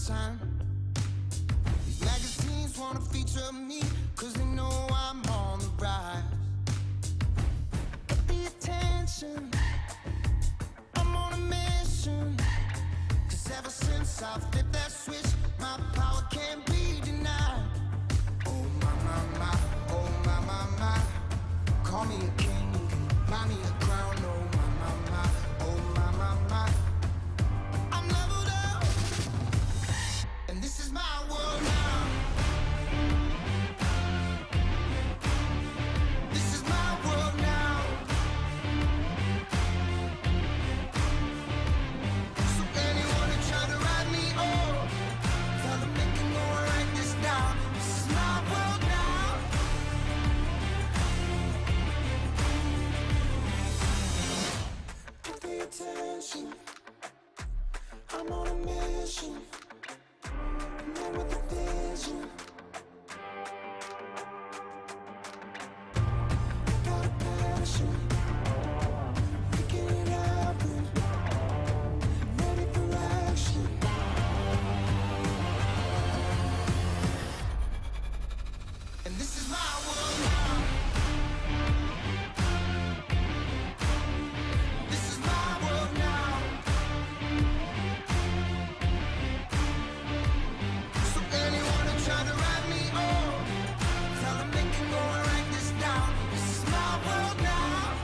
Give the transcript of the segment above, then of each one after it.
time. These magazines wanna feature me, cause they know I'm on the rise. Get the attention, I'm on a mission. Cause ever since I flipped that switch, my power can't be denied. Oh my, my, my, oh my, my, my. Call me a king, you can buy me a crown. Oh my, my, my, oh my, my, my. I'm leveled up, and this is my world now. This is my world now. So anyone who try to write me off, tell them they can go and write this down. This is my world now. Pay attention, I'm on a mission. I'm there with a vision. Got a passion, making it happen. Ready for action. And this is my world now. This is my world now. So anyone who try to write me off, tell them they can go and write this down. This is my world now.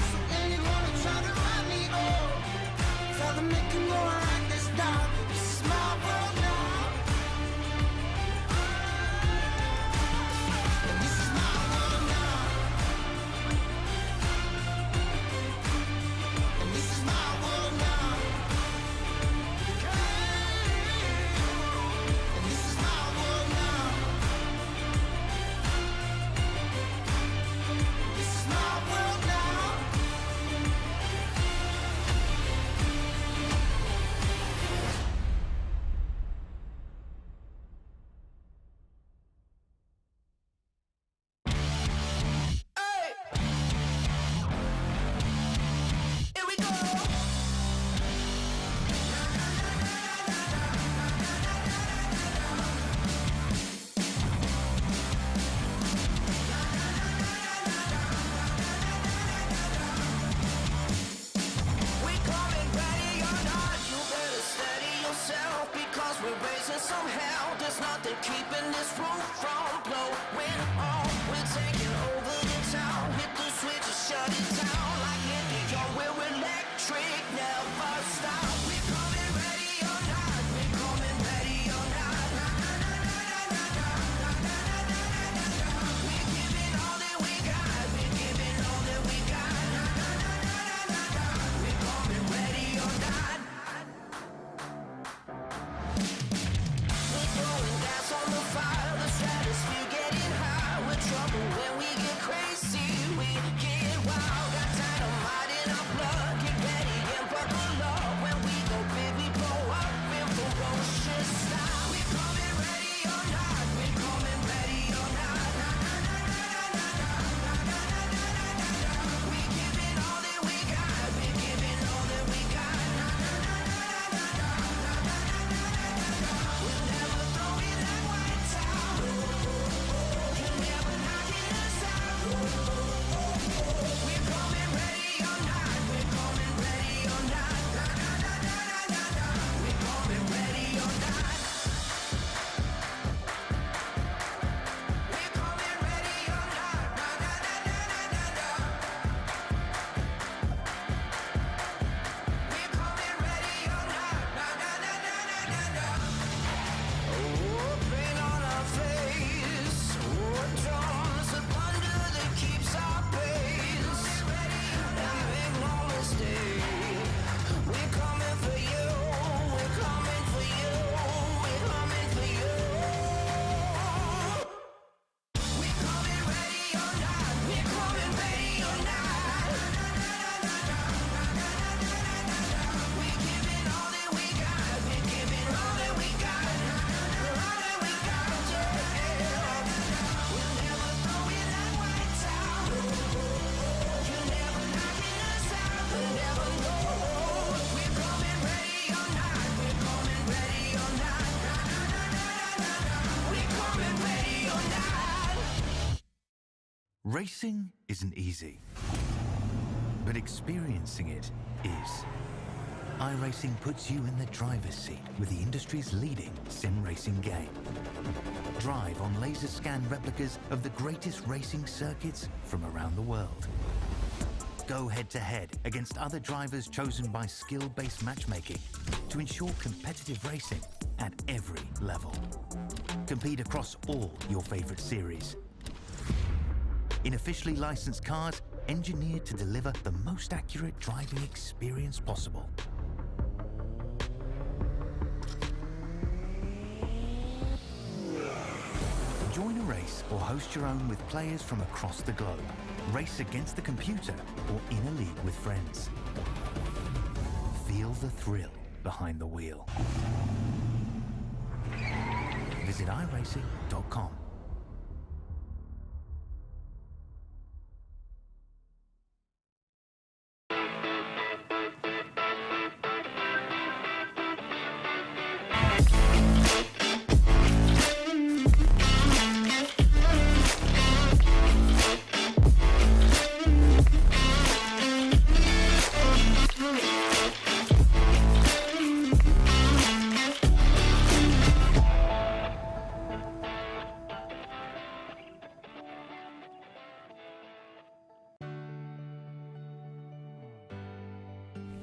So anyone who try to write me off, tell them they can go and write this down. This is my world now. And this is my world now. And this is my world now. And this is my world now. This is my world now. Hey! Here we go! We coming ready or not, you better steady yourself, because we're raising some hell. There's nothing keeping this roof from blowing off. We're taking over the town, hit the switch and shut it down. Like India, we're electric, never stop. We coming ready or not, we coming ready or not. We're giving all that we got, we're giving all that we got. We're coming ready or not. We're throwing gas on the fire, the stratosphere getting high. We're trouble when we get crazy, we get wild. Got dynamite in our blood, get ready and buckle up. When we go big, we blow up in ferocious style. We're coming ready or not, we're coming ready or not. We're giving all that we got, we're giving all that we got. We'll never throw in that white towel. You're never knocking us out. We're Racing isn't easy, but experiencing it is. iRacing puts you in the driver's seat with the industry's leading sim racing game. Drive on laser scan replicas of the greatest racing circuits from around the world. Go head-to-head against other drivers chosen by skill-based matchmaking to ensure competitive racing at every level. Compete across all your favorite series. In officially licensed cars, engineered to deliver the most accurate driving experience possible. Join a race or host your own with players from across the globe. Race against the computer or in a league with friends. Feel the thrill behind the wheel. Visit iRacing.com.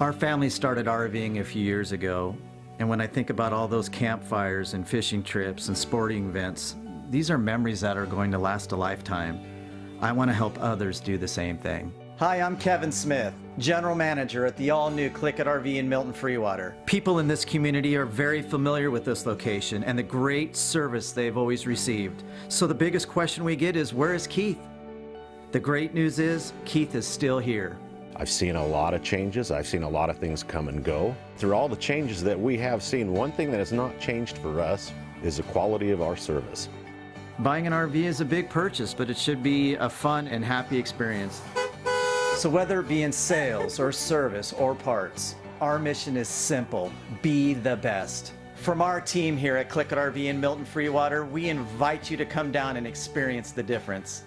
Our family started RVing a few years ago, and when I think about all those campfires and fishing trips and sporting events, these are memories that are going to last a lifetime. I want to help others do the same thing. Hi, I'm Kevin Smith, General Manager at the all-new CLICKIT RV in Milton Freewater. People in this community are very familiar with this location and the great service they've always received. So the biggest question we get is, where is Keith? The great news is, Keith is still here. I've seen a lot of changes. I've seen a lot of things come and go. Through all the changes that we have seen, one thing that has not changed for us is the quality of our service. Buying an RV is a big purchase, but it should be a fun and happy experience. So whether it be in sales or service or parts, our mission is simple: be the best. From our team here at CLICKIT RV in Milton Freewater, we invite you to come down and experience the difference.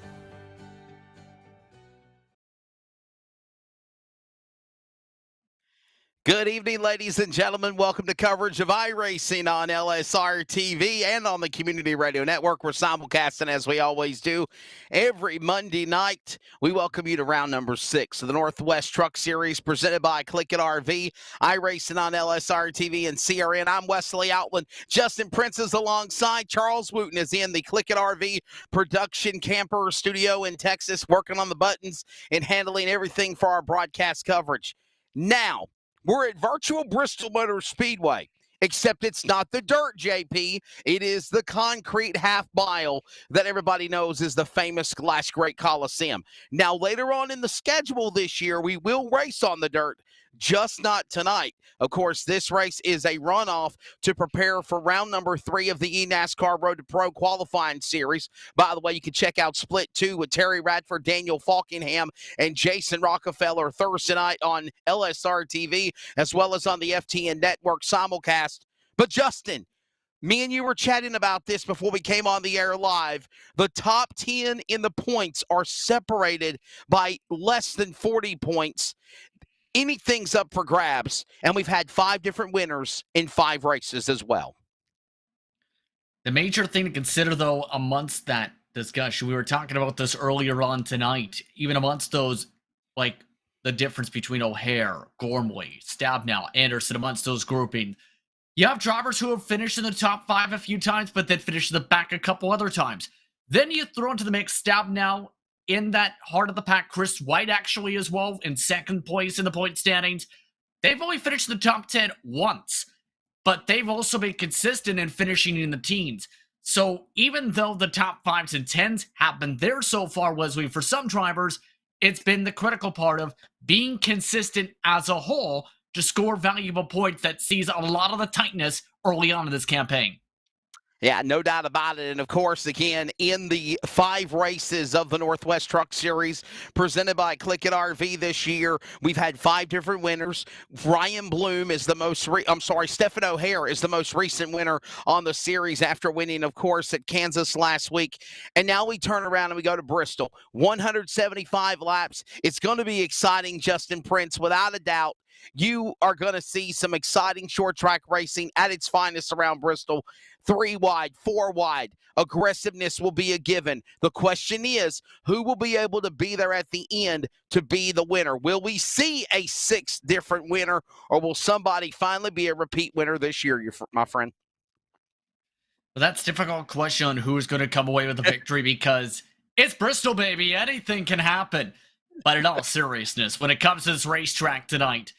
Good evening, ladies and gentlemen. Welcome to coverage of iRacing on LSRTV and on the Community Radio Network. We're simulcasting, as we always do, every Monday night. We welcome you to round number 6 of the Northwest Truck Series presented by CLICKIT RV, iRacing on LSRTV and CRN. I'm Wesley Outland. Justin Prince is alongside. Charles Wooten is in the CLICKIT RV production camper studio in Texas, working on the buttons and handling everything for our broadcast coverage. Now, we're at virtual Bristol Motor Speedway, except it's not the dirt, JP. It is the concrete half mile that everybody knows is the famous Last Great Coliseum. Now, later on in the schedule this year, we will race on the dirt, just not tonight. Of course, this race is a runoff to prepare for round number 3 of the eNASCAR Road to Pro qualifying series. By the way, you can check out Split 2 with Terry Radford, Daniel Falkingham, and Jason Rockefeller Thursday night on LSRTV, as well as on the FTN Network simulcast. But Justin, me and you were chatting about this before we came on the air live. The top 10 in the points are separated by less than 40 points. Anything's up for grabs, and we've had 5 different winners in 5 races as well. The major thing to consider, though, amongst that discussion, we were talking about this earlier on tonight, even amongst those, like the difference between O'Hare, Gormley, Stabnow, Anderson, amongst those grouping. You have drivers who have finished in the top 5 a few times, but then finished in the back a couple other times. Then you throw into the mix Stabnow, in that heart of the pack, Chris White actually as well, in second place in the point standings. They've only finished in the top 10 once, but they've also been consistent in finishing in the teens. So even though the top 5s and 10s have been there so far, Wesley, for some drivers, it's been the critical part of being consistent as a whole to score valuable points that sees a lot of the tightness early on in this campaign. Yeah, no doubt about it. And of course, again, in the 5 races of the Northwest Truck Series presented by CLICKIT RV this year, we've had 5 different winners. Ryan Bloom is the most, Stephen O'Hare is the most recent winner on the series after winning, of course, at Kansas last week. And now we turn around and we go to Bristol. 175 laps. It's going to be exciting, Justin Prince, without a doubt. You are going to see some exciting short track racing at its finest around Bristol. 3 wide, 4 wide. Aggressiveness will be a given. The question is, who will be able to be there at the end to be the winner? Will we see a 6th different winner, or will somebody finally be a repeat winner this year, my friend? Well, that's a difficult question on who's going to come away with the victory because it's Bristol, baby. Anything can happen. But in all seriousness, when it comes to this racetrack tonight,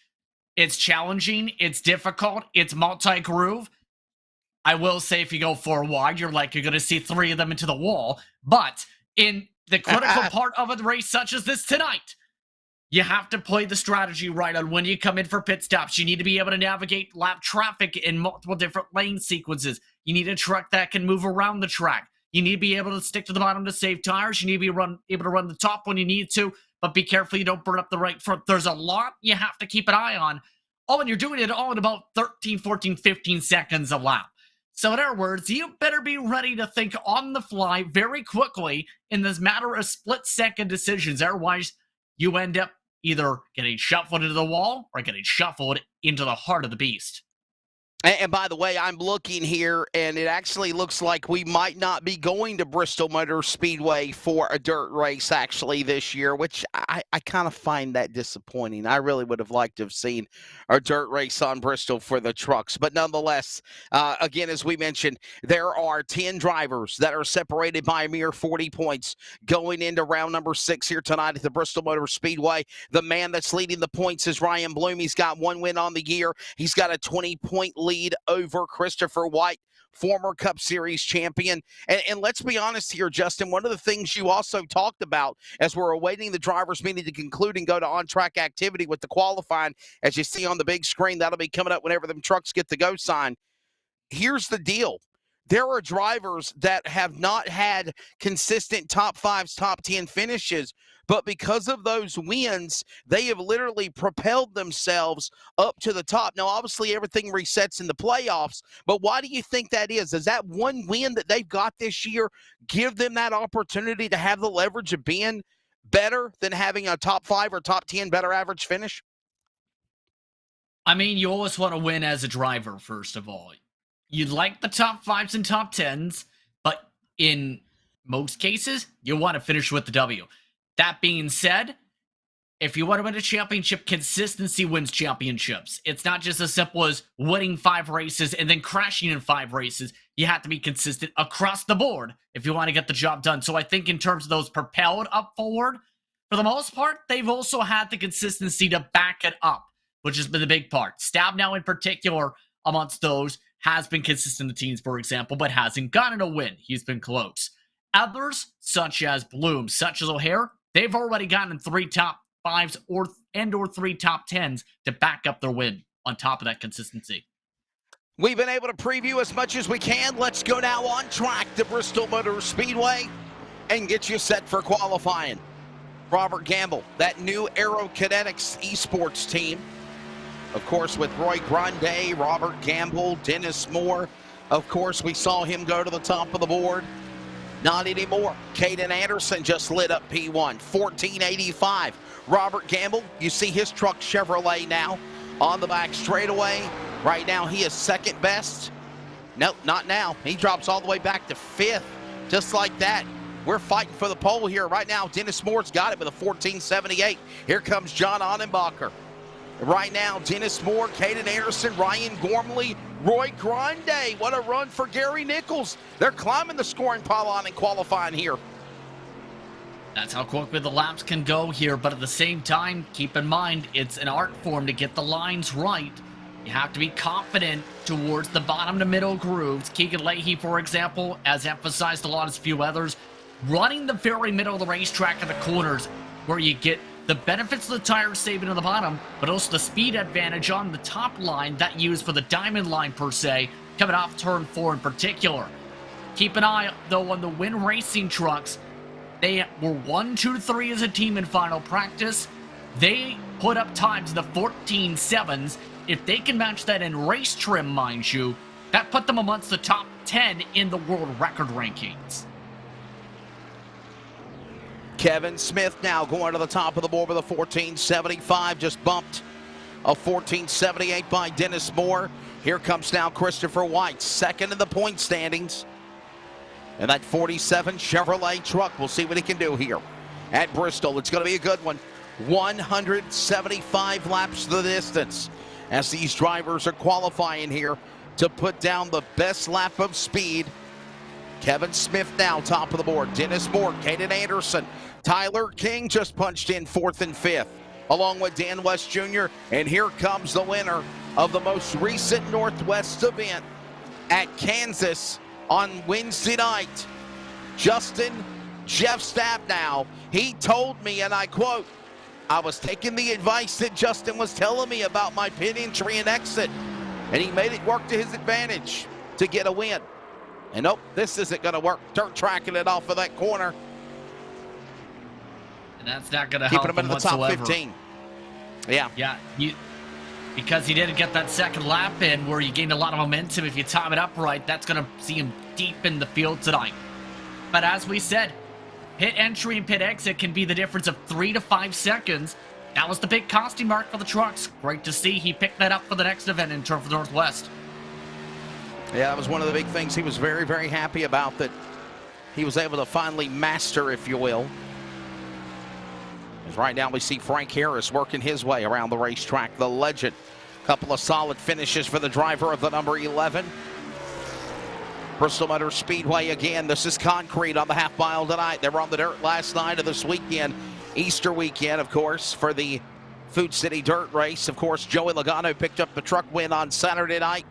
it's challenging, it's difficult, it's multi-groove. I will say if you go 4 wide, you're going to see 3 of them into the wall. But in the critical part of a race such as this tonight, you have to play the strategy right on when you come in for pit stops. You need to be able to navigate lap traffic in multiple different lane sequences. You need a truck that can move around the track. You need to be able to stick to the bottom to save tires. You need to be able to run the top when you need to, but be careful you don't burn up the right front. There's a lot you have to keep an eye on. Oh, and you're doing it all in about 13, 14, 15 seconds a lap. So in other words, you better be ready to think on the fly very quickly in this matter of split-second decisions. Otherwise, you end up either getting shuffled into the wall or getting shuffled into the heart of the beast. And by the way, I'm looking here, and it actually looks like we might not be going to Bristol Motor Speedway for a dirt race actually this year, which I kind of find that disappointing. I really would have liked to have seen a dirt race on Bristol for the trucks. But nonetheless, again, as we mentioned, there are 10 drivers that are separated by a mere 40 points going into round number 6 here tonight at the Bristol Motor Speedway. The man that's leading the points is Ryan Bloom. He's got 1 win on the year. He's got a 20-point lead over Christopher White, former Cup Series champion. And let's be honest here, Justin, one of the things you also talked about as we're awaiting the drivers' meeting to conclude and go to on-track activity with the qualifying, as you see on the big screen, that'll be coming up whenever them trucks get the go sign. Here's the deal. There are drivers that have not had consistent top 5s, top 10 finishes, but because of those wins, they have literally propelled themselves up to the top. Now, obviously, everything resets in the playoffs, but why do you think that is? Does that one win that they've got this year give them that opportunity to have the leverage of being better than having a top 5 or top 10 better average finish? I mean, you always want to win as a driver, first of all. You'd like the top 5s and top 10s, but in most cases, you want to finish with the W. That being said, if you want to win a championship, consistency wins championships. It's not just as simple as winning 5 races and then crashing in 5 races. You have to be consistent across the board if you want to get the job done. So I think in terms of those propelled up forward, for the most part, they've also had the consistency to back it up, which has been the big part. Stabnow in particular amongst those has been consistent in the teams, for example, but hasn't gotten a win. He's been close. Others, such as Bloom, such as O'Hare, they've already gotten 3 top 5s or 3 top 10s to back up their win on top of that consistency. We've been able to preview as much as we can. Let's go now on track to Bristol Motor Speedway and get you set for qualifying. Robert Gamble, that new Aero Kinetics esports team. Of course, with Roy Grande, Robert Gamble, Dennis Moore. Of course, we saw him go to the top of the board. Not anymore. Caden Anderson just lit up P1, 1485. Robert Gamble, you see his truck Chevrolet now on the back straightaway. Right now, he is second best. Nope, not now. He drops all the way back to 5th, just like that. We're fighting for the pole here. Right now, Dennis Moore's got it with a 1478. Here comes John Annenbacher. Right now, Dennis Moore, Caden Anderson, Ryan Gormley, Roy Grande. What a run for Gary Nichols. They're climbing the scoring pylon and qualifying here. That's how quickly the laps can go here, but at the same time, keep in mind, it's an art form to get the lines right. You have to be confident towards the bottom to middle grooves. Keegan Leahy, for example, has emphasized a lot as few others, running the very middle of the racetrack at the corners where you get the benefits of the tire saving on the bottom, but also the speed advantage on the top line that you use for the diamond line per se, coming off turn 4 in particular. Keep an eye, though, on the Win Racing trucks. They were 1, 2, 3 as a team in final practice. They put up times in the 14.7s. If they can match that in race trim, mind you, that put them amongst the top 10 in the world record rankings. Kevin Smith now going to the top of the board with a 14.75, just bumped a 14.78 by Dennis Moore. Here comes now Christopher White, second in the point standings. And that 47 Chevrolet truck, we'll see what he can do here at Bristol. It's going to be a good one. 175 laps the distance as these drivers are qualifying here to put down the best lap of speed. Kevin Smith now top of the board. Dennis Moore, Caden Anderson, Tyler King just punched in 4th and 5th, along with Dan West Jr. And here comes the winner of the most recent Northwest event at Kansas on Wednesday night. Justin Jeff Stabnow, he told me, and I quote, "I was taking the advice that Justin was telling me about my pit entry and exit, and he made it work to his advantage to get a win." And nope, this isn't going to work. Dirt tracking it off of that corner. And that's not going to help Keeping him in the whatsoever. top 15. Yeah. Yeah, because he didn't get that second lap in where you gained a lot of momentum. If you time it up right, that's going to see him deep in the field tonight. But as we said, pit entry and pit exit can be the difference of 3 to 5 seconds. That was the big costing mark for the trucks. Great to see he picked that up for the next event in Turf Northwest. Yeah, that was one of the big things he was very, very happy about, that he was able to finally master, if you will. As right now we see Frank Harris working his way around the racetrack, the legend. Couple of solid finishes for the driver of the number 11. Bristol Motor Speedway again. This is concrete on the half mile tonight. They were on the dirt last night of this weekend, Easter weekend, of course, for the Food City Dirt Race. Of course, Joey Logano picked up the truck win on Saturday night.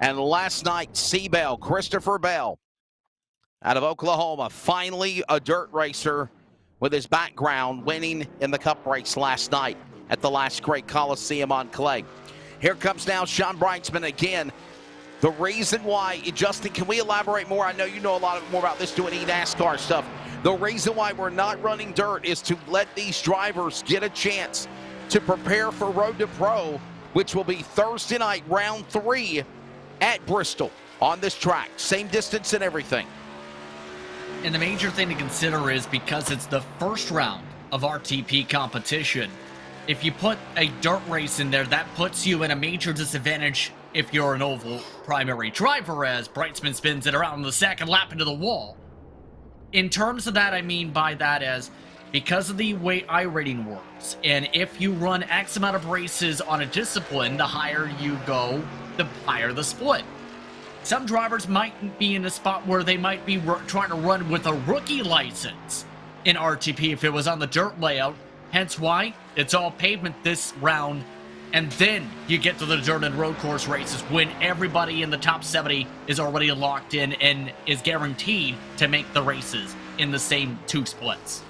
And last night, C-Bell, Christopher Bell, out of Oklahoma, finally a dirt racer with his background, winning in the Cup race last night at the last great Coliseum on clay. Here comes now Sean Brightsman again. The reason why, Justin, can we elaborate more? I know you know a lot more about this doing NASCAR stuff. The reason why we're not running dirt is to let these drivers get a chance to prepare for Road to Pro, which will be Thursday night, round 3 at Bristol on this track. Same distance and everything. And the major thing to consider is because it's the first round of RTP competition, if you put a dirt race in there, that puts you in a major disadvantage if you're an oval primary driver, as Brightsman spins it around the second lap into the wall. In terms of that, I mean by that as because of the way iRating works, and if you run X amount of races on a discipline, the higher you go, the higher the split. Some drivers might be in a spot where they might be trying to run with a rookie license in RTP if it was on the dirt layout, hence why it's all pavement this round, and then you get to the dirt and road course races when everybody in the top 70 is already locked in and is guaranteed to make the races in the same 2 splits.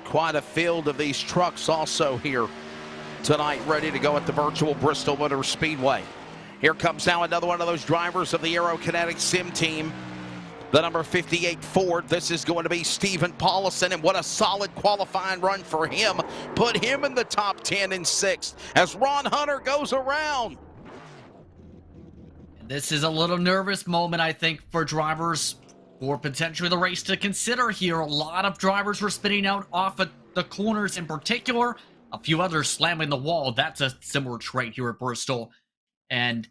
Quite a field of these trucks also here tonight, ready to go at the virtual Bristol Motor Speedway. Here comes now another one of those drivers of the Aerokinetic Sim team, the number 58 Ford. This is going to be Stephen Paulison, and what a solid qualifying run for him. Put him in the top 10 and 6th as Ron Hunter goes around. This is a little nervous moment, I think, for drivers for potentially the race to consider here. A lot of drivers were spinning out off at the corners in particular. A few others slamming the wall. That's a similar trait here at Bristol. And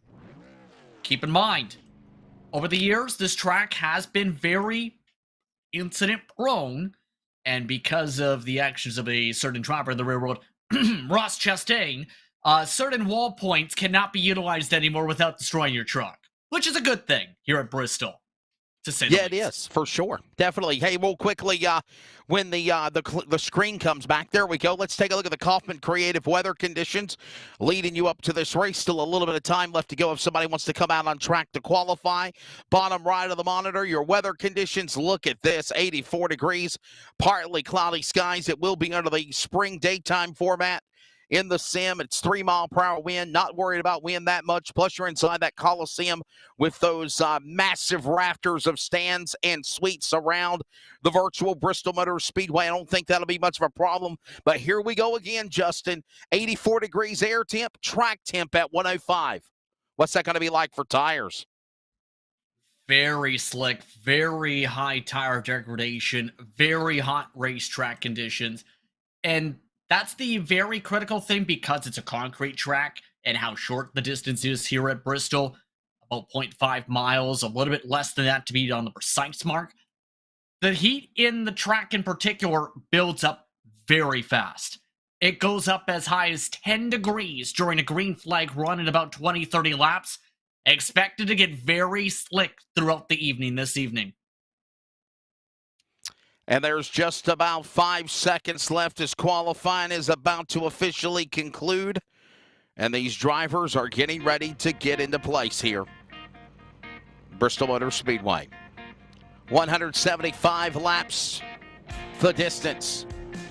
keep in mind, over the years, this track has been very incident prone. And because of the actions of a certain driver in the railroad, Ross Chastain, certain wall points cannot be utilized anymore without destroying your truck, which is a good thing here at Bristol, to say the least. Yeah, it is, for sure. Definitely. Hey, we'll quickly, when the screen comes back, there we go. Let's take a look at the Kaufman Creative weather conditions leading you up to this race. Still a little bit of time left to go if somebody wants to come out on track to qualify. Bottom right of the monitor, your weather conditions. Look at this, 84 degrees, partly cloudy skies. It will be under the spring daytime format. in the sim. It's 3 mile per hour wind, not worried about wind that much. Plus, you're inside that Coliseum with those massive rafters of stands and suites around the virtual Bristol Motor Speedway. I don't think that'll be much of a problem. But here we go again, Justin. 84 degrees air temp, track temp at 105. What's that going to be like for tires? Very slick, very high tire degradation, very hot racetrack conditions. And that's the very critical thing because it's a concrete track and how short the distance is here at Bristol. About 0.5 miles, a little bit less than that to be on the precise mark. The heat in the track in particular builds up very fast. It goes up as high as 10 degrees during a green flag run in about 20-30 laps. Expected to get very slick throughout the evening this evening. And there's just about 5 seconds left as qualifying is about to officially conclude. And these drivers are getting ready to get into place here. Bristol Motor Speedway. 175 laps, the distance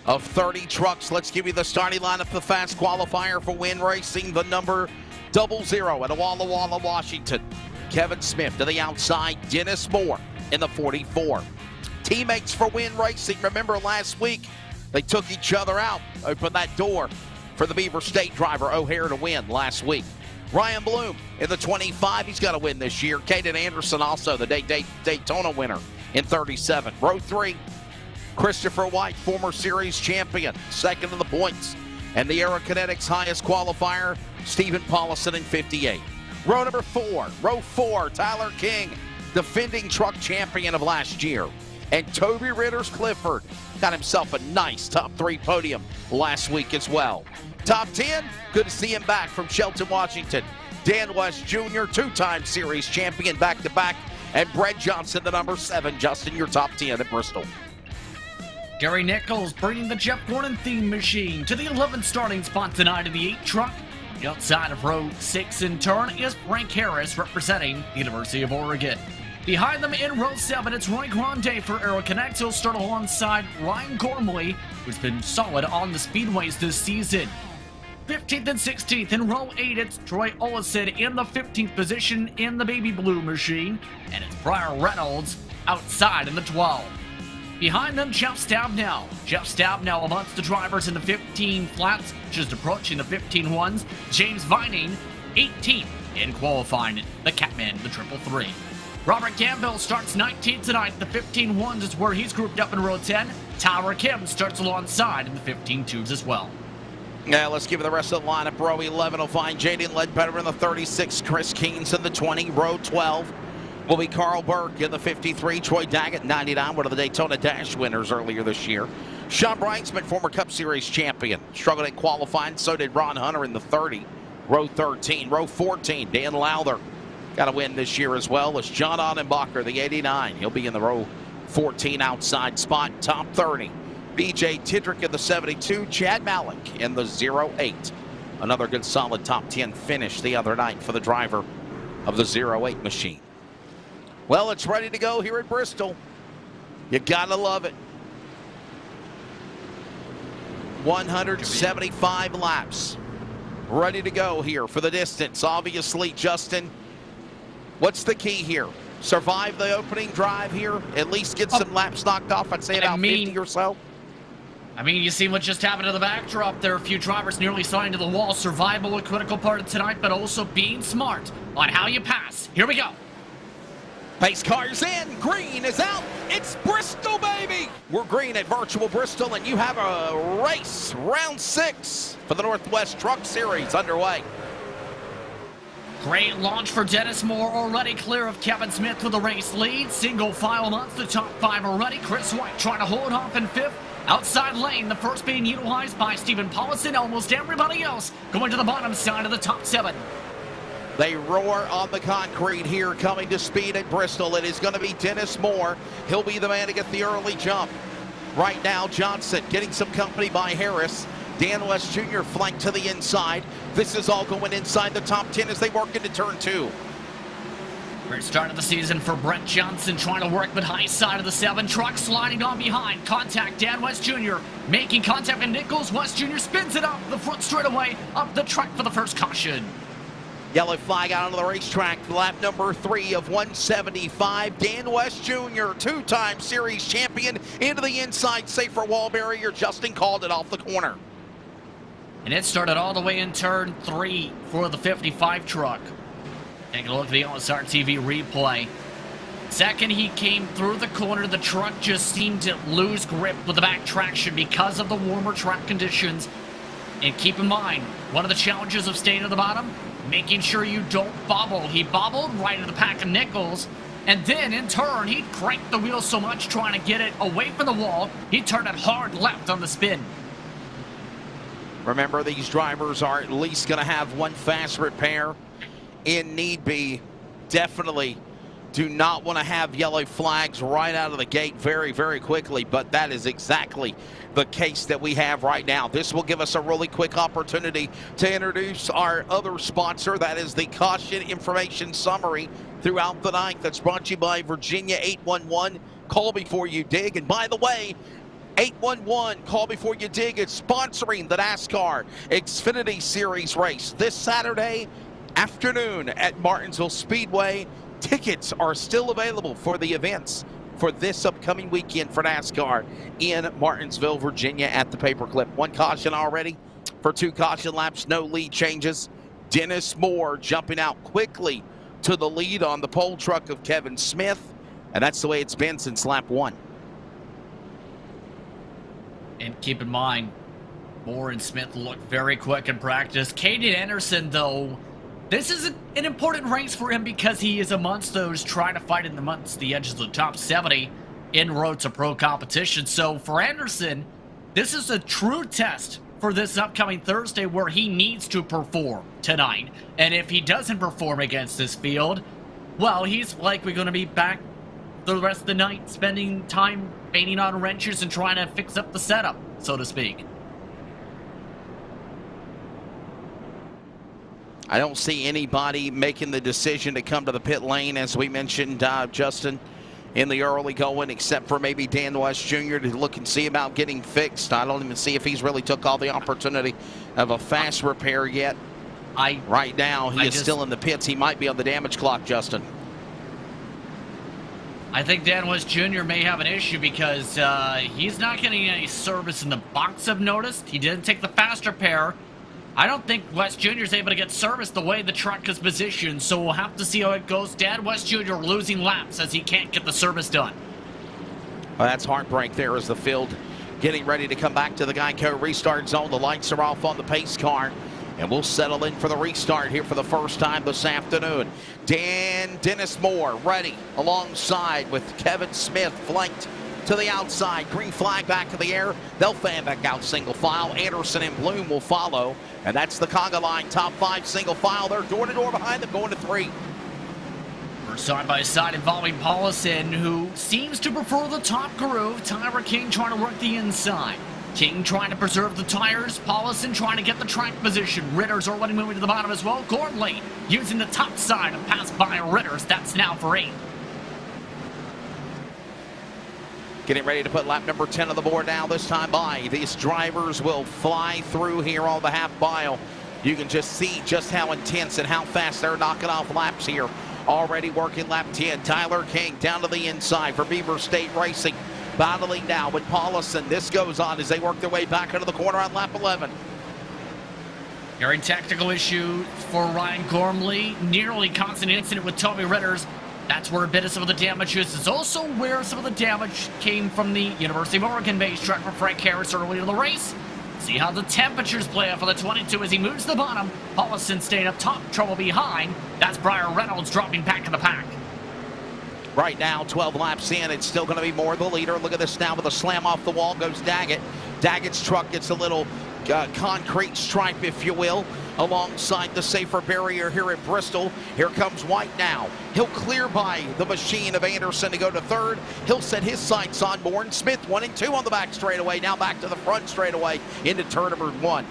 of 30 trucks. Let's give you the starting lineup, the fast qualifier for Win Racing, the number 00 at Walla Walla, Washington. Kevin Smith to the outside, Dennis Moore in the 44. Teammates for Win Racing. Remember last week, they took each other out, opened that door for the Beaver State driver O'Hare to win last week. Ryan Bloom in the 25. He's got to win this year. Caden Anderson also, the Daytona winner in 37. Row 3, Christopher White, former series champion, second in the points. And the Aerokinetics highest qualifier, Stephen Paulison in 58. Row 4, Tyler King, defending truck champion of last year. And Toby Ritter's Clifford got himself a nice top 3 podium last week as well. Top 10, good to see him back from Shelton, Washington. Dan West Jr., 2-time series champion back-to-back. And Brett Johnson, the number 7. Justin, your top 10 at Bristol. Gary Nichols bringing the Jeff Gordon theme machine to the 11th starting spot tonight in the 8 truck. Outside of row 6 in turn is Frank Harris representing the University of Oregon. Behind them in row 7, it's Roy Grande for Aerokinetics. He'll start alongside Ryan Gormley, who's been solid on the speedways this season. 15th and 16th in row 8, it's Troy Olison in the 15th position in the baby blue machine. And it's Brian Reynolds outside in the 12. Behind them, Jeff Stabnow. Jeff Stabnow amongst the drivers in the 15 flats, just approaching the 15 ones. James Vining, 18th in qualifying the Catman, the 333. Robert Campbell starts 19th tonight. The 15 ones is where he's grouped up in row 10. Tyler Kim starts alongside in the 15 twos as well. Now let's give you the rest of the lineup. Row 11 will find Jaden Ledbetter in the 36, Chris Keynes in the 20. Row 12 will be Carl Burke in the 53, Troy Daggett 99, one of the Daytona Dash winners earlier this year. Sean Brinksman, former Cup Series champion, struggled in qualifying. So did Ron Hunter in the 30. Row 13, row 14, Dan Lowther got a win this year as well as John Onenbacher, the 89. He'll be in the row 14 outside spot. Top 30, BJ Tidrick in the 72, Chad Malik in the 08. Another good solid top 10 finish the other night for the driver of the 08 machine. Well, it's ready to go here at Bristol. You gotta love it. 175 laps. Ready to go here for the distance. Obviously, Justin, what's the key here? Survive the opening drive here. At least get some laps knocked off. I'd say about 50 or so. I mean, you see what just happened to the backdrop there. A few drivers nearly signed to the wall. Survival a critical part of tonight, but also being smart on how you pass. Here we go. Pace car's in, green is out, it's Bristol, baby! We're green at Virtual Bristol, and you have a race, round 6 for the Northwest Truck Series underway. Great launch for Dennis Moore, already clear of Kevin Smith with the race lead. Single file amongst the top 5 already. Chris White trying to hold off in 5th. Outside lane, the first being utilized by Stephen Paulison. Almost everybody else going to the bottom side of the top 7. They roar on the concrete here, coming to speed at Bristol. It is going to be Dennis Moore. He'll be the man to get the early jump. Right now, Johnson getting some company by Harris. Dan West Jr. flanked to the inside. This is all going inside the top 10 as they work into turn 2. Great start of the season for Brett Johnson, trying to work the high side of the 7. Truck sliding on behind. Contact Dan West Jr. Making contact with Nichols. West Jr. spins it up the front straightaway, up the track for the first caution. Yellow flag out onto the racetrack for lap number 3 of 175. Dan West Jr., 2-time series champion, into the inside safer wall barrier. Justin called it off the corner. And it started all the way in turn 3 for the 55 truck. Take a look at the LSRTV replay. Second he came through the corner, the truck just seemed to lose grip with the back traction because of the warmer track conditions. And keep in mind, one of the challenges of staying at the bottom, making sure you don't bobble. He bobbled right into the pack of Nichols, and then in turn, he cranked the wheel so much trying to get it away from the wall, he turned it hard left on the spin. Remember, these drivers are at least going to have one fast repair in need be. Definitely do not want to have yellow flags right out of the gate very, very quickly, but that is exactly the case that we have right now. This will give us a really quick opportunity to introduce our other sponsor. That is the Caution Information Summary throughout the night. That's brought to you by Virginia 811. Call before you dig. And by the way, 811, call before you dig. It's sponsoring the NASCAR Xfinity Series race this Saturday afternoon at Martinsville Speedway. Tickets are still available for the events for this upcoming weekend for NASCAR in Martinsville, Virginia at the Paperclip. 1 caution already for 2 caution laps, no lead changes. Dennis Moore jumping out quickly to the lead on the pole truck of Kevin Smith, and that's the way it's been since lap 1. And keep in mind, Moore and Smith look very quick in practice. Caden Anderson, though, this is an important race for him because he is amongst those trying to fight in amongst the edges of the top 70 in road to pro competition. So for Anderson, this is a true test for this upcoming Thursday where he needs to perform tonight. And if he doesn't perform against this field, well, he's likely going to be back the rest of the night spending time painting on wrenches and trying to fix up the setup, so to speak. I don't see anybody making the decision to come to the pit lane, as we mentioned, Justin, in the early going, except for maybe Dan West Jr. to look and see about getting fixed. I don't even see if he's really took all the opportunity of a fast repair yet. Right now, he is still in the pits. He might be on the damage clock, Justin. I think Dan West Jr. may have an issue because he's not getting any service in the box, I've noticed. He didn't take the fast repair. I don't think West Jr. is able to get service the way the truck is positioned, so we'll have to see how it goes. Dan West Jr. losing laps as he can't get the service done. Well, that's heartbreak there as the field getting ready to come back to the Geico restart zone. The lights are off on the pace car, and we'll settle in for the restart here for the first time this afternoon. Dennis Moore ready alongside with Kevin Smith flanked to the outside. Green flag back in the air. They'll fan back out single file. Anderson and Bloom will follow. And that's the conga line. Top 5 single file. They're door to door behind them going to 3. We're side by side involving Paulison, who seems to prefer the top groove. Tyler King trying to work the inside. King trying to preserve the tires. Paulison trying to get the track position. Ritter's already moving to the bottom as well. Gormley using the top side and pass by Ritter's. That's now for 8. Getting ready to put lap number 10 on the board now, this time by. These drivers will fly through here on the half mile. You can just see just how intense and how fast they're knocking off laps here. Already working lap 10. Tyler King down to the inside for Beaver State Racing. Battling now with Paulison. This goes on as they work their way back into the corner on lap 11. Hearing technical issue for Ryan Gormley. Nearly constant incident with Toby Ritter's. That's where a bit of some of the damage is. It's also where some of the damage came from the University of Oregon-based truck for Frank Harris earlier in the race. See how the temperatures play out for the 22 as he moves to the bottom. Paulison staying up top, trouble behind. That's Brian Reynolds dropping back in the pack. Right now, 12 laps in, it's still going to be Moore the leader. Look at this now with a slam off the wall goes Daggett. Daggett's truck gets a little concrete stripe, if you will, alongside the safer barrier here at Bristol. Here comes White now. He'll clear by the machine of Anderson to go to 3rd. He'll set his sights on Moore and Smith. 1 and 2 on the back straightaway. Now back to the front straightaway into turn number 1.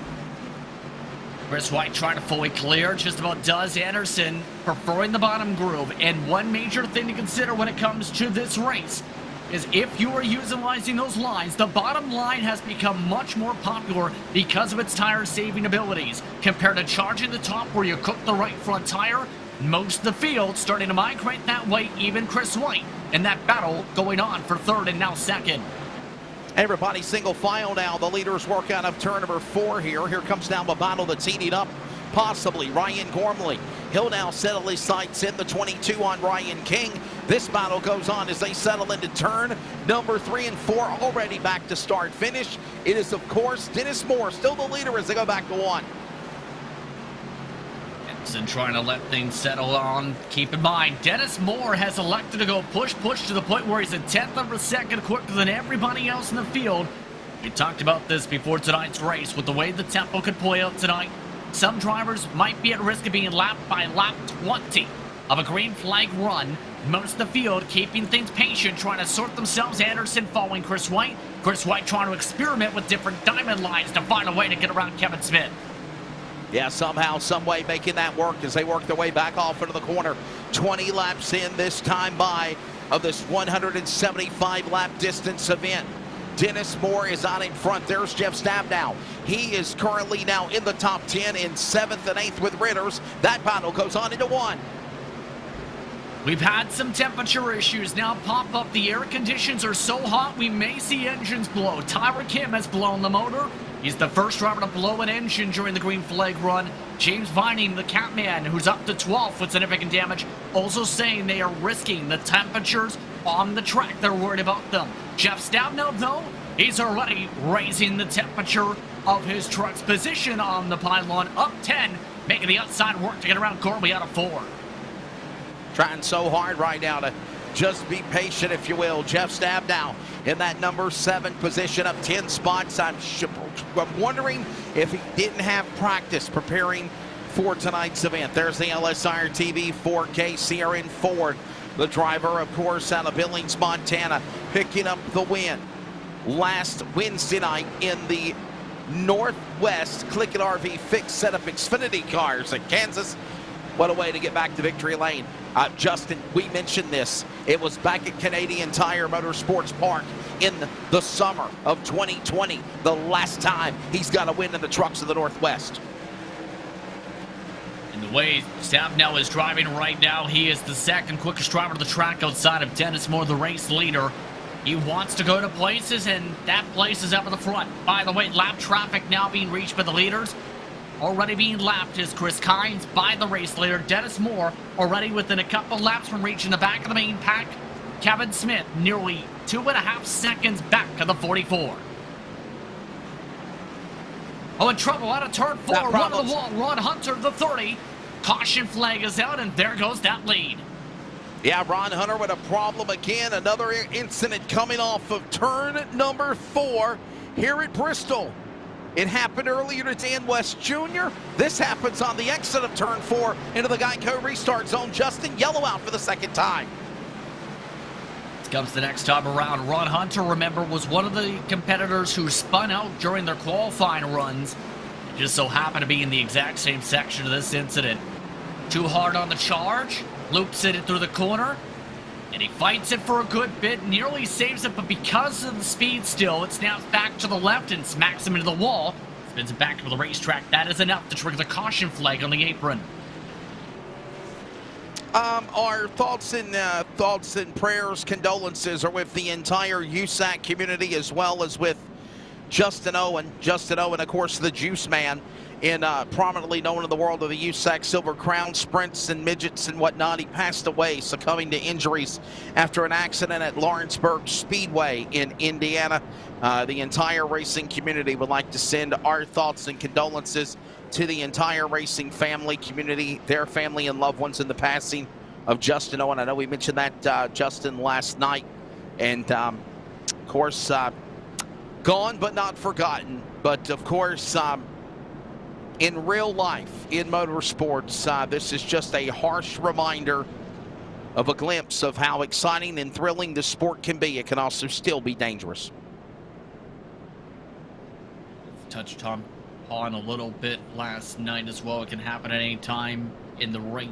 Chris White trying to fully clear, just about does. Anderson preferring the bottom groove. And one major thing to consider when it comes to this race is if you are utilizing those lines, the bottom line has become much more popular because of its tire saving abilities. Compared to charging the top where you cook the right front tire, most of the field starting to migrate that way, even Chris White. And that battle going on for third and now second. Everybody single file now. The leaders work out of turn number 4 here. Here comes down the battle that's heating up. Possibly Ryan Gormley. He'll now settle his sights in the 22 on Ryan King. This battle goes on as they settle into turn number 3 and 4, already back to start finish. It is, of course, Dennis Moore, still the leader as they go back to 1. And trying to let things settle on. Keep in mind, Dennis Moore has elected to go push to the point where he's a 10th of a second quicker than everybody else in the field. We talked about this before tonight's race with the way the tempo could play out tonight. Some drivers might be at risk of being lapped by lap 20 of a green flag run. Most of the field keeping things patient, trying to sort themselves. Anderson following Chris White. Chris White trying to experiment with different diamond lines to find a way to get around Kevin Smith. Yeah, somehow, some way making that work as they work their way back off into the corner. 20 laps in this time by of this 175 lap distance event. Dennis Moore is out in front. There's Jeff Stabnow. He is currently now in the top 10 in 7th and 8th with Ritters. That battle goes on into 1. We've had some temperature issues now pop up. The air conditions are so hot we may see engines blow. Tyler Kim has blown the motor. He's the first driver to blow an engine during the green flag run. James Vining, the Catman, who's up to 12th with significant damage, also saying they are risking the temperatures on the track. They're worried about them. Jeff Stabnow, though, he's already raising the temperature of his truck's position on the pylon, up 10, making the outside work to get around Corby out of 4. Trying so hard right now to just be patient, if you will. Jeff Stabnow in that number 7 position, up 10 spots. I'm wondering if he didn't have practice preparing for tonight's event. There's the LSRTV 4K CRN Ford, the driver, of course, out of Billings, Montana, picking up the win last Wednesday night in the Northwest CLICKIT RV fixed setup Xfinity cars at Kansas. What a way to get back to victory lane. Justin, we mentioned this. It was back at Canadian Tire Motorsports Park in the summer of 2020, the last time he's got a win in the trucks of the Northwest. And the way Stabnow is driving right now, he is the second quickest driver of the track outside of Dennis Moore, the race leader. He wants to go to places, and that place is up at the front. By the way, lap traffic now being reached by the leaders. Already being lapped is Chris Kynes by the race leader, Dennis Moore, already within a couple laps from reaching the back of the main pack. Kevin Smith nearly 2.5 seconds back of the 44. Oh, in trouble out of turn 4, run to the wall, Ron Hunter, the 30. Caution flag is out, and there goes that lead. Yeah, Ron Hunter with a problem again. Another incident coming off of turn number 4 here at Bristol. It happened earlier to Dan West Jr. This happens on the exit of turn 4 into the Geico restart zone. Justin, yellow out for the second time. This comes the next time around. Ron Hunter, remember, was one of the competitors who spun out during their qualifying runs. It just so happened to be in the exact same section of this incident. Too hard on the charge, loops it through the corner, and he fights it for a good bit, nearly saves it, but because of the speed still, it snaps back to the left and smacks him into the wall. Spins it back to the racetrack. That is enough to trigger the caution flag on the apron. Our thoughts and prayers, condolences are with the entire USAC community, as well as with Justin Owen. Justin Owen, of course, the Juice Man, prominently known in the world of the USAC Silver Crown sprints and midgets and whatnot. He passed away, succumbing to injuries after an accident at Lawrenceburg Speedway in Indiana. The entire racing community would like to send our thoughts and condolences to the entire racing family community, their family and loved ones in the passing of Justin Owen. I know we mentioned that, Justin, last night. And, of course, gone but not forgotten. But, of course, in real life, in motorsports, this is just a harsh reminder of a glimpse of how exciting and thrilling the sport can be. It can also still be dangerous. Touch Tom on a little bit last night as well. It can happen at any time in the right,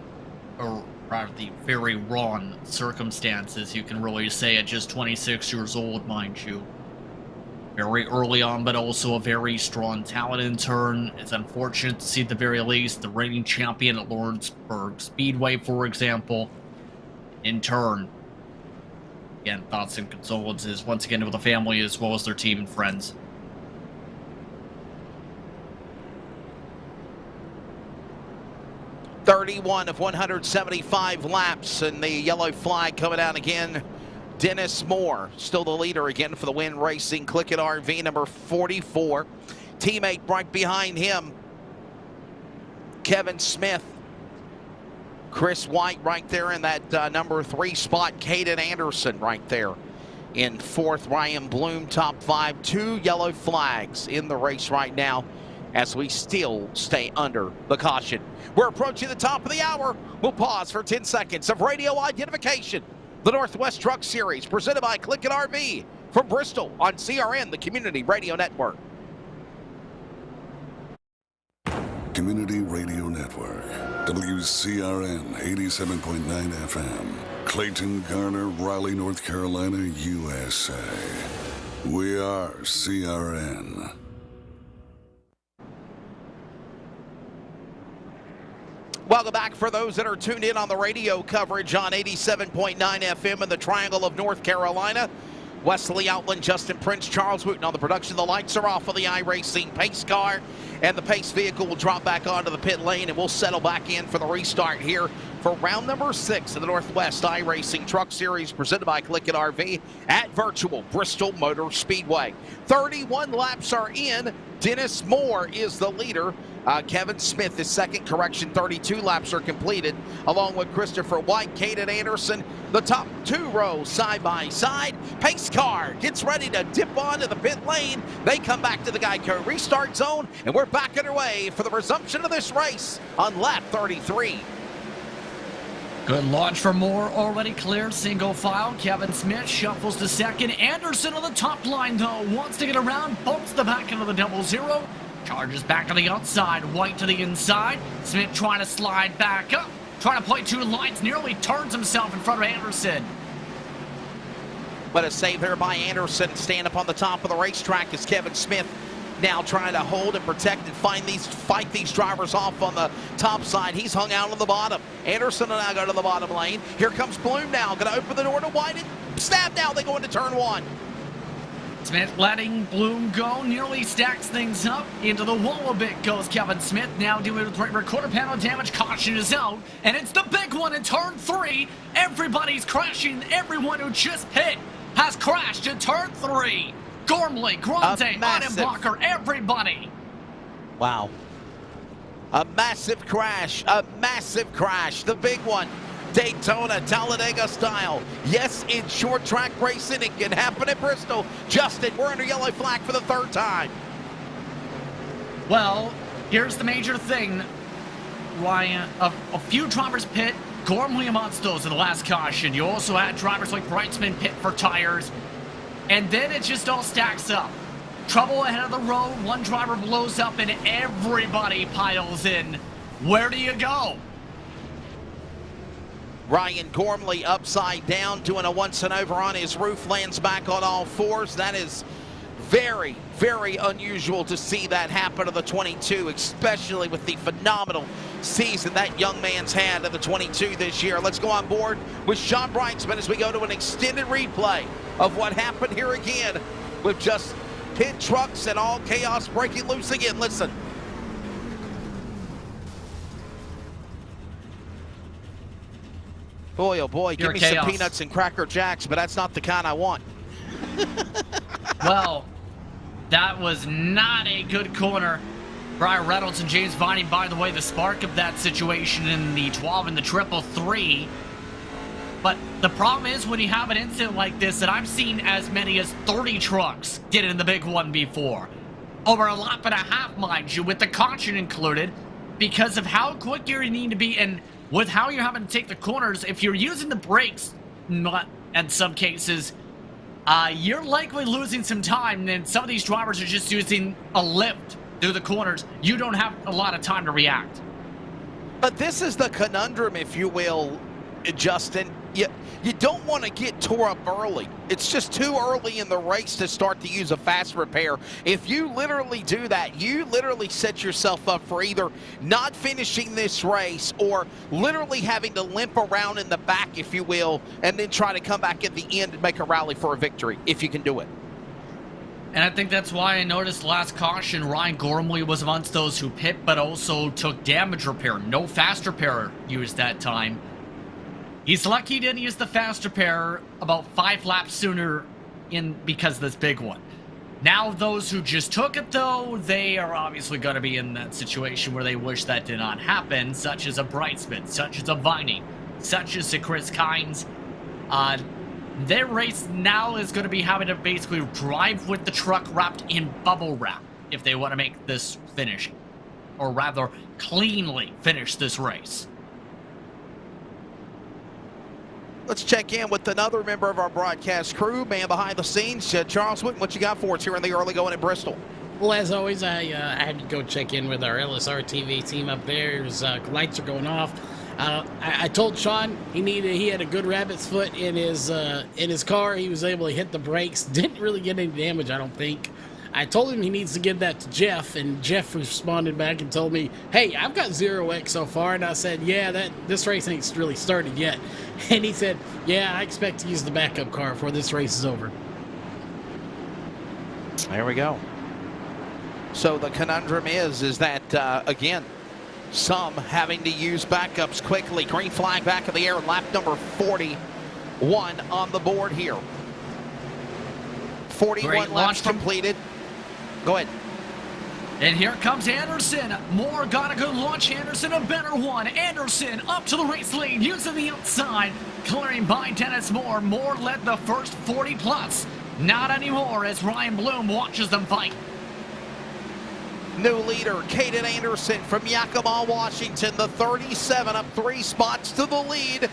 or rather the very wrong circumstances, you can really say, at just 26 years old, mind you. Very early on, but also a very strong talent in turn. It's unfortunate to see at the very least the reigning champion at Lawrenceburg Speedway, for example, in turn. Again, thoughts and condolences once again to the family as well as their team and friends. "31 of 175 laps, and the yellow flag coming out again. Dennis Moore, still the leader again for the Win Racing CLICKIT RV, number 44. Teammate right behind him, Kevin Smith. Chris White right there in that number 3 spot. Caden Anderson right there in 4th. Ryan Bloom, top 5. 2 yellow flags in the race right now as we still stay under the caution. We're approaching the top of the hour. We'll pause for 10 seconds of radio identification. The Northwest Truck Series, presented by CLICKIT RV from Bristol on CRN, the Community Radio Network. Community Radio Network, WCRN 87.9 FM, Clayton, Garner, Raleigh, North Carolina, USA. We are CRN. Welcome back for those that are tuned in on the radio coverage on 87.9 FM in the Triangle of North Carolina. Wesley Outland, Justin Prince, Charles Wooten on the production. The lights are off of the iRacing pace car, and the pace vehicle will drop back onto the pit lane, and we'll settle back in for the restart here for round number 6 of the Northwest iRacing Truck Series, presented by CLICKIT RV at virtual Bristol Motor Speedway. 31 laps are in. Dennis Moore is the leader. Kevin Smith is second. Correction, 32 laps are completed, along with Christopher White, Caden Anderson. The top 2 rows side by side. Pace car gets ready to dip onto the pit lane. They come back to the Geico restart zone, and we're back underway for the resumption of this race on lap 33. Good launch for Moore, already clear, single file. Kevin Smith shuffles to second. Anderson on the top line, though, wants to get around, bumps the back into the 00. Charges back to the outside, White to the inside. Smith trying to slide back up, trying to play 2 lines, nearly turns himself in front of Anderson. But a save there by Anderson. Stand up on the top of the racetrack as Kevin Smith now trying to hold and protect and fight these drivers off on the top side. He's hung out on the bottom. Anderson will now go to the bottom lane. Here comes Bloom now, going to open the door to White and stab now. They go into turn 1. Smith letting Bloom go, nearly stacks things up. Into the wall a bit goes Kevin Smith, now dealing with right rear quarter panel damage. Caution is out, and it's the big one in turn 3. Everybody's crashing. Everyone who just hit has crashed in turn 3. Gormley, Grande, Audenbacher, everybody. Wow. A massive crash, the big one. Daytona, Talladega style. Yes, in short track racing, it can happen at Bristol. Justin, we're under yellow flag for the 3rd time. Well, here's the major thing, Ryan. A few drivers pit. Gormley amongst those in the last caution. You also had drivers like Brightsman pit for tires. And then it just all stacks up. Trouble ahead of the road, one driver blows up, and everybody piles in. Where do you go? Ryan Gormley upside down, doing a once and over on his roof, lands back on all 4s. That is very, very unusual to see that happen to the 22, especially with the phenomenal season that young man's had in the 22 this year. Let's go on board with Sean Brightsman as we go to an extended replay of what happened here again with just pit trucks and all chaos breaking loose again. Listen. Boy, oh boy, give me some peanuts and Cracker Jacks, but that's not the kind I want. Well, that was not a good corner. Brian Reynolds and James Viney, by the way, the spark of that situation in the 12 and the 333. But the problem is when you have an incident like this, that I've seen as many as 30 trucks get in the big one before. Over a lap and a half, mind you, with the caution included, because of how quick you need to be and with how you're having to take the corners. If you're using the brakes, in some cases, you're likely losing some time, and some of these drivers are just using a lift through the corners, you don't have a lot of time to react. But this is the conundrum, if you will, Justin. You don't want to get tore up early. It's just too early in the race to start to use a fast repair. If you literally do that, you literally set yourself up for either not finishing this race or literally having to limp around in the back, if you will, and then try to come back at the end and make a rally for a victory, if you can do it. And I think that's why I noticed last caution, Ryan Gormley was amongst those who pit, but also took damage repair. No fast repair used that time. He's lucky he didn't use the fast repair about 5 laps sooner because of this big one. Now those who just took it, though, they are obviously going to be in that situation where they wish that did not happen, such as a Brightsmith, such as a Vining, such as a Chris Kynes. Their race now is going to be having to basically drive with the truck wrapped in bubble wrap if they want to make this finish, or rather cleanly finish this race. Let's check in with another member of our broadcast crew, man behind the scenes. Charles Wick, what you got for us here in the early going at Bristol? Well, as always, I had to go check in with our LSRTV team up there. His lights are going off. I told Sean he had a good rabbit's foot in his car. He was able to hit the brakes. Didn't really get any damage, I don't think. I told him he needs to give that to Jeff, and Jeff responded back and told me, hey, I've got 0x so far. And I said, yeah, this race ain't really started yet. And he said, yeah, I expect to use the backup car before this race is over. There we go. So the conundrum is that, again, some having to use backups quickly. Green flag back in the air, lap number 41 on the board here. 41 laps completed. Go ahead. And here comes Anderson. Moore got a good launch. Anderson, a better one. Anderson up to the race lead, using the outside, clearing by Dennis Moore. Moore led the first 40 plus. Not anymore as Ryan Bloom watches them fight. New leader, Caden Anderson from Yakima, Washington, the 37, up 3 spots to the lead.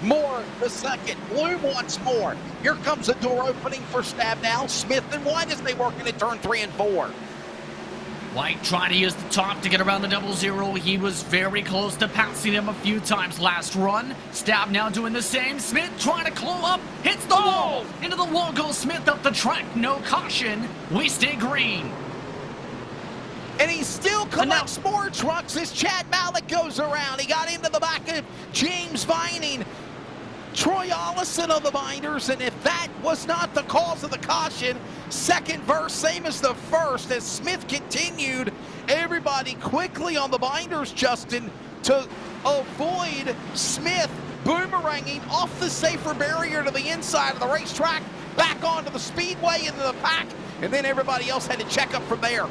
Moore the second. Bloom once more. Here comes a door opening for Stab now. Smith and White as they work into turn 3 and 4. White trying to use the top to get around the 00. He was very close to passing him a few times last run. Stab now doing the same. Smith trying to claw up. Hits the wall. Into the wall goes Smith up the track. No caution. We stay green. And he still collects more trucks as Chad Malik goes around. He got into the back of James Vining. Troy Ollison of the binders, and if that was not the cause of the caution, second verse, same as the first, as Smith continued. Everybody quickly on the binders, Justin, to avoid Smith boomeranging off the safer barrier to the inside of the racetrack, back onto the speedway into the pack, and then everybody else had to check up from there.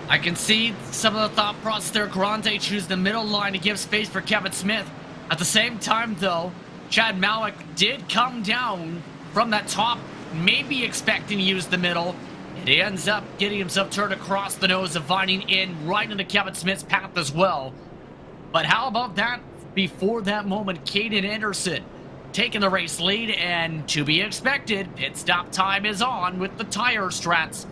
I can see some of the thought process there. Grande choose the middle line to give space for Kevin Smith. At the same time, though, Chad Malik did come down from that top, maybe expecting to use the middle. And he ends up getting himself turned across the nose of Vining in right into Kevin Smith's path as well. But how about that? Before that moment, Caden Anderson taking the race lead, and to be expected, pit stop time is on with the tire strats.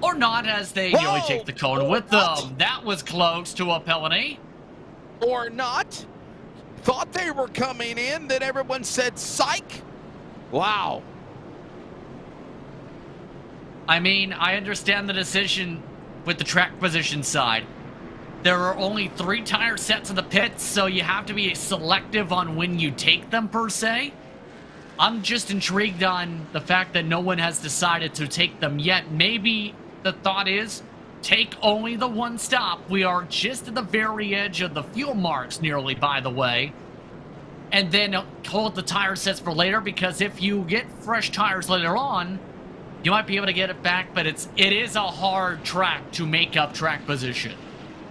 Or not, as they usually take the cone with them. That was close to a penalty. Or not. Thought they were coming in, then everyone said psych. Wow. I mean, I understand the decision with the track position side. There are only 3 tire sets in the pits, so you have to be selective on when you take them, per se. I'm just intrigued on the fact that no one has decided to take them yet. Maybe the thought is, take only the one stop. We are just at the very edge of the fuel marks, nearly, by the way. And then hold the tire sets for later, because if you get fresh tires later on, you might be able to get it back, but it is a hard track to make up track position.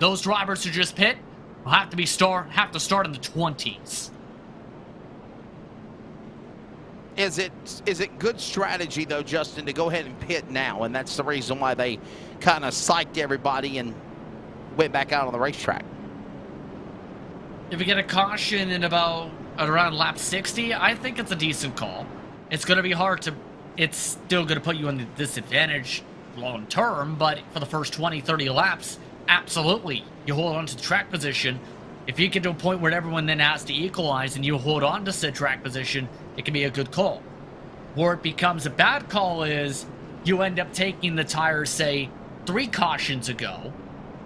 Those drivers who just pit will have to start in the 20s. Is it good strategy, though, Justin, to go ahead and pit now? And that's the reason why they kind of psyched everybody and went back out on the racetrack. If you get a caution in around lap 60, I think it's a decent call. It's going to be hard to... It's still going to put you in the disadvantage long term, but for the first 20, 30 laps, absolutely. You hold on to the track position. If you get to a point where everyone then has to equalize and you hold on to said track position, it can be a good call. Where it becomes a bad call is you end up taking the tires, say, 3 cautions ago,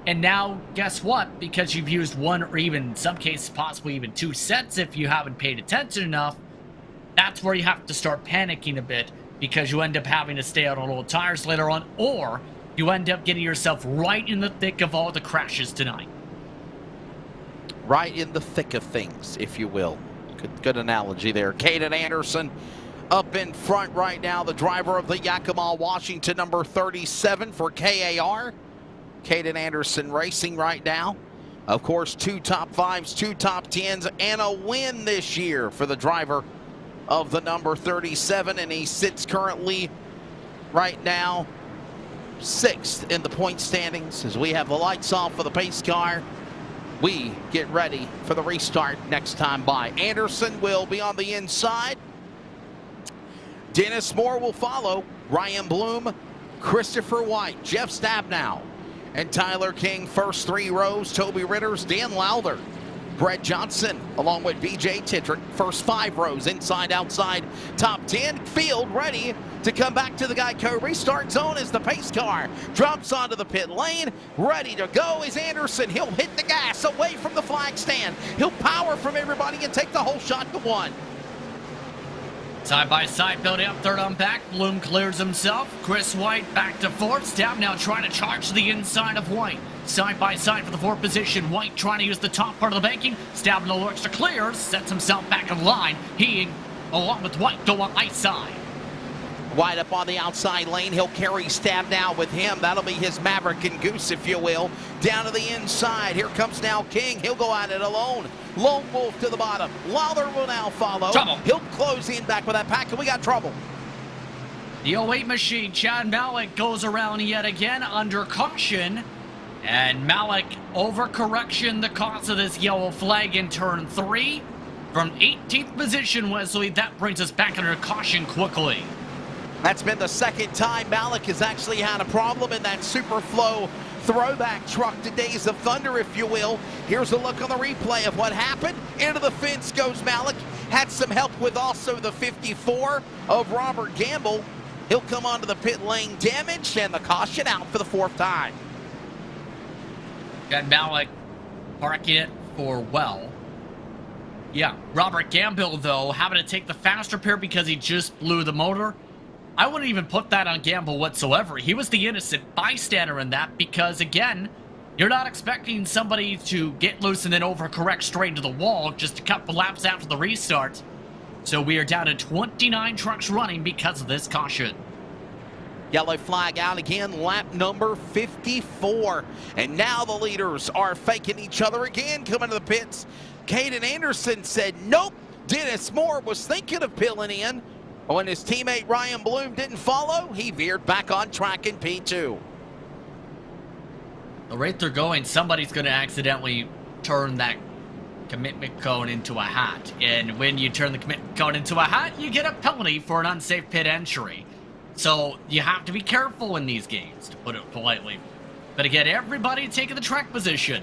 and now guess what? Because you've used 1 or even in some cases possibly even 2 sets if you haven't paid attention enough, that's where you have to start panicking a bit, because you end up having to stay out on old tires later on, or you end up getting yourself right in the thick of all the crashes tonight. Right in the thick of things, if you will. Good analogy there. Caden Anderson up in front right now, the driver of the Yakima Washington, number 37 for KAR. Caden Anderson racing right now. Of course, 2 top 5s, 2 top 10s, and a win this year for the driver of the number 37, and he sits currently right now 6th in the point standings as we have the lights off for the pace car. We get ready for the restart next time by. Anderson will be on the inside. Dennis Moore will follow. Ryan Bloom, Christopher White, Jeff Stabnow, and Tyler King first 3 rows. Toby Ritters, Dan Lowther, Brett Johnson, along with BJ Titrick, first 5 rows, inside, outside, top 10. Field ready to come back to the Geico restart zone as the pace car drops onto the pit lane. Ready to go is Anderson. He'll hit the gas away from the flag stand. He'll power from everybody and take the whole shot to 1. Side by side, building up third on back. Bloom clears himself. Chris White back to 4th. Stab now trying to charge to the inside of White. Side by side for the 4th position. White trying to use the top part of the banking. Stab no looks to clear. Sets himself back in line. He, along with White, go on ice side. White up on the outside lane. He'll carry Stab now with him. That'll be his Maverick and Goose, if you will. Down to the inside. Here comes now King. He'll go at it alone. Lone Wolf to the bottom. Lawler will now follow. Trouble. He'll close in back with that pack, and we got trouble. The 08 machine, Chad Malik, goes around yet again under caution. And Malik, overcorrection, the cause of this yellow flag in turn 3. From 18th position, Wesley, that brings us back under caution quickly. That's been the 2nd time Malik has actually had a problem in that Superflow throwback truck to Days of Thunder, if you will. Here's a look on the replay of what happened. Into the fence goes Malik. Had some help with also the 54 of Robert Gamble. He'll come onto the pit lane damaged, and the caution out for the 4th time. Chad Malik parking it for well. Yeah, Robert Gamble, though, having to take the faster pair because he just blew the motor. I wouldn't even put that on Gamble whatsoever. He was the innocent bystander in that because, again, you're not expecting somebody to get loose and then overcorrect straight into the wall just a couple laps after the restart. So we are down to 29 trucks running because of this caution. Yellow flag out again, lap number 54. And now the leaders are faking each other again, coming to the pits. Caden Anderson said, nope. Dennis Moore was thinking of peeling in. When his teammate Ryan Bloom didn't follow, he veered back on track in P2. The rate they're going, somebody's going to accidentally turn that commitment cone into a hat. And when you turn the commitment cone into a hat, you get a penalty for an unsafe pit entry. So you have to be careful in these games, to put it politely. But again, everybody taking the track position.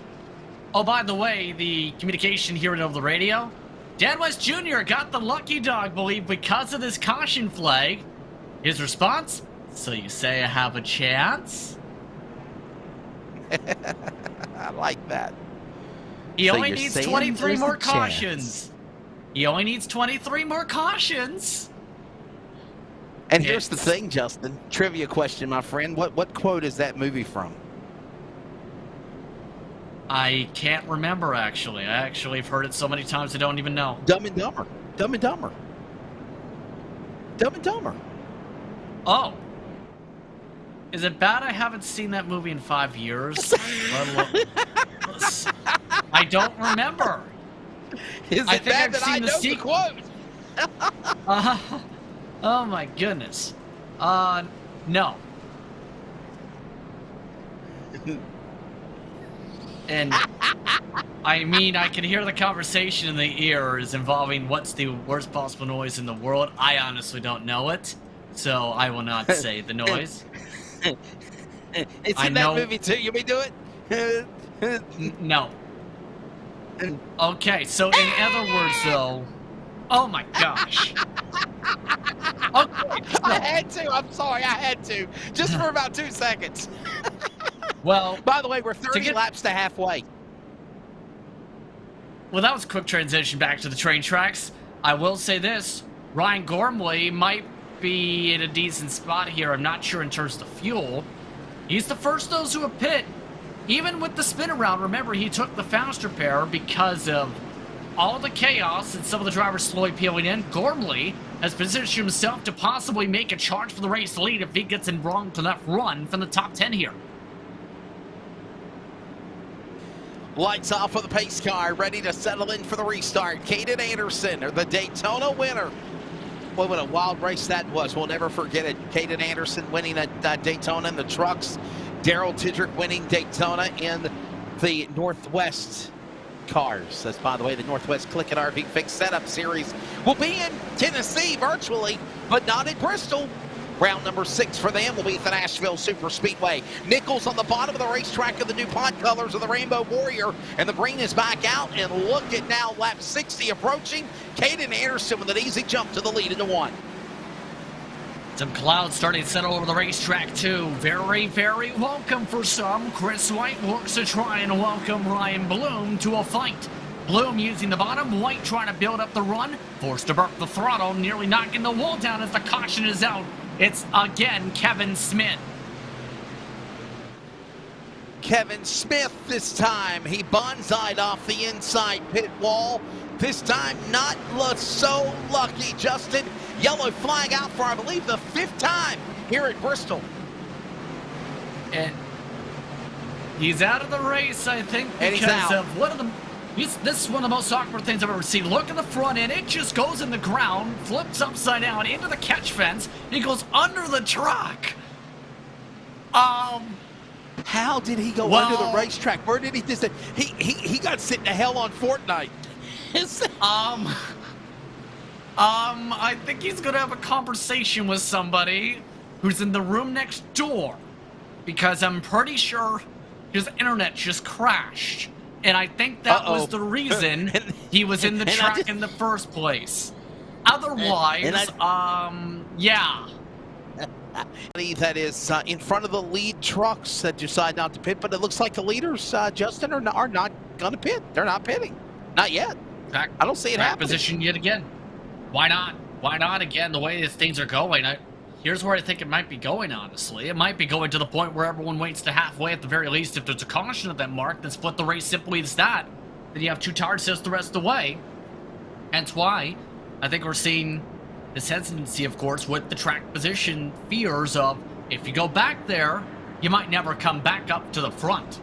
Oh, by the way, the communication here over the radio, Dan West Jr. got the lucky dog, believe, because of this caution flag. His response, so you say I have a chance? I like that. He So only you're needs saying 23 there's more a cautions. He only needs 23 more cautions. And here's the thing, Justin. Trivia question, my friend. What quote is that movie from? I can't remember, actually. I actually have heard it so many times I don't even know. Dumb and Dumber. Dumb and Dumber. Dumb and Dumber. Oh. Is it bad I haven't seen that movie in 5 years? I don't remember. Is it bad that I know the quote? Oh my goodness. No. And I mean, I can hear the conversation in the ears involving what's the worst possible noise in the world. I honestly don't know it, so I will not say the noise. It's I in know. that movie too. You may do it. No. Okay, so in other words, though, oh my gosh. Okay, so, I had to. I'm sorry. I had to. Just for about 2 seconds. well, By the way, we're 30 get- laps to halfway. well, that was a quick transition back to the train tracks. I will say this, Ryan Gormley might be in a decent spot here. I'm not sure in terms of the fuel. He's the first of those who have pit. Even with the spin around, remember, he took the faster pair because of all the chaos and some of the drivers slowly peeling in. Gormley has positioned himself to possibly make a charge for the race lead if he gets in wrong to left run from the top 10 here. Lights off for the pace car, ready to settle in for the restart. Caden Anderson, or the Daytona winner. Boy, what a wild race that was. We'll never forget it. Caden Anderson winning at Daytona in the trucks. Daryl Tidrick winning Daytona in the Northwest cars. That's, by the way, the Northwest CLICKIT RV Fixed Setup Series will be in Tennessee virtually, but not in Bristol. Round number 6 for them will be at the Nashville Super Speedway. Nichols on the bottom of the racetrack of the DuPont colors of the Rainbow Warrior, and the green is back out. And look at now lap 60 approaching. Caden Anderson with an easy jump to the lead into 1. Some clouds starting to settle over the racetrack, too. Very, very welcome for some. Chris White works to try and welcome Ryan Bloom to a fight. Bloom using the bottom, White trying to build up the run. Forced to burp the throttle, nearly knocking the wall down as the caution is out. It's again Kevin Smith. Kevin Smith this time. He bonsai'd off the inside pit wall. This time not so lucky, Justin. Yellow flag out for, I believe, the 5th time here at Bristol. And he's out of the race, I think, And he's because out. of one of the... This is one of the most awkward things I've ever seen. Look at the front end. It just goes in the ground, flips upside down into the catch fence. He goes under the truck. How did he go under the racetrack? Where did he just... He got sent to hell on Fortnite. I think he's gonna have a conversation with somebody who's in the room next door, because I'm pretty sure his internet just crashed, and I think that was the reason he was in the track in the first place. Otherwise, yeah. That is in front of the lead trucks that decide not to pit, but it looks like the leaders, Justin, are not going to pit. They're not pitting. Not yet. Track, I don't see it happening. Position yet again. Why not? Why not again? The way these things are going, here's where I think it might be going, honestly. It might be going to the point where everyone waits to halfway at the very least. If there's a caution at that mark, then split the race simply as that. Then you have 2 tire sets the rest of the way. Hence why I think we're seeing this hesitancy, of course, with the track position fears of, if you go back there, you might never come back up to the front.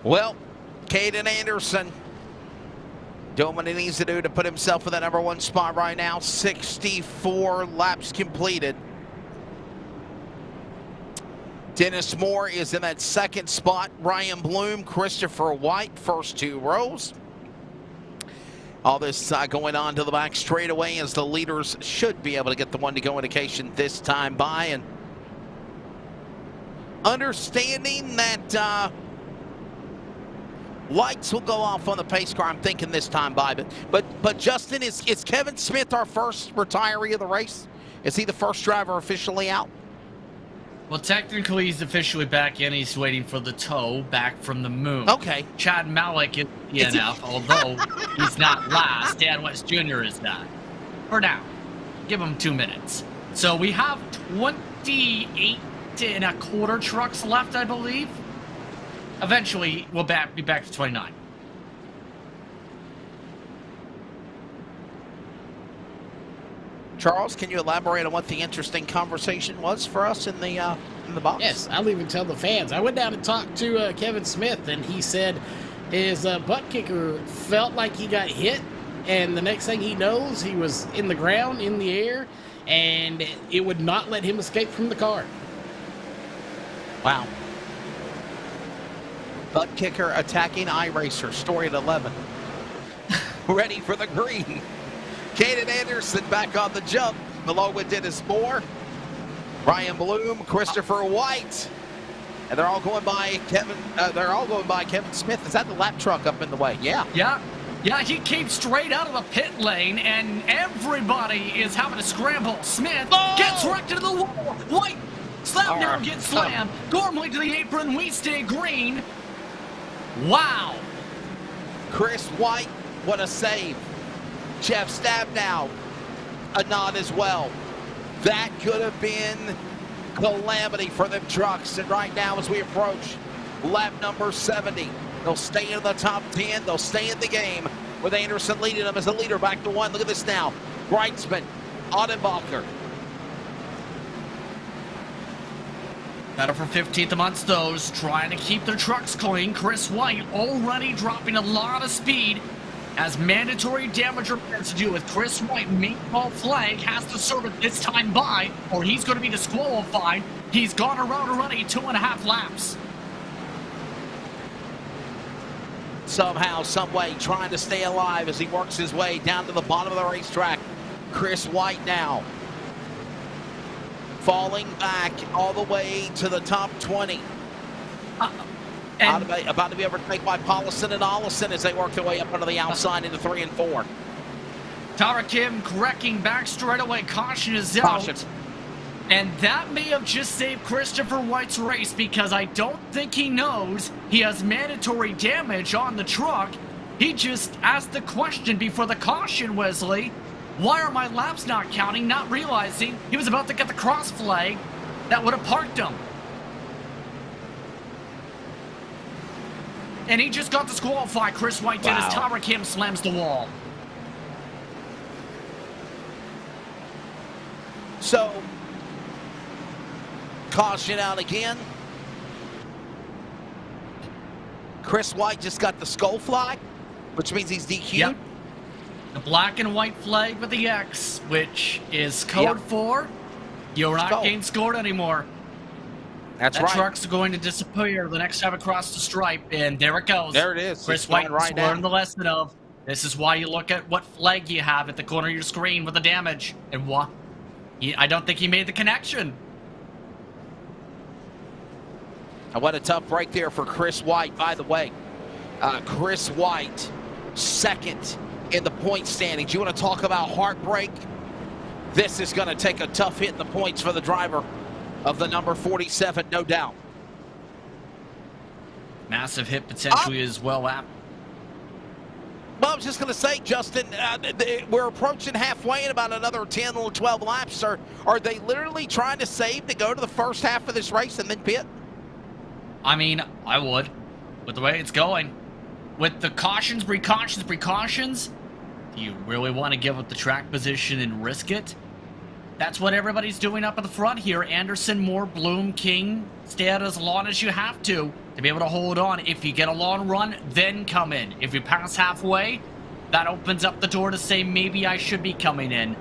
Well, Caden Anderson doing what he needs to do to put himself in that number 1 spot right now. 64 laps completed. Dennis Moore is in that 2nd spot. Ryan Bloom, Christopher White, first 2 rows. All this going on to the back straightaway as the leaders should be able to get the 1-to-go indication this time by. And understanding that lights will go off on the pace car, I'm thinking this time by. But Justin, is Kevin Smith our first retiree of the race? Is he the first driver officially out? Well, technically, he's officially back in. He's waiting for the tow back from the moon. Okay. Chad Malik is DNF, although he's not last. Dan West Jr. is not. For now. Give him 2 minutes. So we have 28 1/4 trucks left, I believe. Eventually, we'll be back to 29. Charles, can you elaborate on what the interesting conversation was for us in the box? Yes, I'll even tell the fans. I went down and talked to Kevin Smith, and he said his butt kicker felt like he got hit, and the next thing he knows, he was in the ground, in the air, and it would not let him escape from the car. Wow. Butt kicker attacking iRacer. Story at 11. Ready for the green. Caden Anderson back on the jump. Below with Dennis Moore, Ryan Bloom, Christopher White, and they're all going by Kevin. Kevin Smith. Is that the lap truck up in the way? Yeah. Yeah, he came straight out of the pit lane, and everybody is having to scramble. Smith gets wrecked into the wall. White slap down, gets slammed. Gormley to the apron. We stay green. Wow. Chris White, what a save. Jeff Stabnow, a nod as well. That could have been calamity for them trucks. And right now, as we approach lap number 70, they'll stay in the top 10. They'll stay in the game with Anderson leading them as a leader back to 1. Look at this now. Breitzman, Audenbacher. Battle for 15th amongst those trying to keep their trucks clean. Chris White already dropping a lot of speed as mandatory damage repairs to do with Chris White. Meatball flag has to serve it this time by, or he's going to be disqualified. He's gone around already 2.5 laps. Somehow, some way, trying to stay alive as he works his way down to the bottom of the racetrack. Chris White now falling back all the way to the top 20. About to be overtaken by Paulison and Ollison as they work their way up onto the outside into 3 and 4. Tara Kim correcting back straight away. Caution is out. Caution. And that may have just saved Christopher White's race because I don't think he knows he has mandatory damage on the truck. He just asked the question before the caution, Wesley. Why are my laps not counting? Not realizing he was about to get the cross flag that would have parked him. And he just got disqualified. Chris White did as Tara Kim slams the wall. So, caution out again. Chris White just got the skull flag, which means he's DQ'd. Yep. The black and white flag with the X, which is code for you're not getting scored anymore. That's that right. Truck's going to disappear the next time across the stripe, and there it goes. There it is. Chris White learned the lesson of this is why you look at what flag you have at the corner of your screen with the damage, and what. I don't think he made the connection. And what a tough break there for Chris White, by the way. Chris White, second in the point standings. You want to talk about heartbreak? This is going to take a tough hit in the points for the driver of the number 47, no doubt. Massive hit potentially as well. Well, I was just going to say, Justin, we're approaching halfway in about another 10 or 12 laps. Are they literally trying to save to go to the first half of this race and then pit? I mean, I would, with the way it's going. With the cautions, precautions, do you really want to give up the track position and risk it? That's what everybody's doing up at the front here. Anderson, Moore, Bloom, King, stay out as long as you have to be able to hold on. If you get a long run, then come in. If you pass halfway, that opens up the door to say maybe I should be coming in.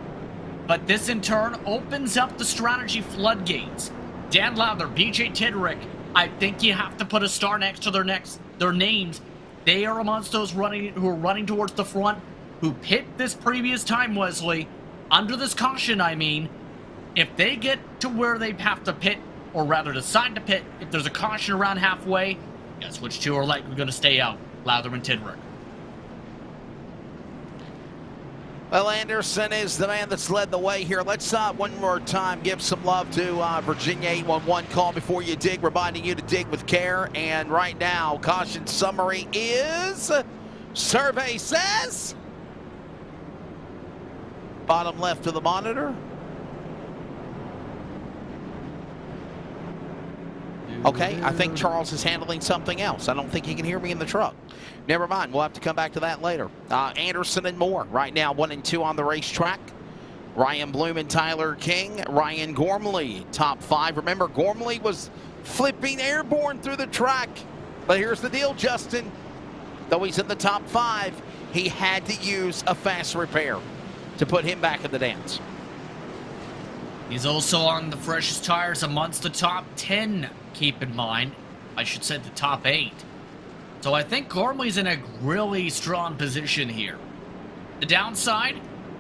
But this in turn opens up the strategy floodgates. Dan Lowther, BJ Tidrick, I think you have to put a star next to their names. They are amongst those who are running towards the front, who pit this previous time, Wesley. Under this caution, I mean, if they get to where they have to pit, or rather decide to pit, if there's a caution around halfway, guess which two are likely going to stay out? Lowther and Tidrick. Well, Anderson is the man that's led the way here. Let's one more time give some love to Virginia 811 call before you dig, reminding you to dig with care. And right now, caution summary is, survey says, bottom left of the monitor. Okay, I think Charles is handling something else. I don't think he can hear me in the truck. Never mind, we'll have to come back to that later. Anderson and Moore right now 1 and 2 on the racetrack. Ryan Bloom and Tyler King. Ryan Gormley, top 5. Remember, Gormley was flipping airborne through the track. But here's the deal, Justin. Though he's in the top 5, he had to use a fast repair to put him back in the dance. He's also on the freshest tires amongst the top 10, keep in mind. I should say the top 8. So I think Gormley's in a really strong position here. The downside,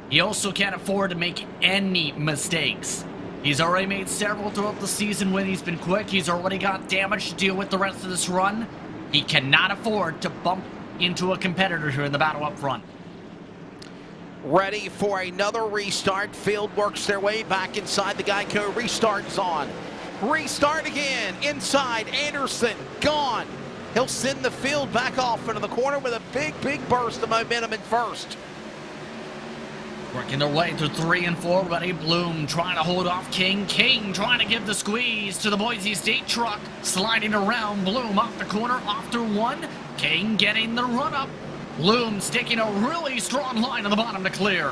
he also can't afford to make any mistakes. He's already made several throughout the season when he's been quick. He's already got damage to deal with the rest of this run. He cannot afford to bump into a competitor here in the battle up front. Ready for another restart. Field works their way back inside the Geico restart zone. Restart again. Inside, Anderson, gone. He'll send the field back off into the corner with a big burst of momentum in first. Working their way through 3 and 4, ready. Bloom trying to hold off King. King trying to give the squeeze to the Boise State truck. Sliding around. Bloom off the corner, off through 1. King getting the run up. Bloom sticking a really strong line on the bottom to clear.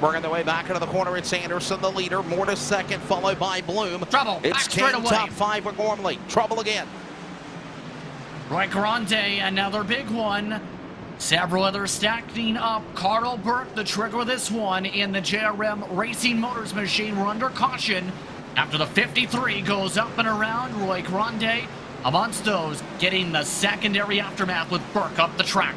Working their way back into the corner, it's Anderson, the leader. Mortis second, followed by Bloom. Trouble, It's back straight King, away. top 5 with Gormley. Trouble again. Roy Grande, another big one. Several others stacking up. Carl Burke, the trigger of this one in the JRM Racing Motors machine. We're under caution after the 53 goes up and around. Roy Grande amongst those, getting the secondary aftermath with Burke up the track.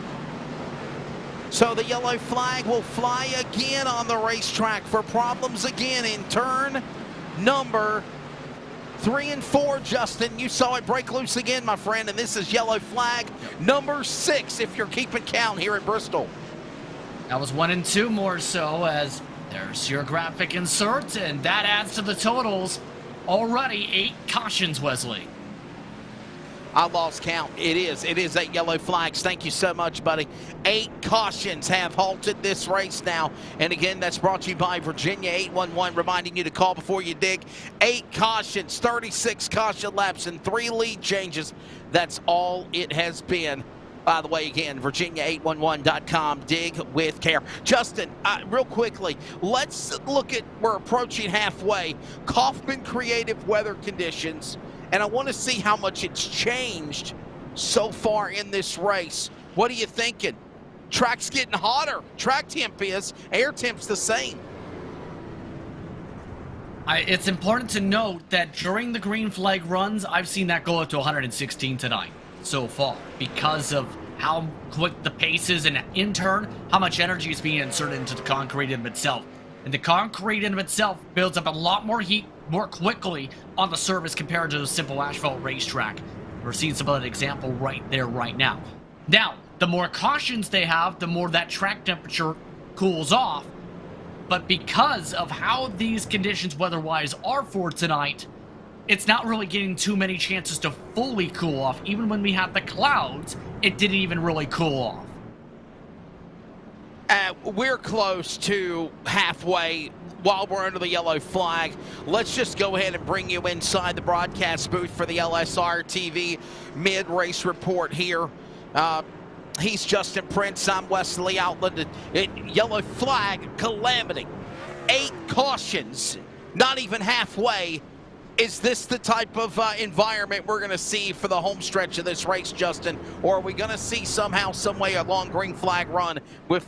So the yellow flag will fly again on the racetrack for problems again in turn number 3 and 4, Justin. You saw it break loose again, my friend, and this is yellow flag number 6, if you're keeping count here at Bristol. That was 1 and 2 more so, as there's your graphic insert, and that adds to the totals. Already 8 cautions, Wesley. I lost count. It is 8 yellow flags. Thank you so much, buddy. 8 cautions have halted this race now. And again, that's brought to you by Virginia 811, reminding you to call before you dig. 8 cautions, 36 caution laps, and 3 lead changes. That's all it has been. By the way, again, Virginia811.com. Dig with care. Justin, real quickly, let's look at, we're approaching halfway. Kaufman creative weather conditions. And I want to see how much it's changed so far in this race. What are you thinking? Track's getting hotter. Track temp is. Air temp's the same. It's important to note that during the green flag runs, I've seen that go up to 116 tonight so far because of how quick the pace is and in turn, how much energy is being inserted into the concrete in itself. And the concrete in itself builds up a lot more heat more quickly on the surface compared to a simple asphalt racetrack. We're seeing some of that example right there, right now. Now, the more cautions they have, the more that track temperature cools off. But because of how these conditions weather-wise are for tonight, it's not really getting too many chances to fully cool off. Even when we had the clouds, it didn't even really cool off. We're close to halfway while we're under the yellow flag. Let's just go ahead and bring you inside the broadcast booth for the LSRTV mid-race report here. He's Justin Prince. I'm Wesley Outland. Yellow flag calamity. 8 cautions, not even halfway. Is this the type of environment we're going to see for the home stretch of this race, Justin? Or are we going to see somehow, some way, a long green flag run with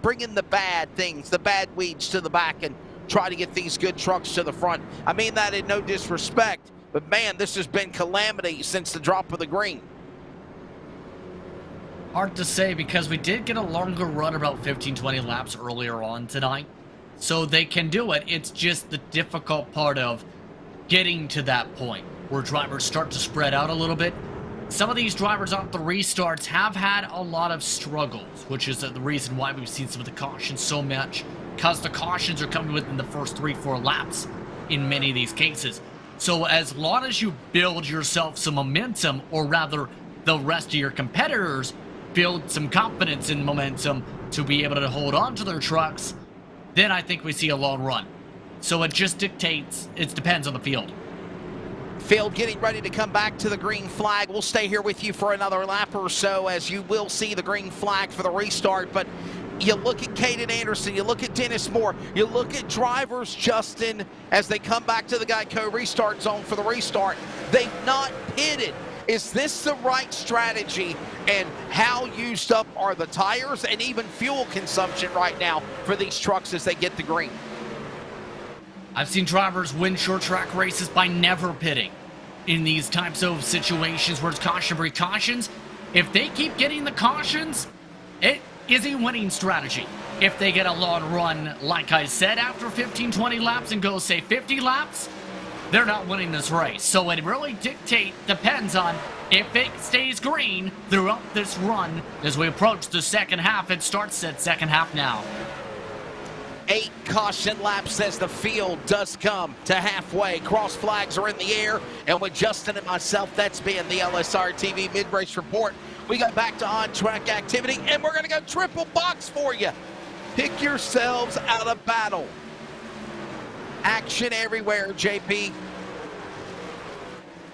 bringing the bad things, the bad weeds to the back and try to get these good trucks to the front? I mean that in no disrespect, but man, this has been calamity since the drop of the green. Hard to say because we did get a longer run, about 15-20 laps earlier on tonight. So they can do it. It's just the difficult part of getting to that point where drivers start to spread out a little bit. Some of these drivers on the restarts have had a lot of struggles, which is the reason why we've seen some of the cautions so much, because the cautions are coming within the first 3-4 laps in many of these cases. So as long as you build yourself some momentum, or rather the rest of your competitors build some confidence and momentum to be able to hold on to their trucks, then I think we see a long run. So it just dictates, it depends on the field. Field getting ready to come back to the green flag. We'll stay here with you for another lap or so as you will see the green flag for the restart. But you look at Caden Anderson, you look at Dennis Moore, you look at drivers, Justin, as they come back to the Geico restart zone for the restart. They've not pitted. Is this the right strategy? And how used up are the tires and even fuel consumption right now for these trucks as they get the green? I've seen drivers win short track races by never pitting. in these types of situations where it's cautionary cautions. If they keep getting the cautions, it is a winning strategy. If they get a long run, like I said, after 15, 20 laps and go, say, 50 laps, they're not winning this race. So it really depends on if it stays green throughout this run as we approach the second half. It starts at second half now. 8 caution laps as the field does come to halfway. Cross flags are in the air, and with Justin and myself, that's been the LSRTV mid-race report. We got back to on-track activity, and we're going to go triple box for you. Pick yourselves out a battle. Action everywhere, JP.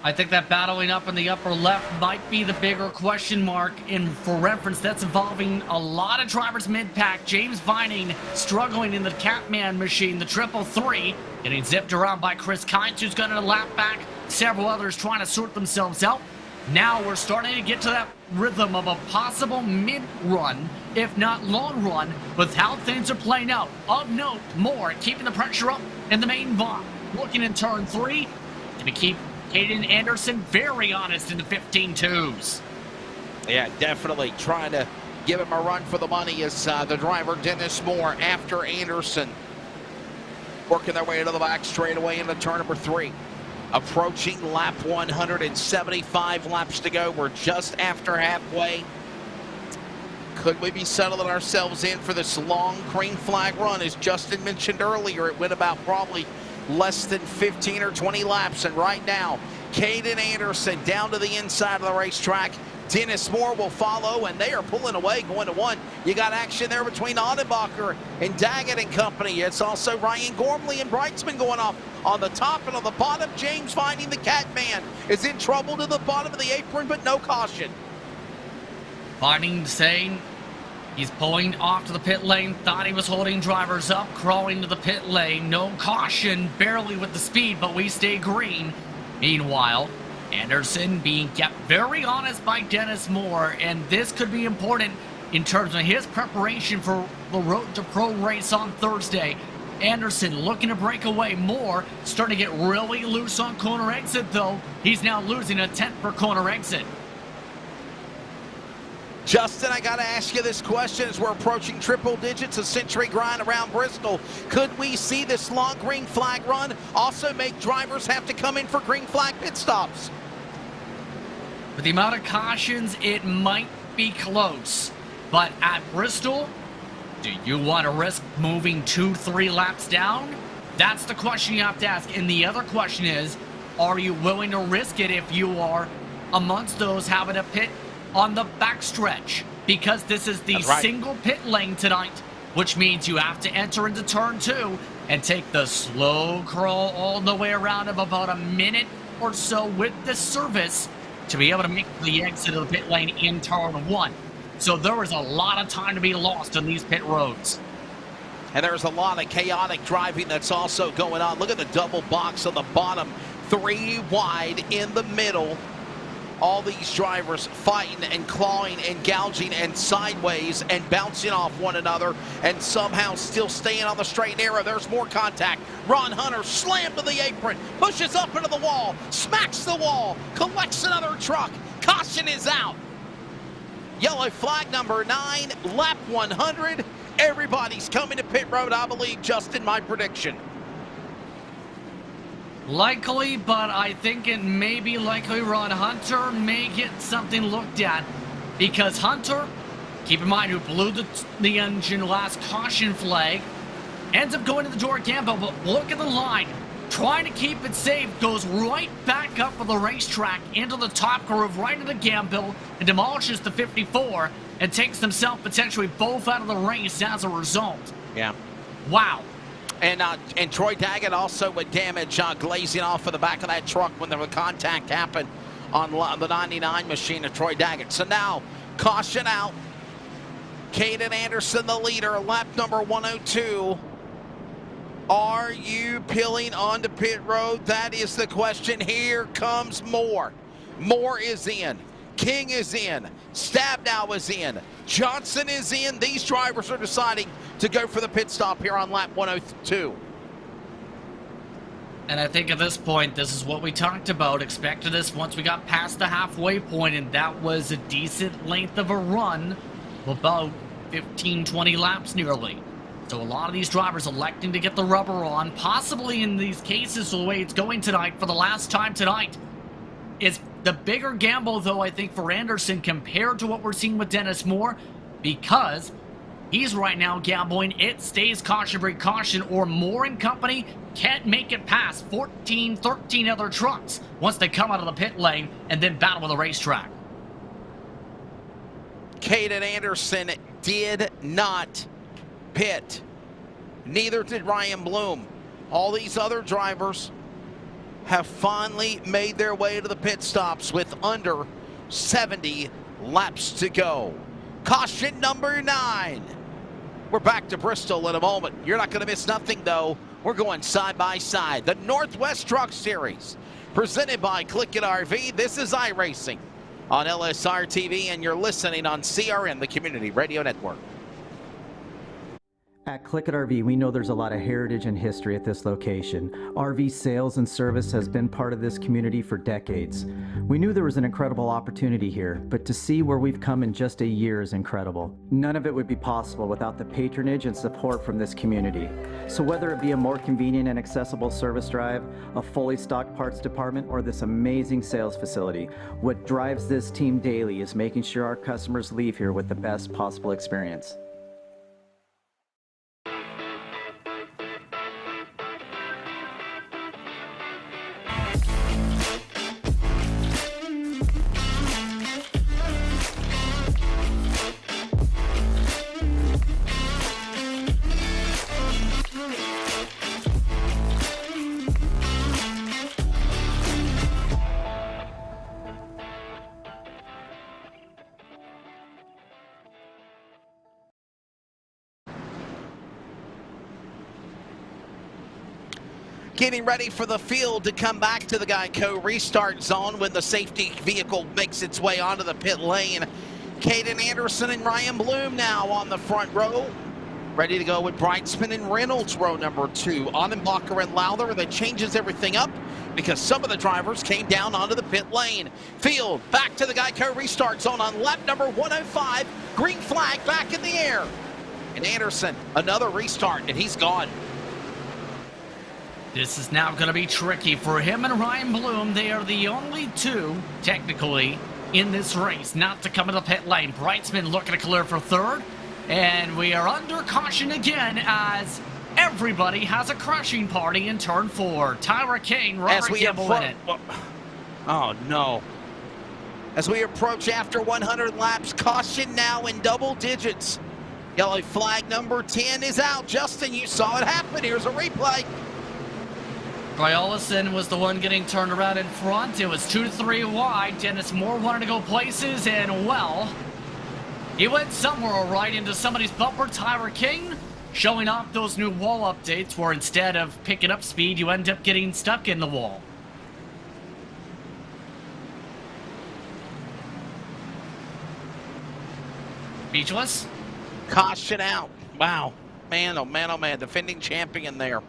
I think that battling up in the upper left might be the bigger question mark. And for reference, that's involving a lot of drivers mid-pack. James Vining struggling in the Catman machine, the 333, getting zipped around by Chris Kynes, who's going to lap back. Several others trying to sort themselves out. Now we're starting to get to that rhythm of a possible mid-run, if not long run, with how things are playing out. Of note, more keeping the pressure up in the main block. Looking in turn 3, going to keep Caden Anderson very honest in the 15-2s. Yeah, definitely trying to give him a run for the money is the driver Dennis Moore after Anderson. Working their way into the back straightaway into turn number 3. Approaching lap 175 laps to go. We're just after halfway. Could we be settling ourselves in for this long green flag run? As Justin mentioned earlier, it went about probably less than 15 or 20 laps, and right now Caden Anderson down to the inside of the racetrack. Dennis Moore will follow, and they are pulling away, going to 1. You got action there between Audenbacher and Daggett and company. It's also Ryan Gormley and Brightsman going off on the top, and on the bottom, James Vining, the Catman, is in trouble to the bottom of the apron, but no caution. Vining saying he's pulling off to the pit lane, thought he was holding drivers up, crawling to the pit lane. No caution, barely with the speed, but we stay green. Meanwhile, Anderson being kept very honest by Dennis Moore, and this could be important in terms of his preparation for the Road to Pro race on Thursday. Anderson looking to break away. Moore starting to get really loose on corner exit, though. He's now losing a 10th per corner exit. Justin, I got to ask you this question as we're approaching triple digits, a century grind around Bristol. Could we see this long green flag run also make drivers have to come in for green flag pit stops? With the amount of cautions, it might be close. But at Bristol, do you want to risk moving 2-3 laps down? That's the question you have to ask. And the other question is, are you willing to risk it if you are amongst those having a pit on the backstretch? Because this is the single pit lane tonight, which means you have to enter into turn 2 and take the slow crawl all the way around of about a minute or so with this service to be able to make the exit of the pit lane in turn 1. So there is a lot of time to be lost on these pit roads. And there's a lot of chaotic driving that's also going on. Look at the double box on the bottom, 3 wide in the middle. All these drivers fighting and clawing and gouging and sideways and bouncing off one another and somehow still staying on the straight and narrow. There's more contact. Ron Hunter slammed to the apron, pushes up into the wall, smacks the wall, collects another truck. Caution is out. Yellow flag number 9, lap 100. Everybody's coming to pit road, I believe, Justin, my prediction. Likely, but I think it may be likely Ron Hunter may get something looked at, because Hunter, keep in mind, who blew the engine last caution flag, ends up going to the door again, but look at the line. Trying to keep it safe, goes right back up for the racetrack into the top groove, right into the gamble, and demolishes the 54, and takes himself potentially both out of the race as a result. Yeah. Wow. And Troy Daggett also with damage glazing off of the back of that truck when the contact happened on the 99 machine of Troy Daggett. So now, caution out. Caden Anderson, the leader, lap number 102. Are you peeling onto pit road? That is the question. Here comes Moore. Moore is in. King is in. Stabnow is in. Johnson is in. These drivers are deciding to go for the pit stop here on lap 102. And I think at this point, this is what we talked about. Expected this once we got past the halfway point, and that was a decent length of a run, about 15, 20 laps nearly. So a lot of these drivers electing to get the rubber on, possibly in these cases, the way it's going tonight for the last time tonight, is the bigger gamble, though, I think, for Anderson compared to what we're seeing with Dennis Moore, because he's right now gambling it stays caution, break caution, or Moore and company can't make it past 14, 13 other trucks once they come out of the pit lane and then battle with the racetrack. Caden Anderson did not pit. Neither did Ryan Bloom. All these other drivers have finally made their way to the pit stops with under 70 laps to go. Caution number 9. We're back to Bristol in a moment. You're not going to miss nothing, though. We're going side by side. The Northwest Truck Series, presented by CLICKIT RV. This is iRacing on LSRTV, and you're listening on CRN, the Community Radio Network. At CLICKIT RV, we know there's a lot of heritage and history at this location. RV sales and service has been part of this community for decades. We knew there was an incredible opportunity here, but to see where we've come in just a year is incredible. None of it would be possible without the patronage and support from this community. So whether it be a more convenient and accessible service drive, a fully stocked parts department, or this amazing sales facility, what drives this team daily is making sure our customers leave here with the best possible experience. Getting ready for the field to come back to the Geico restart zone when the safety vehicle makes its way onto the pit lane. Caden Anderson and Ryan Bloom now on the front row. Ready to go with Brightsman and Reynolds, row number 2. Annenbacher and Lowther, that changes everything up because some of the drivers came down onto the pit lane. Field back to the Geico restart zone on lap number 105. Green flag back in the air. And Anderson, another restart, and he's gone. This is now going to be tricky for him and Ryan Bloom. They are the only two, technically, in this race not to come in the pit lane. Brightsman looking to clear for third. And we are under caution again as everybody has a crashing party in turn 4. Tyler King, Robert Campbell in it. Oh, no. As we approach after 100 laps, caution now in double digits. Yellow flag number 10 is out. Justin, you saw it happen. Here's a replay. Troy Olesen was the one getting turned around in front. It was 2 to 3 wide. Dennis Moore wanted to go places, and well, he went somewhere right into somebody's bumper. Tyler King showing off those new wall updates where instead of picking up speed, you end up getting stuck in the wall. Speechless? Caution out. Wow. Man, oh man, oh man. Defending champion there.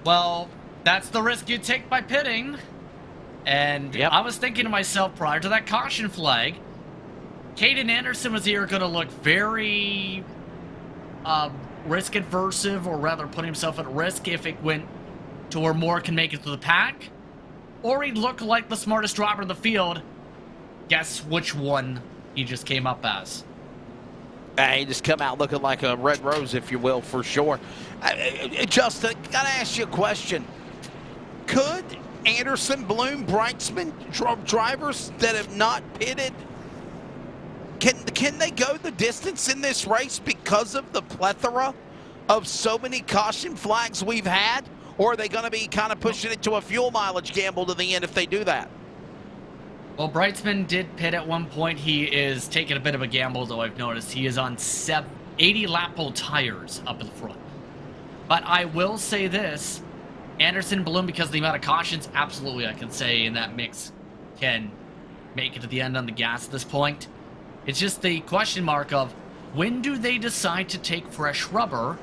Well, that's the risk you take by pitting. And yep. I was thinking to myself prior to that caution flag, Caden Anderson was either going to look very risk adversive, or rather put himself at risk if it went to where Moore can make it to the pack, or he'd look like the smartest driver in the field. Guess which one he just came up as. He just come out looking like a red rose, if you will, for sure. Justin, gotta ask you a question. Could Anderson, Bloom, Brightsman, drivers that have not pitted, can they go the distance in this race because of the plethora of so many caution flags we've had? Or are they going to be kind of pushing it to a fuel mileage gamble to the end if they do that? Well, Brightsman did pit at one point. He is taking a bit of a gamble, though, I've noticed. He is on 80 lap-old tires up in the front. But I will say this, Anderson, Bloom, because of the amount of cautions, absolutely, I can say in that mix, can make it to the end on the gas at this point. It's just the question mark of when do they decide to take fresh rubber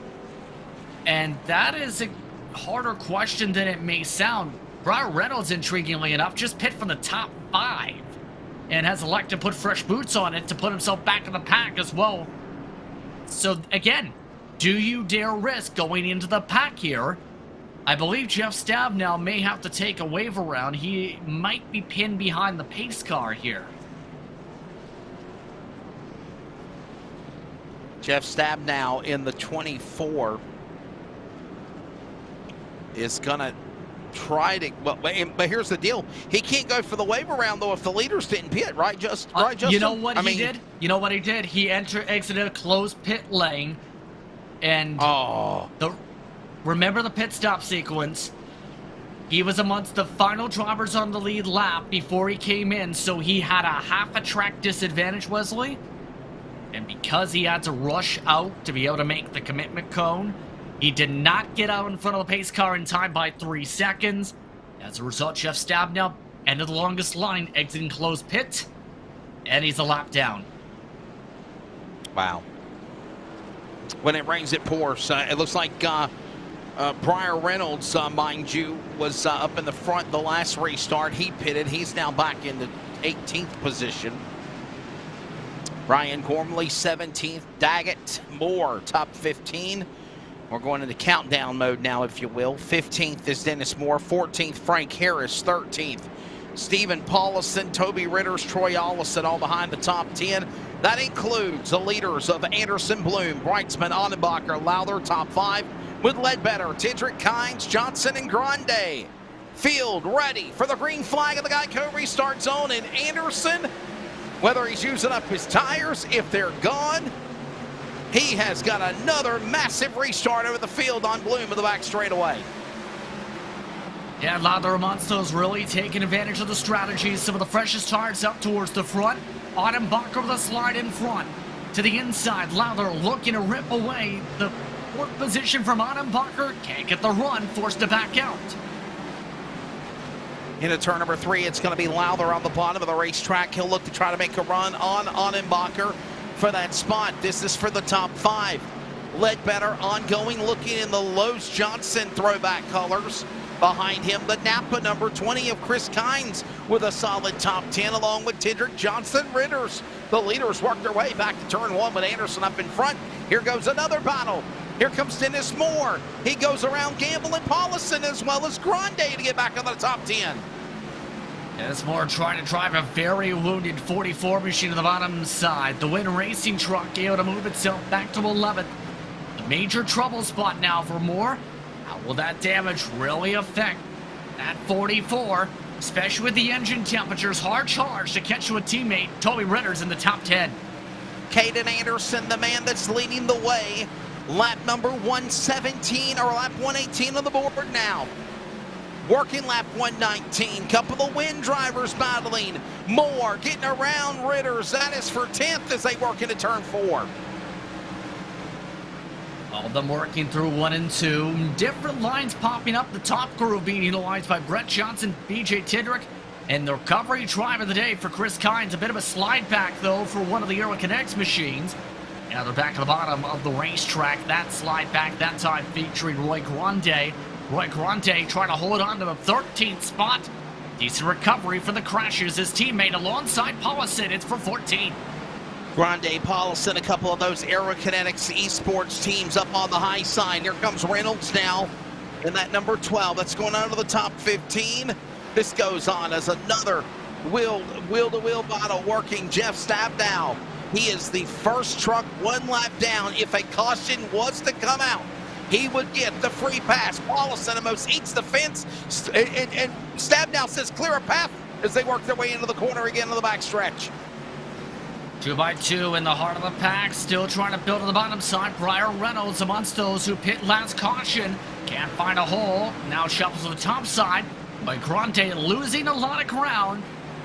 And that is a harder question than it may sound. Brian Reynolds, intriguingly enough, just pit from the top 5 and has elected to put fresh boots on it to put himself back in the pack as well. So again, do you dare risk going into the pack here? I believe Jeff Stabnow may have to take a wave around. He might be pinned behind the pace car here. Jeff Stabnow in the 24 is going to try to, but here's the deal. He can't go for the wave around, though, if the leaders didn't pit, right? Justin? You know what he did? You know what he did? He exited a closed pit lane, and remember the pit stop sequence? He was amongst the final drivers on the lead lap before he came in, so he had a half a track disadvantage, Wesley. And because he had to rush out to be able to make the commitment cone, he did not get out in front of the pace car in time by 3 seconds. As a result, Jeff Stabnow ended the longest line, exiting closed pit, and he's a lap down. Wow. When it rains, it pours. It looks like Brian Reynolds, mind you, was up in the front the last restart. He pitted. He's now back in the 18th position. Ryan Gormley, 17th. Daggett, Moore, top 15. We're going into countdown mode now, if you will. 15th is Dennis Moore. 14th, Frank Harris. 13th, Stephen Paulison, Toby Ritters, Troy Allison, all behind the top 10. That includes the leaders of Anderson, Bloom, Breitzman, Annenbacher, Lowther, top 5, with Ledbetter, Tidrick, Kynes, Johnson, and Grande. Field ready for the green flag of the Geico restart zone, and Anderson, whether he's using up his tires, if they're gone, he has got another massive restart over the field on Bloom of the back straightaway. Yeah, Lowther amongst those really taking advantage of the strategies. Some of the freshest tires up towards the front. Annenbacher with a slide in front. To the inside, Lowther looking to rip away the 4th position from Annenbacher. Can't get the run, forced to back out. Into turn number 3, it's going to be Lowther on the bottom of the racetrack. He'll look to try to make a run on Annenbacher for that spot. This is for the top 5. Ledbetter ongoing, looking in the Lowe's Johnson throwback colors. Behind him, the Napa number 20 of Chris Kynes with a solid top 10, along with Tidrick, Johnson, Ritters. The leaders work their way back to turn 1 with Anderson up in front. Here goes another battle. Here comes Dennis Moore. He goes around Gamble and Paulison as well as Grande to get back on the top 10. Dennis Moore trying to drive a very wounded 44 machine to the bottom side. The Win Racing truck able to move itself back to 11th. A major trouble spot now for Moore. How will that damage really affect that 44, especially with the engine temperatures? Hard charge to catch to a teammate. Toby Ritters in the top 10. Caden Anderson, the man that's leading the way. Lap number 117 or lap 118 on the board now. Working lap 119. Couple of Win drivers battling. Moore getting around Ritters. That is for 10th as they work into turn 4. All of them working through 1 and 2. Different lines popping up. The top crew being utilized by Brett Johnson, BJ Tidrick, and the recovery drive of the day for Chris Kynes. A bit of a slide back, though, for one of the Aerokinex machines. Now they're back at the bottom of the racetrack. That slide back, that time featuring Roy Grande. Roy Grande trying to hold on to the 13th spot. Decent recovery for the crashes. His teammate alongside Paulison. It's for 14th. Grande, Paulison, a couple of those Aerokinetics esports teams up on the high side. Here comes Reynolds now in that number 12. That's going on to the top 15. This goes on as another wheel-to-wheel battle working Jeff Stabnow. He is the first truck 1 lap down. If a caution was to come out, he would get the free pass. Paulison almost eats the fence, and Stabnow says clear a path as they work their way into the corner again on the backstretch. 2 by 2 in the heart of the pack, still trying to build on the bottom side. Brian Reynolds amongst those who pit last caution. Can't find a hole. Now shuffles to the top side. But Grande losing a lot of ground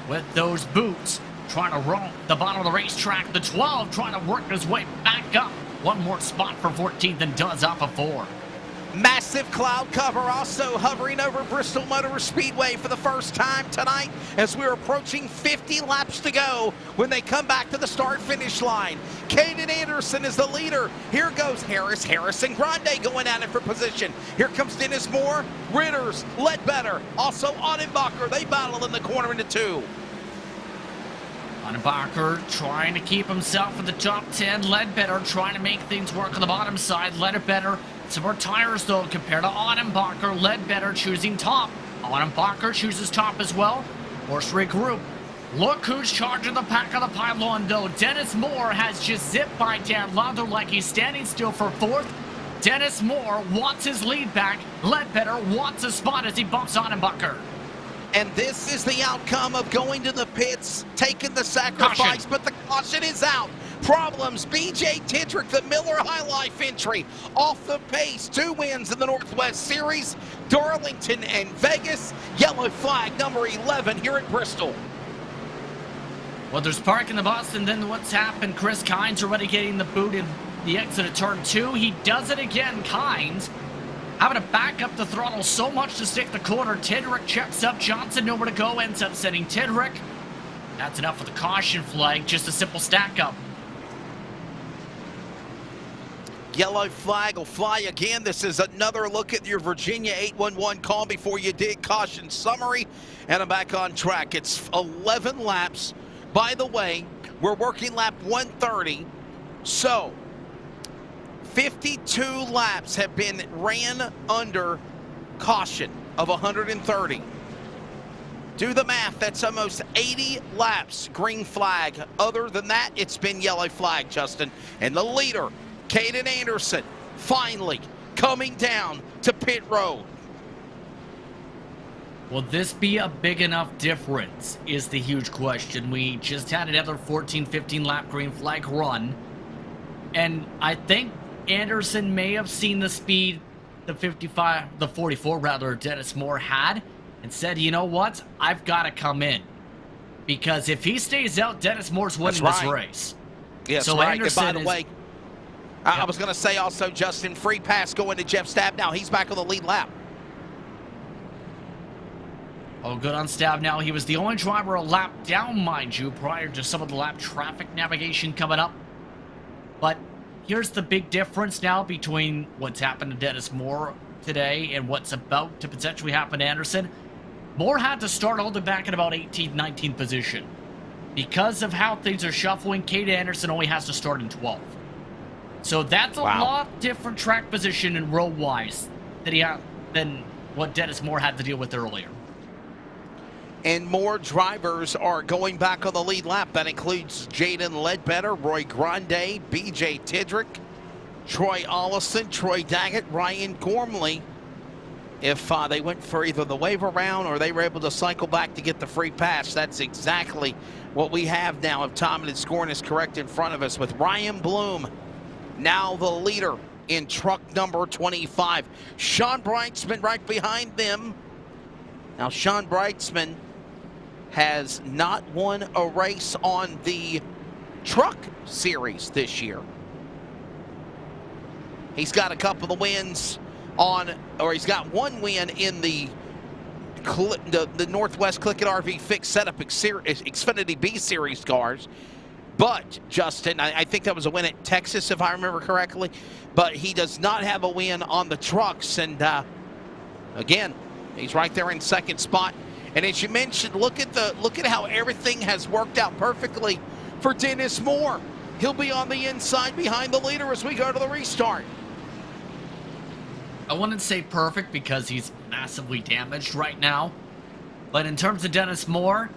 with those boots. Trying to roll the bottom of the racetrack. The 12 trying to work his way back up. One more spot for 14th and does off of 4. Massive cloud cover also hovering over Bristol Motor Speedway for the first time tonight as we're approaching 50 laps to go when they come back to the start-finish line. Caden Anderson is the leader. Here goes Harris and Grande going at it for position. Here comes Dennis Moore, Ritters, Ledbetter, also Ottenbacher. They battle in the corner into two. Ottenbacher trying to keep himself in the top 10. Ledbetter trying to make things work on the bottom side. Ledbetter, some more tires though compared to Ottenbacher. Ledbetter choosing top. Ottenbacher chooses top as well. Force regroup. Look who's charging the pack of the pylon though. Dennis Moore has just zipped by Dan Lauder like he's standing still for fourth. Dennis Moore wants his lead back. Ledbetter wants a spot as he bumps Ottenbacher. And this is the outcome of going to the pits, taking the sacrifice, Caution. but the caution is out. Problems, BJ Tendrick, the Miller High Life entry, off the pace. 2 wins in the Northwest Series. Darlington and Vegas. Yellow flag number 11 here at Bristol. Well, there's parking the bus, and then what's happened? Chris Kynes already getting the boot in the exit of turn 2. He does it again, Kynes. Having to back up the throttle so much to stick the corner. Tendrick checks up. Johnson nowhere to go. Ends up setting Tendrick. That's enough for the caution flag. Just a simple stack up. Yellow flag will fly again. This is another look at your Virginia 811 call before you dig. Caution summary. And I'm back on track. It's 11 laps. By the way, we're working lap 130. So 52 laps have been ran under caution of 130. Do the math, that's almost 80 laps green flag. Other than that, it's been yellow flag, Justin. And the leader, Caden Anderson, finally coming down to pit road. Will this be a big enough difference is the huge question. We just had another 14-15 lap green flag run. And I think Anderson may have seen the speed the 44 rather, Dennis Moore had, and said, you know what, I've got to come in. Because if he stays out, Dennis Moore's winning this race. Yes, so right. Anderson and by the way, I was going to say also, Justin, free pass going to Jeff Stab now. He's back on the lead lap. Oh, good on Stab now. He was the only driver a lap down, mind you, prior to some of the lap traffic navigation coming up. But here's the big difference now between what's happened to Dennis Moore today and what's about to potentially happen to Anderson. Moore had to start all the way back in about 18th, 19th position. Because of how things are shuffling, Caden Anderson only has to start in 12th. So that's a lot different track position and road-wise than what Dennis Moore had to deal with earlier. And more drivers are going back on the lead lap. That includes Jaden Ledbetter, Roy Grande, BJ Tendrick, Troy Ollison, Troy Daggett, Ryan Gormley. If they went for either the waiver round or they were able to cycle back to get the free pass, that's exactly what we have now if time and scoring is correct in front of us, with Ryan Bloom now the leader in truck number 25. Sean Brightsman right behind them. Now Sean Brightsman has not won a race on the truck series this year. He's got a couple of wins he's got one win in the Northwest CLICKIT RV Fixed Setup Xfinity B Series cars. But, Justin, I think that was a win at Texas, if I remember correctly. But he does not have a win on the trucks. And, again, he's right there in second spot. And as you mentioned, look at how everything has worked out perfectly for Dennis Moore. He'll be on the inside behind the leader as we go to the restart. I wouldn't say perfect because he's massively damaged right now. But in terms of Dennis Moore,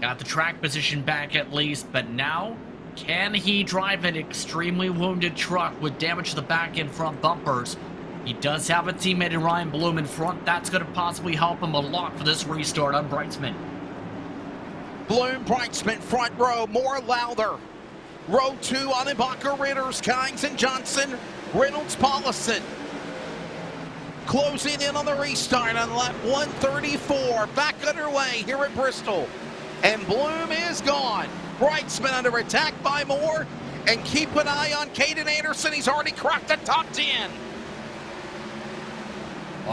got the track position back at least. But now, can he drive an extremely wounded truck with damage to the back and front bumpers? He does have a teammate in Ryan Bloom in front. That's going to possibly help him a lot for this restart on Brightsman. Bloom, Brightsman, front row, Moore, Lowther. Row 2, Ottenbacher, Ritters, Kynes and Johnson, Reynolds, Paulison. Closing in on the restart on lap 134. Back underway here at Bristol. And Bloom is gone. Brightsman under attack by Moore. And keep an eye on Caden Anderson. He's already cracked the top 10.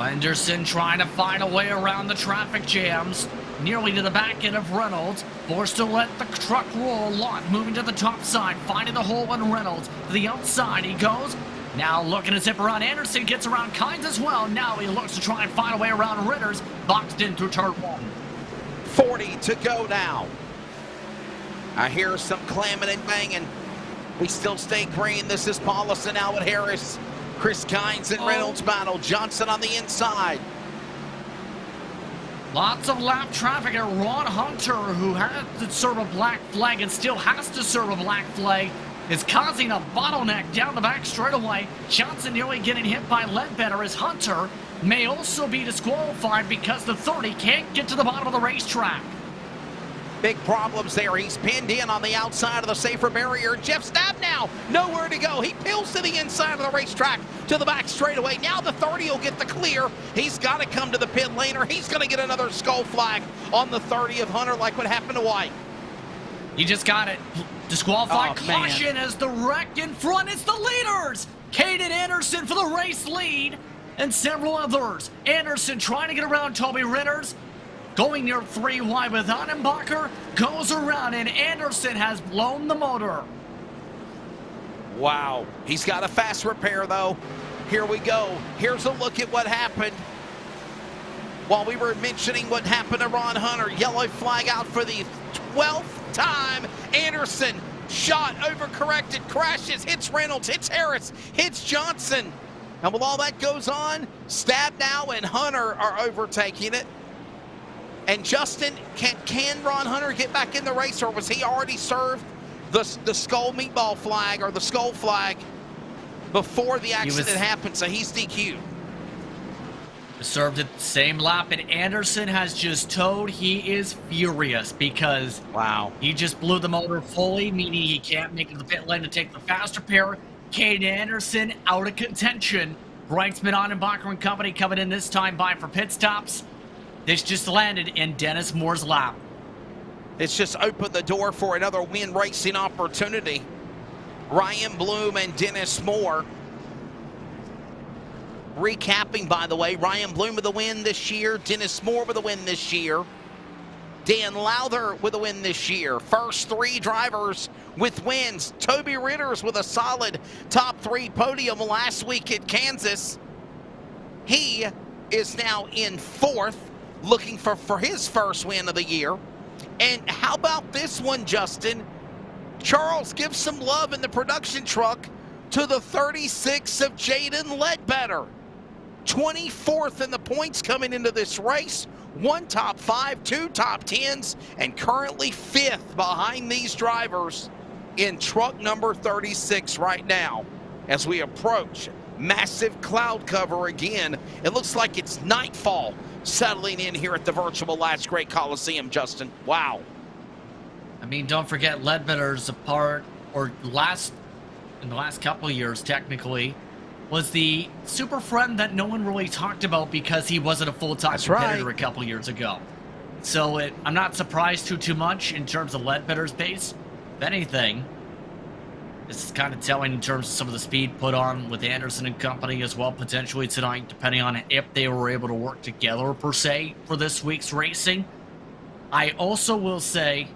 Anderson trying to find a way around the traffic jams, nearly to the back end of Reynolds, forced to let the truck roll. Lott moving to the top side, finding the hole in Reynolds. To the outside he goes, now looking to zip around Anderson, gets around Kynes as well. Now he looks to try and find a way around Ritters, boxed in through turn 1. 40 to go now. I hear some clamming and banging. We still stay green. This is Paulison now with Harris. Chris Kynes and Reynolds battle. Johnson on the inside. Lots of lap traffic at Ron Hunter, who had to serve a black flag and still has to serve a black flag, is causing a bottleneck down the back straightaway. Johnson nearly getting hit by Ledbetter as Hunter may also be disqualified because the 30 can't get to the bottom of the racetrack. Big problems there. He's pinned in on the outside of the safer barrier. Jeff Stabnow, nowhere to go. He peels to the inside of the racetrack to the back straightaway. Now the 30 will get the clear. He's got to come to the pit lane or he's going to get another skull flag on the 30 of Hunter like what happened to White. He just got it. Disqualified. Oh, caution as the wreck in front. It's the leaders. Caden Anderson for the race lead and several others. Anderson trying to get around Toby Ritters. Going near 3 wide with Annenbacher, goes around, and Anderson has blown the motor. Wow. He's got a fast repair, though. Here we go. Here's a look at what happened. While we were mentioning what happened to Ron Hunter, yellow flag out for the 12th time. Anderson, shot, overcorrected, crashes, hits Reynolds, hits Harris, hits Johnson. And while all that goes on, Stabnow and Hunter are overtaking it. And Justin, can Ron Hunter get back in the race, or was he already served the skull meatball flag or the skull flag before the accident happened? So he's DQ'd. Served it the same lap, and Anderson has just towed. He is furious because he just blew the motor fully, meaning he can't make it to the pit lane to take the fast repair. Caden Anderson out of contention. Brinksman, Annenbacher and company coming in this time by for pit stops. This just landed in Dennis Moore's lap. It's just opened the door for another win racing opportunity. Ryan Bloom and Dennis Moore. Recapping, by the way, Ryan Bloom with a win this year, Dennis Moore with a win this year, Dan Lowther with a win this year. First 3 drivers with wins. Toby Ritters with a solid top 3 podium last week at Kansas. He is now in 4th. Looking for his first win of the year. And how about this one, Justin? Charles gives some love in the production truck to the 36 of Jaden Ledbetter. 24th in the points coming into this race. 1 top 5, 2 top 10s, and currently 5th behind these drivers in truck number 36 right now as we approach massive cloud cover again. It looks like it's nightfall settling in here at the virtual Last Great Coliseum, Justin. Wow. I mean, don't forget Ledbetter's in the last couple of years, technically, was the super friend that no one really talked about because he wasn't a full-time competitor a couple years ago. So I'm not surprised too much in terms of Ledbetter's pace. If anything, this is kind of telling in terms of some of the speed put on with Anderson and company as well, potentially tonight, depending on if they were able to work together, per se, for this week's racing. I also will say,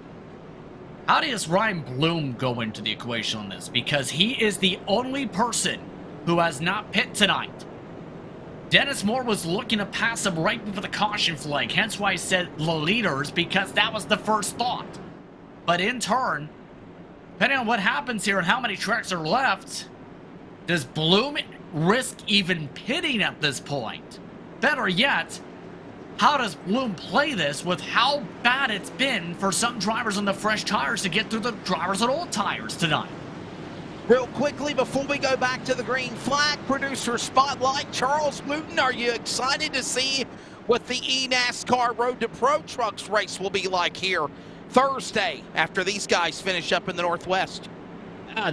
how does Ryan Bloom go into the equation on this? Because he is the only person who has not pit tonight. Dennis Moore was looking to pass him right before the caution flag, hence why I said the leaders, because that was the first thought. But in turn, depending on what happens here and how many tracks are left, does Bloom risk even pitting at this point? Better yet, how does Bloom play this with how bad it's been for some drivers on the fresh tires to get through the drivers on old tires tonight? Real quickly, before we go back to the green flag, producer spotlight, Charles Wooten, are you excited to see what the eNASCAR Road to Pro Trucks race will be like here Thursday after these guys finish up in the Northwest?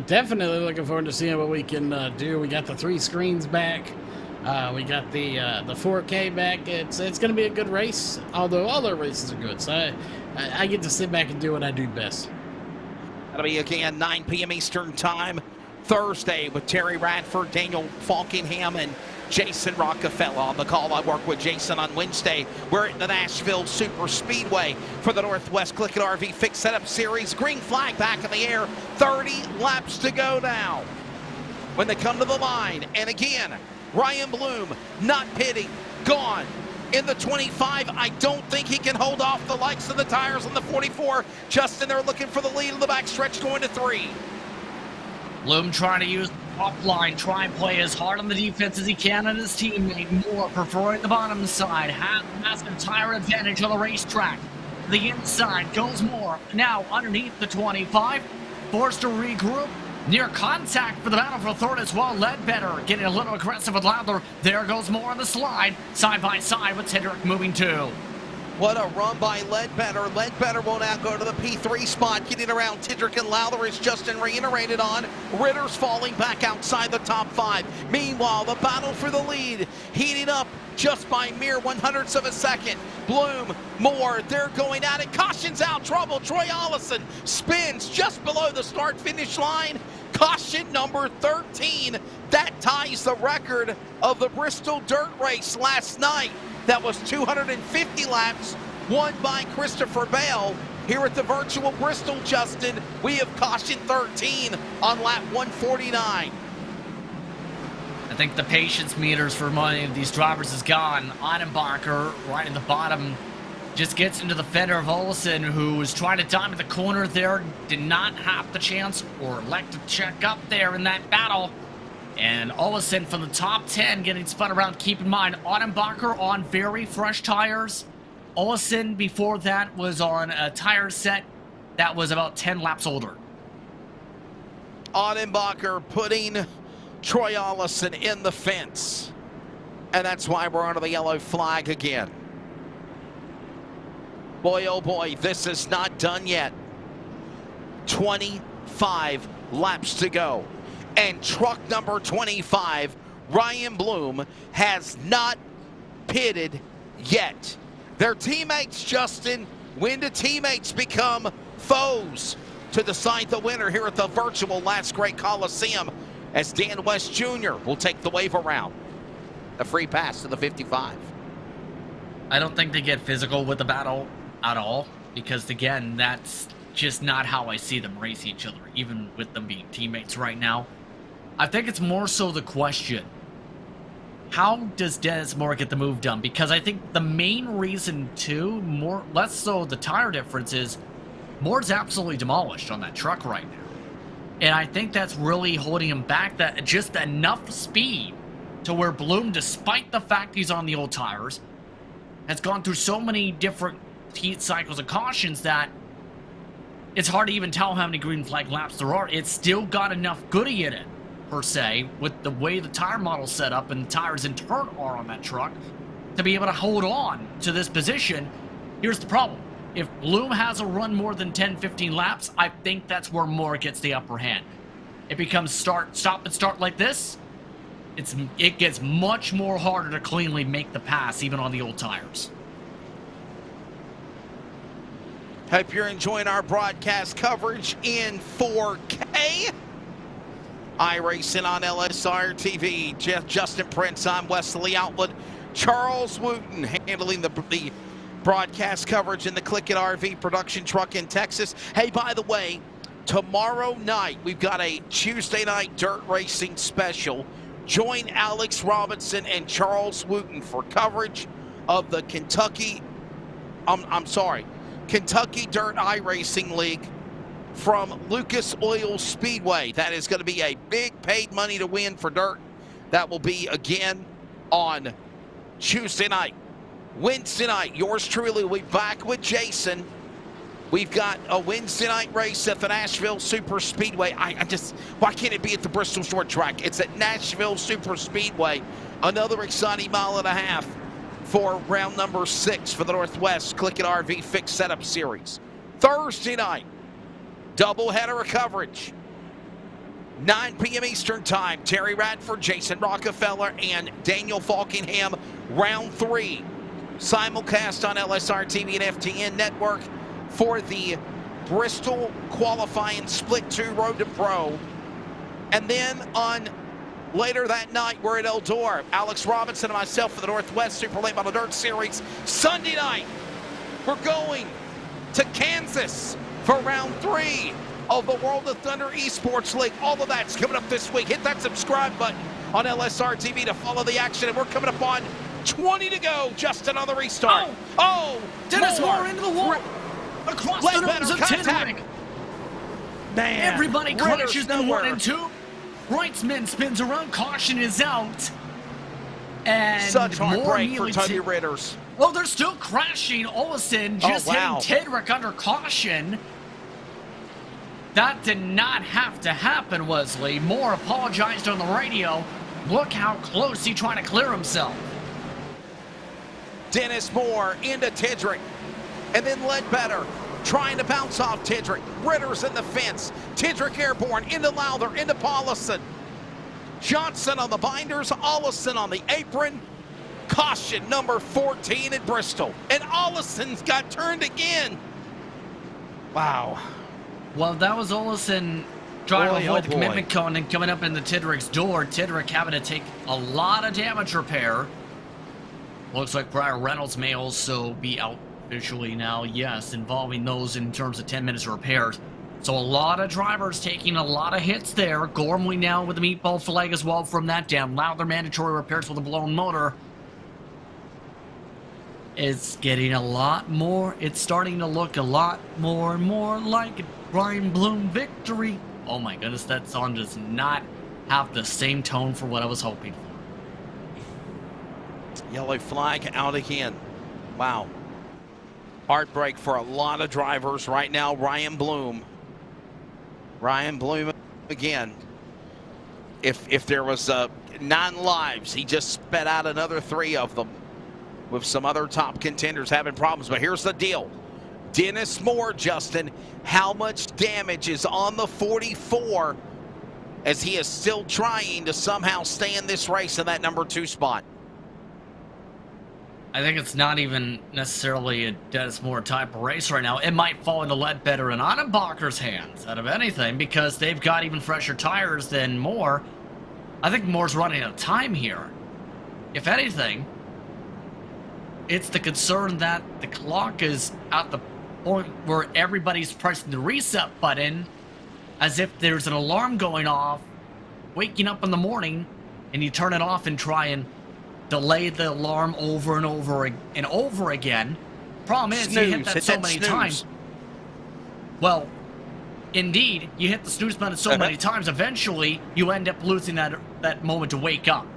Definitely looking forward to seeing what we can do. We got the 3 screens back. We got the 4K back. It's going to be a good race, although all their races are good. So I get to sit back and do what I do best. That'll be again 9 p.m. Eastern Time Thursday with Terry Radford, Daniel Falkingham, and Jason Rockefeller on the call. I work with Jason on Wednesday. We're at the Nashville Super Speedway for the Northwest CLICKIT RV Fixed Setup Series. Green flag back in the air. 30 laps to go now when they come to the line. And again, Ryan Bloom not pitting, gone. In the 25, I don't think he can hold off the likes of the tires on the 44. Justin, they're looking for the lead in the backstretch going to 3. Bloom trying to use the top line, try and play as hard on the defense as he can on his teammate. Moore preferring the bottom side, has massive tire advantage on the racetrack. The inside goes Moore, now underneath the 25, forced to regroup. Near contact for the battle for third as well. Ledbetter getting a little aggressive with Lowther. There goes Moore on the slide, side by side with Tedrick moving 2. What a run by Ledbetter. Ledbetter will now go to the P3 spot, getting around Tedrick and Lowther, as Justin reiterated on. Ritter's falling back outside the top 5. Meanwhile, the battle for the lead heating up just by mere 100ths of a second. Bloom, Moore, they're going at it. Caution's out, trouble. Troy Allison spins just below the start-finish line. Caution number 13. That ties the record of the Bristol dirt race last night. That was 250 laps, won by Christopher Bale. Here at the virtual Bristol, Justin, we have caution 13 on lap 149. I think the patience meters for many of these drivers is gone. Ottenbacher, right in the bottom, just gets into the fender of Olsen, who was trying to diamond the corner there, did not have the chance or elect to check up there in that battle. And Olsen from the top 10 getting spun around. Keep in mind, Ottenbacher on very fresh tires. Olsen before that was on a tire set that was about 10 laps older. Ottenbacher putting Troy Allison in the fence. And that's why we're under the yellow flag again. Boy, oh boy, this is not done yet. 25 laps to go. And truck number 25, Ryan Bloom, has not pitted yet. Their teammates, Justin, when do teammates become foes to decide the winner here at the virtual Last Great Coliseum, as Dan West Jr. will take the wave around. A free pass to the 55. I don't think they get physical with the battle at all, because again, that's just not how I see them race each other, even with them being teammates right now. I think it's more so the question, how does Dennis Moore get the move done? Because I think the main reason too, less so the tire difference, is Moore's absolutely demolished on that truck right now. And I think that's really holding him back, that just enough speed to where Bloom, despite the fact he's on the old tires, has gone through so many different heat cycles and cautions that it's hard to even tell how many green flag laps there are. It's still got enough goodie in it, per se, with the way the tire model's set up and the tires in turn are on that truck, to be able to hold on to this position. Here's the problem. If Bloom has a run more than 10-15 laps, I think that's where Moore gets the upper hand. It becomes stop and start like this. It gets much more harder to cleanly make the pass, even on the old tires. Hope you're enjoying our broadcast coverage in 4K. iRacing on LSRTV. Justin Prince, I'm Wesley Outlet. Charles Wooten handling the broadcast coverage in the CLICKIT RV production truck in Texas. Hey, by the way, tomorrow night we've got a Tuesday night dirt racing special. Join Alex Robinson and Charles Wooten for coverage of the Kentucky Dirt iRacing League from Lucas Oil Speedway. That is going to be a big paid money to win for dirt. That will be again on Tuesday night. Wednesday night, yours truly will be back with Jason. We've got a Wednesday night race at the Nashville Super Speedway. Why can't it be at the Bristol Short Track? It's at Nashville Super Speedway. Another exciting mile and a half for round number 6 for the Northwest CLICKIT RV Fixed Setup Series. Thursday night, doubleheader of coverage. 9 p.m. Eastern Time, Terry Radford, Jason Rockefeller, and Daniel Falkingham, round 3. Simulcast on LSRTV and FTN Network for the Bristol qualifying Split 2 Road to Pro. And then on Later that night, we're at Eldor. Alex Robinson and myself for the Northwest Super Late Model Dirt Series. Sunday night, we're going to Kansas for round 3 of the World of Thunder Esports League. All of that's coming up this week. Hit that subscribe button on LSRTV to follow the action. And we're coming up on 20 to go, Justin, on the restart. Oh, Dennis Moore into the wall. Across the nose of Tidrick. Man, everybody crashes in nowhere. 1 and 2. Reitzman spins around, caution is out. And such hard more break for Toby Ritters. Oh, they're still crashing. Olsen just hitting Tidrick under caution. That did not have to happen, Wesley. Moore apologized on the radio. Look how close he's trying to clear himself. Dennis Moore into Tidrick. And then Ledbetter trying to bounce off Tidrick. Ritters in the fence. Tidrick airborne into Lowther, into Paulison. Johnson on the binders, Ollison on the apron. Caution number 14 at Bristol. And Ollison's got turned again. Wow. Well, that was Olison trying to avoid the commitment cone and coming up into Tidrick's door. Tidrick having to take a lot of damage repair. Looks like Brian Reynolds may also be out officially now, yes, involving those in terms of 10 minutes of repairs. So a lot of drivers taking a lot of hits there. Gormley now with the meatball flag as well from that down. Lowther mandatory repairs with a blown motor. It's getting a lot more. It's starting to look a lot more and more like a Brian Bloom victory. Oh my goodness, that song does not have the same tone for what I was hoping for. Yellow flag out again. Wow. Heartbreak for a lot of drivers right now. Ryan Bloom again. If there was 9 lives, he just sped out another 3 of them with some other top contenders having problems. But here's the deal. Dennis Moore, Justin, how much damage is on the 44 as he is still trying to somehow stay in this race in that number 2 spot? I think it's not even necessarily a Dennis Moore type of race right now. It might fall into Ledbetter and Annenbacher's hands out of anything because they've got even fresher tires than Moore. I think Moore's running out of time here. If anything, it's the concern that the clock is at the point where everybody's pressing the reset button as if there's an alarm going off, waking up in the morning, and you turn it off and try and delay the alarm over and over and over again. Problem is, you hit that so many times. Well, indeed, you hit the snooze button so many times, eventually you end up losing that moment to wake up.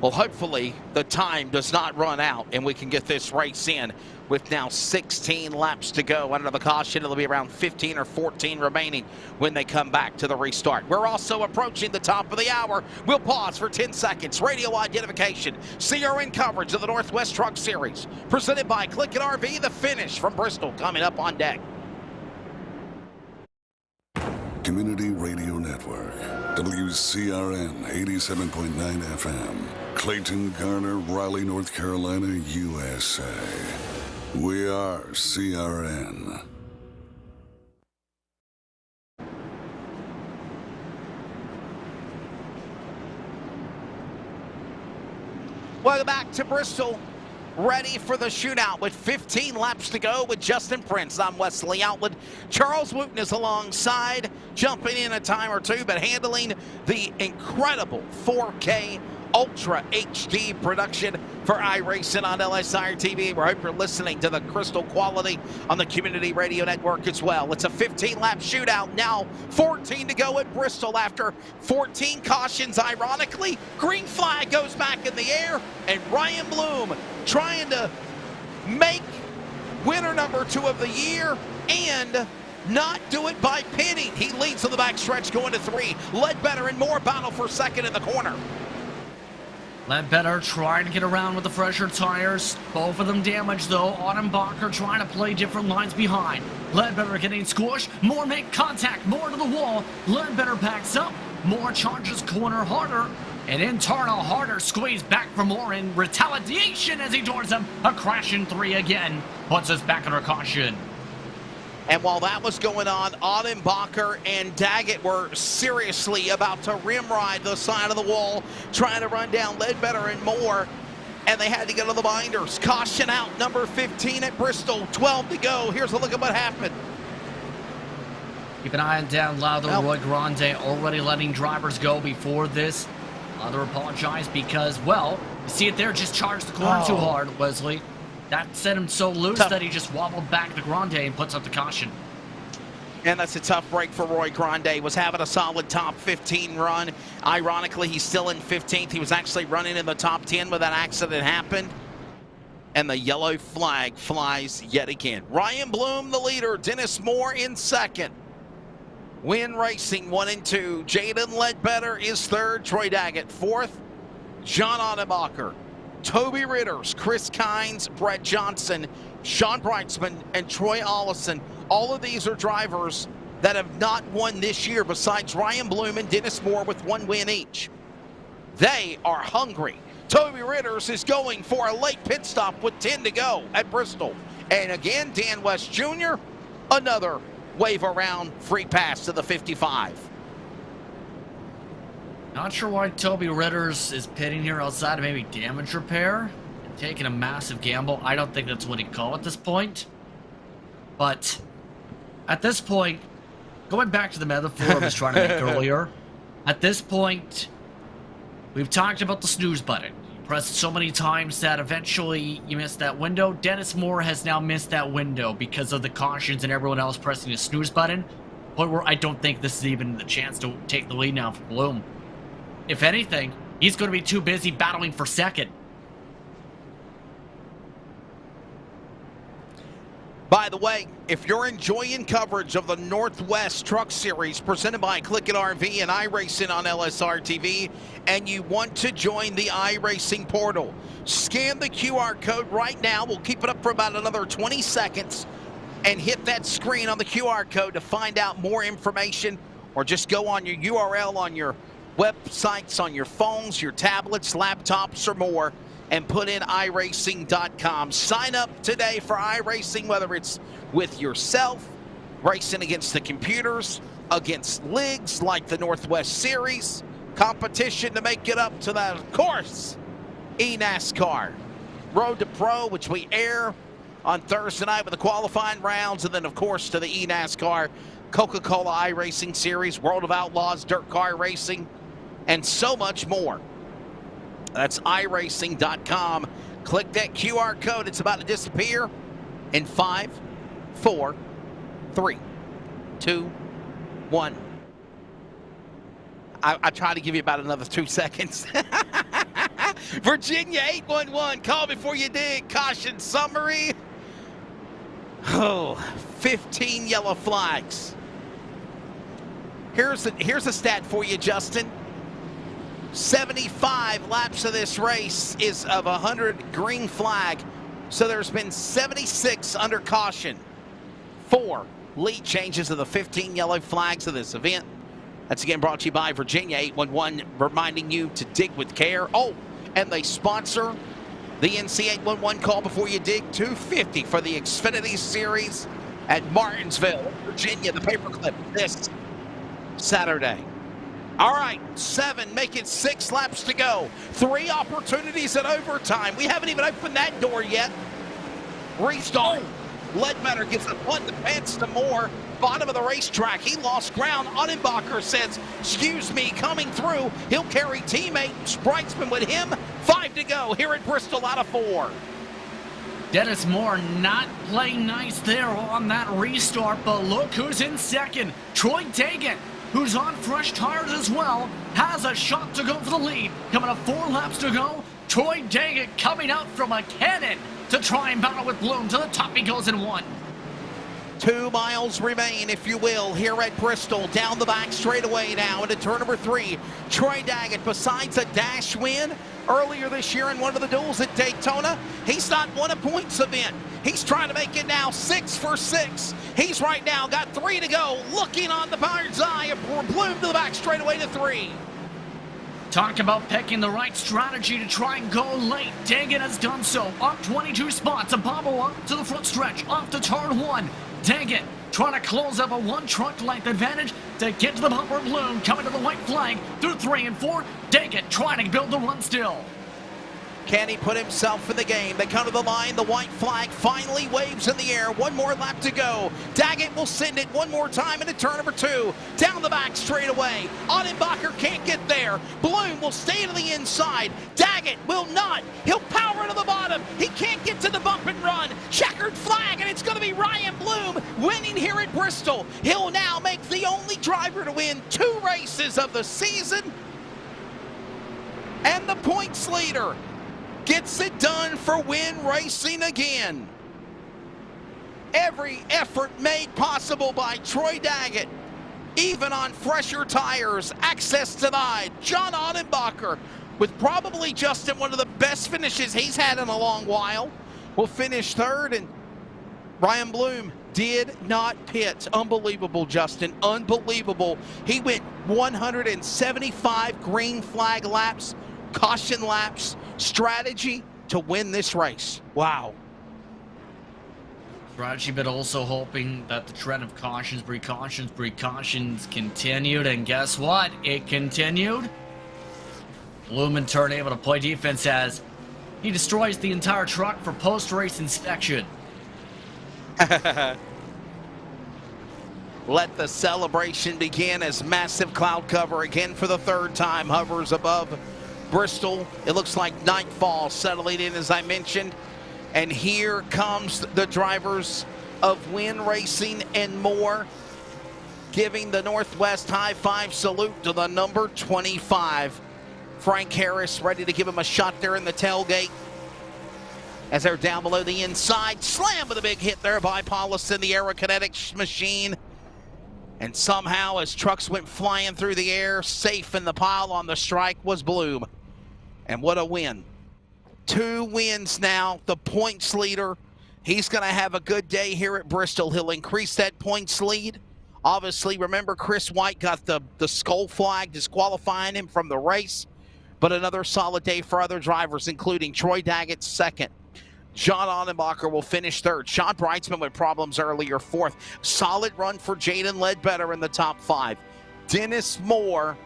Well, hopefully the time does not run out and we can get this race in with now 16 laps to go. Under the caution, it'll be around 15 or 14 remaining when they come back to the restart. We're also approaching the top of the hour. We'll pause for 10 seconds. Radio identification, CRN coverage of the Northwest Truck Series. Presented by CLICKIT RV, the finish from Bristol coming up on deck. Community Radio Network, WCRN 87.9 FM, Clayton, Garner, Raleigh, North Carolina, USA. We are CRN. Welcome back to Bristol. Ready for the shootout with 15 laps to go with Justin Prince. I'm Wesley Outland. Charles Wooten is alongside, jumping in a time or two, but handling the incredible 4K Ultra HD production for iRacing on LSRTV. We hope you're listening to the crystal quality on the Community Radio Network as well. It's a 15-lap shootout now, 14 to go at Bristol after 14 cautions. Ironically, green flag goes back in the air, and Ryan Bloom trying to make winner number 2 of the year and not do it by pitting. He leads to the backstretch going to 3. Ledbetter and Moore battle for second in the corner. Ledbetter trying to get around with the fresher tires. Both of them damaged though. Annenbacher trying to play different lines behind. Ledbetter getting squished. Moore make contact. Moore to the wall. Ledbetter backs up. Moore charges corner harder. An internal harder squeeze back for Moore in retaliation as he doors him. A crash in 3 again. Puts us back under caution. And while that was going on, Ottenbacher and Daggett were seriously about to rim ride the side of the wall, trying to run down Ledbetter and Moore, and they had to get to the binders. Caution out, number 15 at Bristol, 12 to go. Here's a look at what happened. Keep an eye on down loud, though. Roy Grande already letting drivers go before this. Other apologize because, well, you see it there, just charged the corner too hard, Wesley. That set him so loose that he just wobbled back to Grande and puts up the caution. And that's a tough break for Roy Grande. Was having a solid top 15 run. Ironically, he's still in 15th. He was actually running in the top 10 when that accident happened. And the yellow flag flies yet again. Ryan Bloom, the leader. Dennis Moore in second. Win Racing 1 and 2. Jaden Ledbetter is third. Troy Daggett fourth. John Ottenbacher, Toby Ritters, Chris Kynes, Brett Johnson, Sean Breitzman, and Troy Ollison. All of these are drivers that have not won this year besides Ryan Bloom and Dennis Moore with 1 win each. They are hungry. Toby Ritters is going for a late pit stop with 10 to go at Bristol. And again, Dan West Jr., another wave around free pass to the 55. Not sure why Toby Ritters is pitting here outside of maybe damage repair and taking a massive gamble. I don't think that's what he'd call at this point. But at this point, going back to the metaphor I was trying to make earlier, at this point, we've talked about the snooze button. You press it so many times that eventually you miss that window. Dennis Moore has now missed that window because of the cautions and everyone else pressing the snooze button. Point where I don't think this is even the chance to take the lead now for Bloom. If anything, he's going to be too busy battling for second. By the way, if you're enjoying coverage of the Northwest Truck Series presented by CLICKIT RV and iRacing on LSRTV, and you want to join the iRacing portal, scan the QR code right now. We'll keep it up for about another 20 seconds and hit that screen on the QR code to find out more information, or just go on your URL on your websites, on your phones, your tablets, laptops, or more, and put in iRacing.com. Sign up today for iRacing, whether it's with yourself, racing against the computers, against leagues like the Northwest Series, competition to make it up to that, of course, eNASCAR. Road to Pro, which we air on Thursday night with the qualifying rounds, and then, of course, to the eNASCAR, Coca-Cola iRacing Series, World of Outlaws, Dirt Car Racing, and so much more. That's iRacing.com. Click that QR code. It's about to disappear in 5, 4, 3, 2, 1. I try to give you about another 2 seconds. Virginia 811. Call before you dig. Caution summary. Oh, 15 yellow flags. Here's a stat for you, Justin. 75 laps of this race is of 100 green flag. So there's been 76 under caution. 4 lead changes of the 15 yellow flags of this event. That's again brought to you by Virginia 811, reminding you to dig with care. Oh, and they sponsor the NC 811 Call Before You Dig, $250 for the Xfinity Series at Martinsville, Virginia, the paperclip this Saturday. All right, 7, make it 6 laps to go. 3 opportunities at overtime. We haven't even opened that door yet. Restart. Ledbetter gives a punt to pants to Moore. Bottom of the racetrack, he lost ground. Ottenbacher says, excuse me, coming through. He'll carry teammate Breitzman with him. 5 to go here at Bristol out of 4. Dennis Moore not playing nice there on that restart, but look who's in second. Troy Daggett, who's on fresh tires as well, has a shot to go for the lead. Coming up 4 laps to go. Troy Daggett coming out from a cannon to try and battle with Bloom. To the top he goes in 1. 2 miles remain, if you will, here at Bristol. Down the back straightaway now into turn number 3. Troy Daggett, besides a dash win earlier this year in one of the duels at Daytona, he's not won a points event. He's trying to make it now 6 for 6. He's right now got 3 to go, looking on the bird's eye of Bloom to the back straightaway to 3. Talk about picking the right strategy to try and go late. Daggett has done so. Up 22 spots. A bobble up to the front stretch. Off to turn 1. Daggett trying to close up a one truck length advantage to get to the bumper. Bloom coming to the white flag through 3 and 4. Daggett trying to build the run still. Can he put himself in the game? They come to the line. The white flag finally waves in the air. One more lap to go. Daggett will send it one more time into turn number 2. Down the back straightaway. Ottenbacher can't get there. Bloom will stay to the inside. Daggett will not. He'll power to the bottom. He can't get to the bump and run. Checkered flag, and it's going to be Ryan Bloom winning here at Bristol. He'll now make the only driver to win 2 races of the season. And the points leader gets it done for Win Racing again. Every effort made possible by Troy Daggett. Even on fresher tires, access denied. John Ottenbacher, with probably Justin one of the best finishes he's had in a long while, will finish 3rd, and Ryan Bloom did not pit. Unbelievable, Justin, unbelievable. He went 175 green flag laps, caution laps, strategy to win this race. Wow. Strategy, but also hoping that the trend of cautions, precautions continued, and guess what? It continued. Bloom in turn able to play defense as he destroys the entire truck for post-race inspection. Let the celebration begin as massive cloud cover again for the 3rd time hovers above Bristol. It looks like nightfall settling in, as I mentioned. And here comes the drivers of Win Racing and more, giving the Northwest high five salute to the number 25. Frank Harris ready to give him a shot there in the tailgate. As they're down below the inside, slam with a big hit there by Paulus in the aerokinetics machine. And somehow, as trucks went flying through the air, safe in the pile on the strike was Bloom. And what a win. 2 wins now, the points leader. He's going to have a good day here at Bristol. He'll increase that points lead. Obviously, remember, Chris White got the skull flag disqualifying him from the race. But another solid day for other drivers, including Troy Daggett 2nd. John Ottenbacher will finish 3rd. Sean Breitzman with problems earlier 4th. Solid run for Jaden Ledbetter in the top 5. Dennis Moore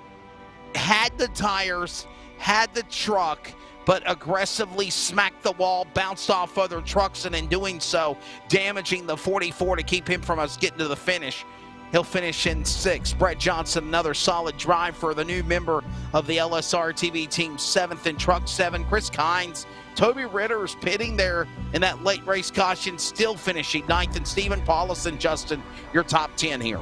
had the tires, had the truck, but aggressively smacked the wall, bounced off other trucks, and in doing so, damaging the 44 to keep him from us getting to the finish. He'll finish in 6th. Brett Johnson, another solid drive for the new member of the LSRTV team, 7th in truck 7. Chris Kynes, Toby Ritter's pitting there in that late race caution, still finishing 9th. And Stephen Paulus and Justin, your top 10 here.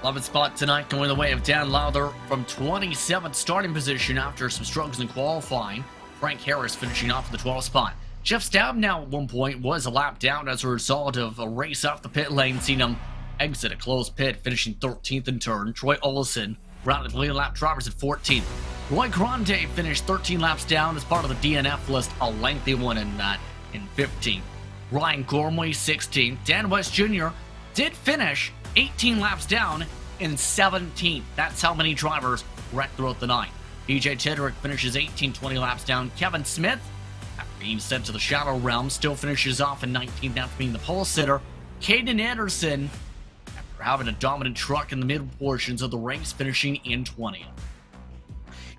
11th spot tonight, going the way of Dan Lowther from 27th starting position after some struggles in qualifying. Frank Harris finishing off in the 12th spot. Jeff Staub now at one point was a lap down as a result of a race off the pit lane, seen him exit a closed pit, finishing 13th in turn. Troy Olson rounded the lead lap drivers at 14th. Roy Grande finished 13 laps down as part of the DNF list, a lengthy one in that, in 15th. Ryan Gormley 16th. Dan West Jr. did finish 18 laps down in 17th. That's how many drivers wrecked throughout the night. PJ Tedrick finishes 18, 20 laps down. Kevin Smith, after being sent to the shadow realm, still finishes off in 19th after being the pole sitter. Caden Anderson, after having a dominant truck in the mid portions of the race, finishing in 20th.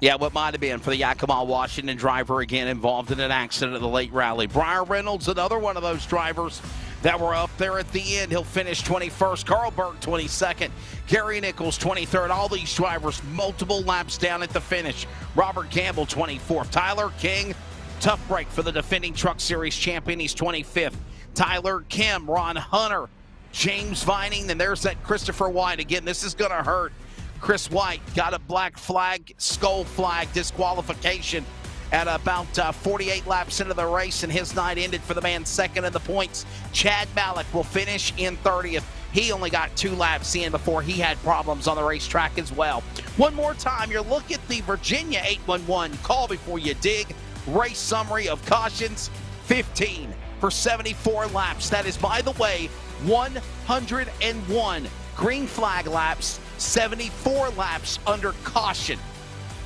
Yeah, what might have been for the Yakima Washington driver again involved in an accident at the late rally. Briar Reynolds, another one of those drivers that were up there at the end. He'll finish 21st. Carl Berg, 22nd. Gary Nichols, 23rd. All these drivers multiple laps down at the finish. Robert Campbell, 24th. Tyler King, tough break for the defending Truck Series champion. He's 25th. Tyler Kim, Ron Hunter, James Vining, and there's that Christopher White. Again, this is going to hurt. Chris White got a black flag, skull flag disqualification at about 48 laps into the race, and his night ended for the man second in the points. Chad Malik will finish in 30th. He only got 2 laps in before he had problems on the racetrack as well. One more time, your look at the Virginia 811 call before you dig. Race summary of cautions, 15 for 74 laps. That is, by the way, 101 green flag laps, 74 laps under caution.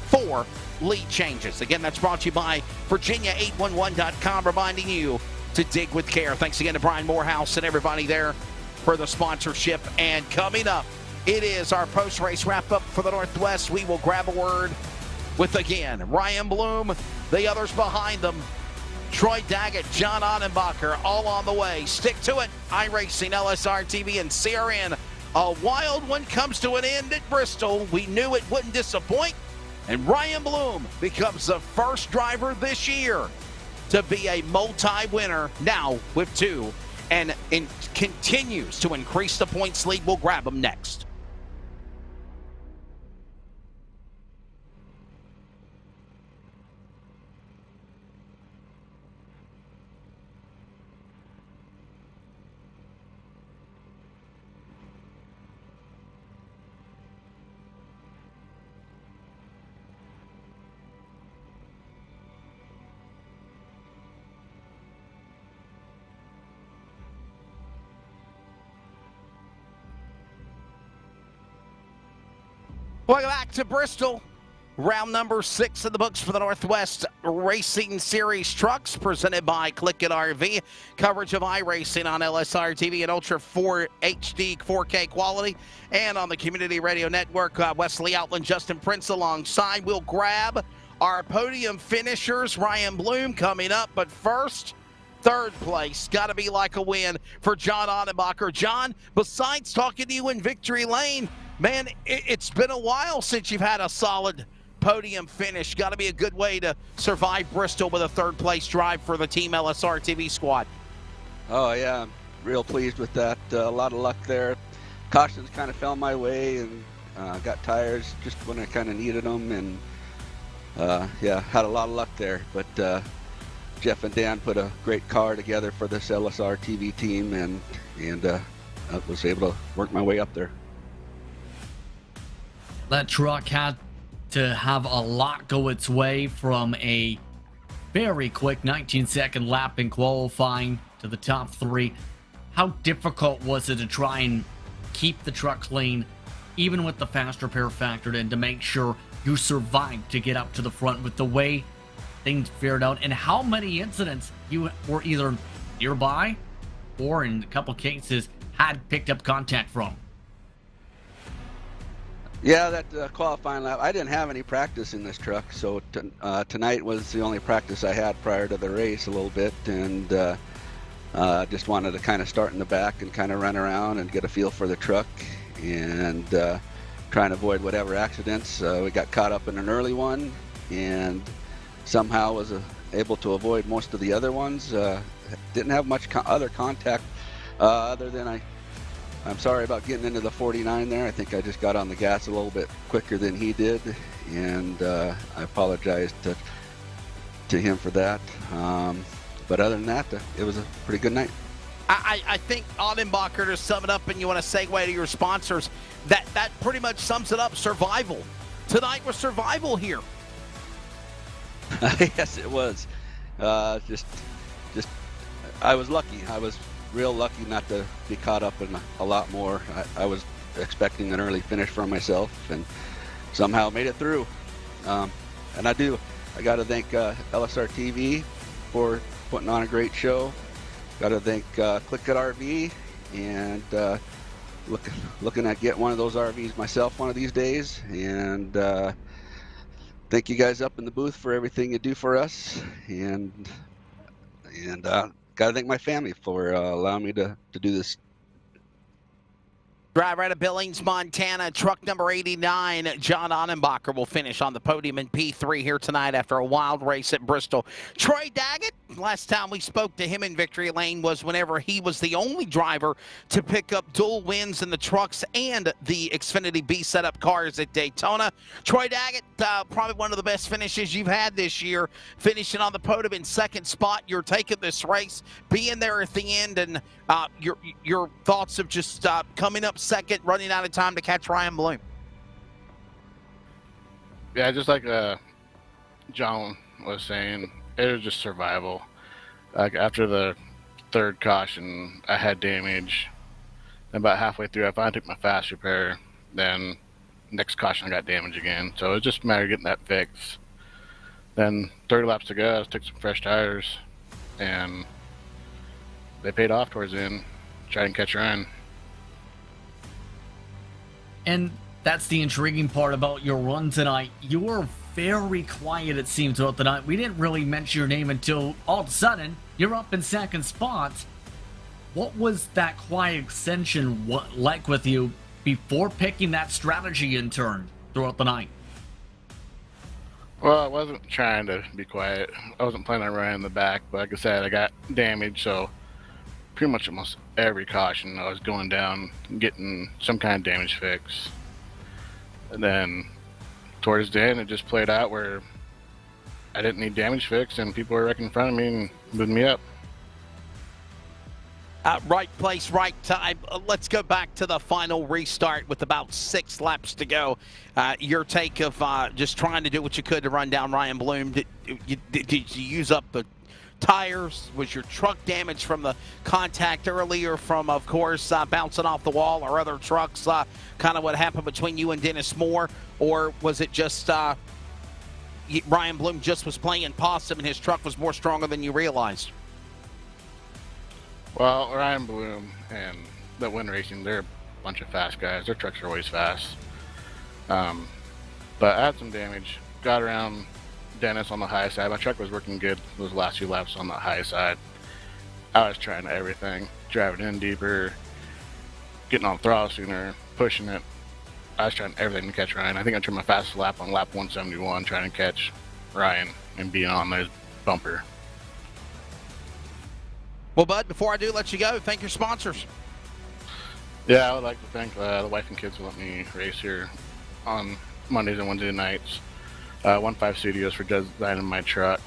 4 lead changes. Again, that's brought to you by Virginia811.com, reminding you to dig with care. Thanks again to Brian Morehouse and everybody there for the sponsorship. And coming up, it is our post-race wrap-up for the Northwest. We will grab a word with, again, Ryan Bloom, the others behind them, Troy Daggett, John Ottenbacher, all on the way. Stick to it. iRacing, LSRTV, and CRN. A wild one comes to an end at Bristol. We knew it wouldn't disappoint. And Ryan Bloom becomes the first driver this year to be a multi-winner, now with 2, and continues to increase the points lead. We'll grab him next. Welcome back to Bristol. Round number 6 in the books for the Northwest Racing Series trucks, presented by CLICKIT RV. Coverage of iRacing on LSRTV and Ultra 4 HD 4K quality, and on the Community Radio Network. Wesley Outland, Justin Prince alongside. We'll grab our podium finishers. Ryan Bloom coming up, but first, third place. Got to be like a win for John Ottenbacher. John, besides talking to you in Victory Lane, man, it's been a while since you've had a solid podium finish. Got to be a good way to survive Bristol with a third-place drive for the Team LSRTV squad. Oh, yeah, I'm real pleased with that. A lot of luck there. Cautions kind of fell my way, and got tires just when I kind of needed them, and yeah, had a lot of luck there. But Jeff and Dan put a great car together for this LSRTV team, and I was able to work my way up there. That truck had to have a lot go its way, from a very quick 19-second lap in qualifying to the top 3. How difficult was it to try and keep the truck clean, even with the fast repair factored in, to make sure you survived to get up to the front with the way things fared out, and how many incidents you were either nearby or, in a couple cases, had picked up contact from? Yeah, that qualifying lap, I didn't have any practice in this truck, so tonight was the only practice I had prior to the race a little bit, and just wanted to kind of start in the back and kind of run around and get a feel for the truck, and try and avoid whatever accidents. We got caught up in an early one, and somehow was able to avoid most of the other ones. Didn't have much other contact other than I'm sorry about getting into the 49 there. I think I just got on the gas a little bit quicker than he did, and I apologize to him for that. But other than that, it was a pretty good night. I think, Ottenbacher, to sum it up, and you want to segue to your sponsors, that pretty much sums it up. Survival. Tonight was survival here. Yes, it was. Just I was lucky. I was real lucky not to be caught up in a lot more. I was expecting an early finish for myself, and somehow made it through. And I got to thank LSRTV for putting on a great show. Got to thank CLICKIT RV, and looking at getting one of those RVs myself one of these days. And thank you guys up in the booth for everything you do for us, and got to thank my family for allowing me to do this. Driver out of Billings, Montana, truck number 89, John Ottenbacher, will finish on the podium in P3 here tonight after a wild race at Bristol. Troy Daggett, last time we spoke to him in Victory Lane was whenever he was the only driver to pick up dual wins in the trucks and the Xfinity B setup cars at Daytona. Troy Daggett, probably one of the best finishes you've had this year, finishing on the podium in second spot. You're taking this race, being there at the end, and your thoughts of just coming up second, running out of time to catch Ryan Bloom. Yeah, just like John was saying, it was just survival. Like after the third caution, I had damage. And about halfway through, I finally took my fast repair. Then next caution, I got damage again. So it was just a matter of getting that fixed. Then 30 laps to go, I took some fresh tires, and they paid off towards the end. Tried and catch Ryan. And that's the intriguing part about your run tonight. You were very quiet, it seemed, throughout the night. We didn't really mention your name until all of a sudden you're up in second spot. What was that quiet ascension like with you before picking that strategy in turn throughout the night? Well, I wasn't trying to be quiet. I wasn't planning on running in the back, but like I said, I got damaged, so pretty much almost every caution I was going down, getting some kind of damage fix. And then towards the end, it just played out where I didn't need damage fix, and people were wrecking in front of me and moving me up. Right place, right time. Let's go back to the final restart with about 6 laps to go. Your take of just trying to do what you could to run down Ryan Bloom. Did you use up the tires? Was your truck damaged from the contact earlier from, of course, bouncing off the wall or other trucks? Kind of what happened between you and Dennis Moore? Or was it just Ryan Bloom just was playing possum and his truck was more stronger than you realized? Well, Ryan Bloom and the Win Racing, they're a bunch of fast guys. Their trucks are always fast. But I had some damage. Got around Dennis on the high side. My truck was working good those last few laps on the high side. I was trying everything. Driving in deeper, getting on throttle sooner, pushing it. I was trying everything to catch Ryan. I think I turned my fastest lap on lap 171 trying to catch Ryan and being on the bumper. Well, Bud, before I do let you go, thank your sponsors. Yeah, I would like to thank the wife and kids who let me race here on Mondays and Wednesday nights. 15 Studios for designing my truck.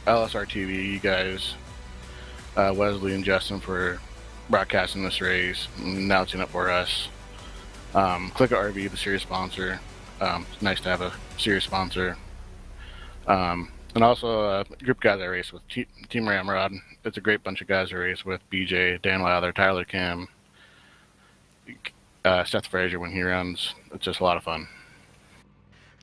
LSRTV, you guys. Wesley and Justin for broadcasting this race, announcing it for us. CLICKIT RV, the series sponsor. It's nice to have a series sponsor. And also a group of guys I race with, Team Ramrod. It's a great bunch of guys I race with. BJ, Dan Lowther, Tyler Kim, Seth Frazier when he runs. It's just a lot of fun.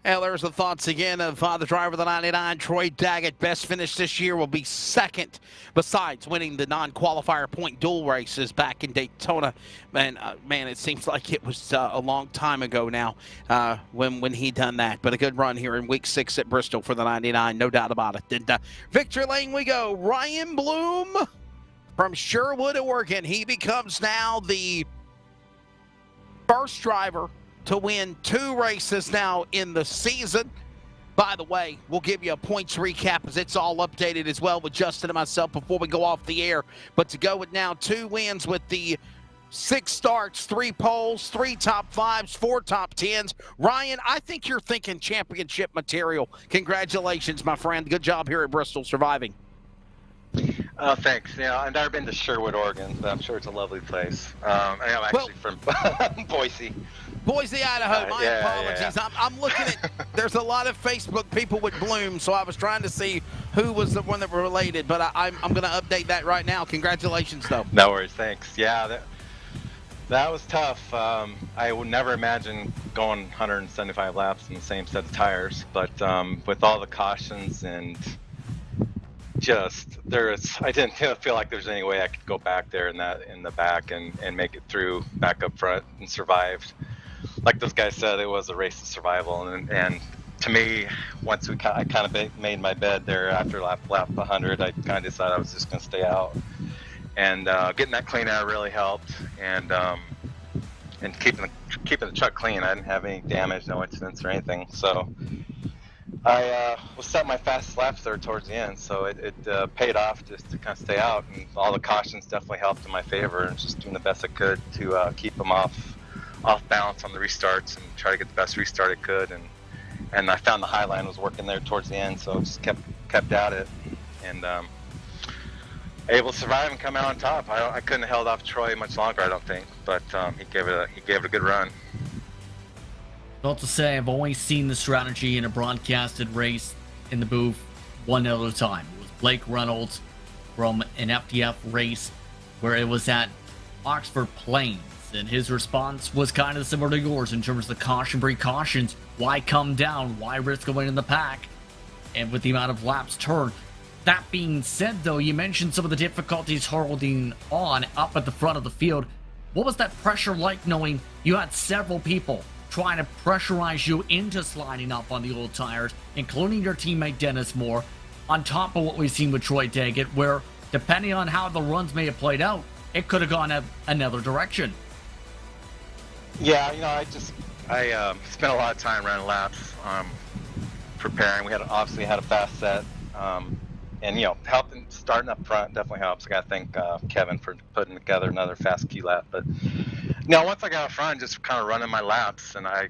And there's the thoughts again of the driver of the 99, Troy Daggett. Best finish this year will be second, besides winning the non-qualifier point dual races back in Daytona. Man, it seems like it was a long time ago now when he done that. But a good run here in week 6 at Bristol for the 99, no doubt about it. And victory lane we go. Ryan Bloom from Sherwood, Oregon. He becomes now the first driver to win 2 races now in the season. By the way, we'll give you a points recap as it's all updated as well with Justin and myself before we go off the air. But to go with now 2 wins with the 6 starts, 3 poles, 3 top 5s, 4 top 10s. Ryan, I think you're thinking championship material. Congratulations, my friend. Good job here at Bristol surviving. Oh, thanks. Yeah, I've never been to Sherwood, Oregon, but I'm sure it's a lovely place. I'm actually from Boise. Boise, Idaho. My apologies. Yeah. I'm looking at, there's a lot of Facebook people with Bloom, so I was trying to see who was the one that were related, but I'm going to update that right now. Congratulations, though. No worries. Thanks. Yeah, that was tough. I would never imagine going 175 laps in the same set of tires, but with all the cautions and I didn't feel like there's any way I could go back there in the back and make it through back up front and survived. Like those guys said, it was a race of survival, and to me, once I kind of made my bed there after lap 100, I kind of decided I was just going to stay out, and getting that clean air really helped, and keeping the truck clean. I didn't have any damage, no incidents or anything, so I was setting my fastest laps there towards the end, so it paid off just to kind of stay out, and all the cautions definitely helped in my favor, and just doing the best I could to keep them off balance on the restarts and try to get the best restart I could, and I found the high line was working there towards the end, so just kept at it, and able to survive and come out on top. I couldn't have held off Troy much longer, I don't think, but he gave it a good run. Well, to say, I've only seen the strategy in a broadcasted race in the booth one other time. It was Blake Reynolds from an FDF race where it was at Oxford Plains, and his response was kind of similar to yours in terms of the caution precautions. Why come down? Why risk going in the pack? And with the amount of laps turned. That being said, though, you mentioned some of the difficulties holding on up at the front of the field. What was that pressure like knowing you had several people trying to pressurize you into sliding up on the old tires, including your teammate Dennis Moore, on top of what we've seen with Troy Daggett, where depending on how the runs may have played out, it could have gone another direction. Yeah, I spent a lot of time running laps, preparing. We obviously had a fast set, and helping starting up front definitely helps. I got to thank Kevin for putting together another fast Q lap. But once I got up front, just kind of running my laps, and I,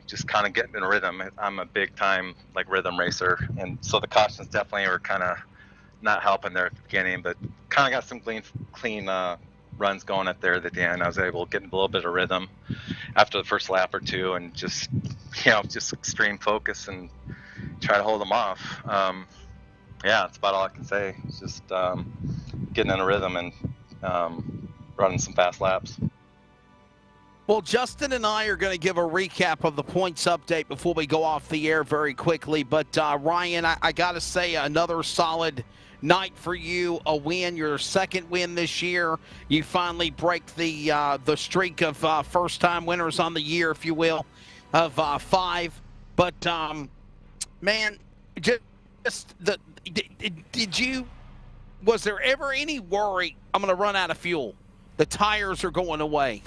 just kind of getting in rhythm. I'm a big time rhythm racer, and so the cautions definitely were kind of not helping there at the beginning, but kind of got some clean runs going at there at the end. I was able to get a little bit of rhythm after the first lap or two, and just extreme focus and try to hold them off. That's about all I can say. It's just getting in a rhythm and running some fast laps. Well, Justin and I are going to give a recap of the points update before we go off the air very quickly. But Ryan, I got to say, another solid night for you, a win, your second win this year. You finally break the streak of first-time winners on the year, if you will, of 5. But man, was there ever any worry, I'm going to run out of fuel, the tires are going away?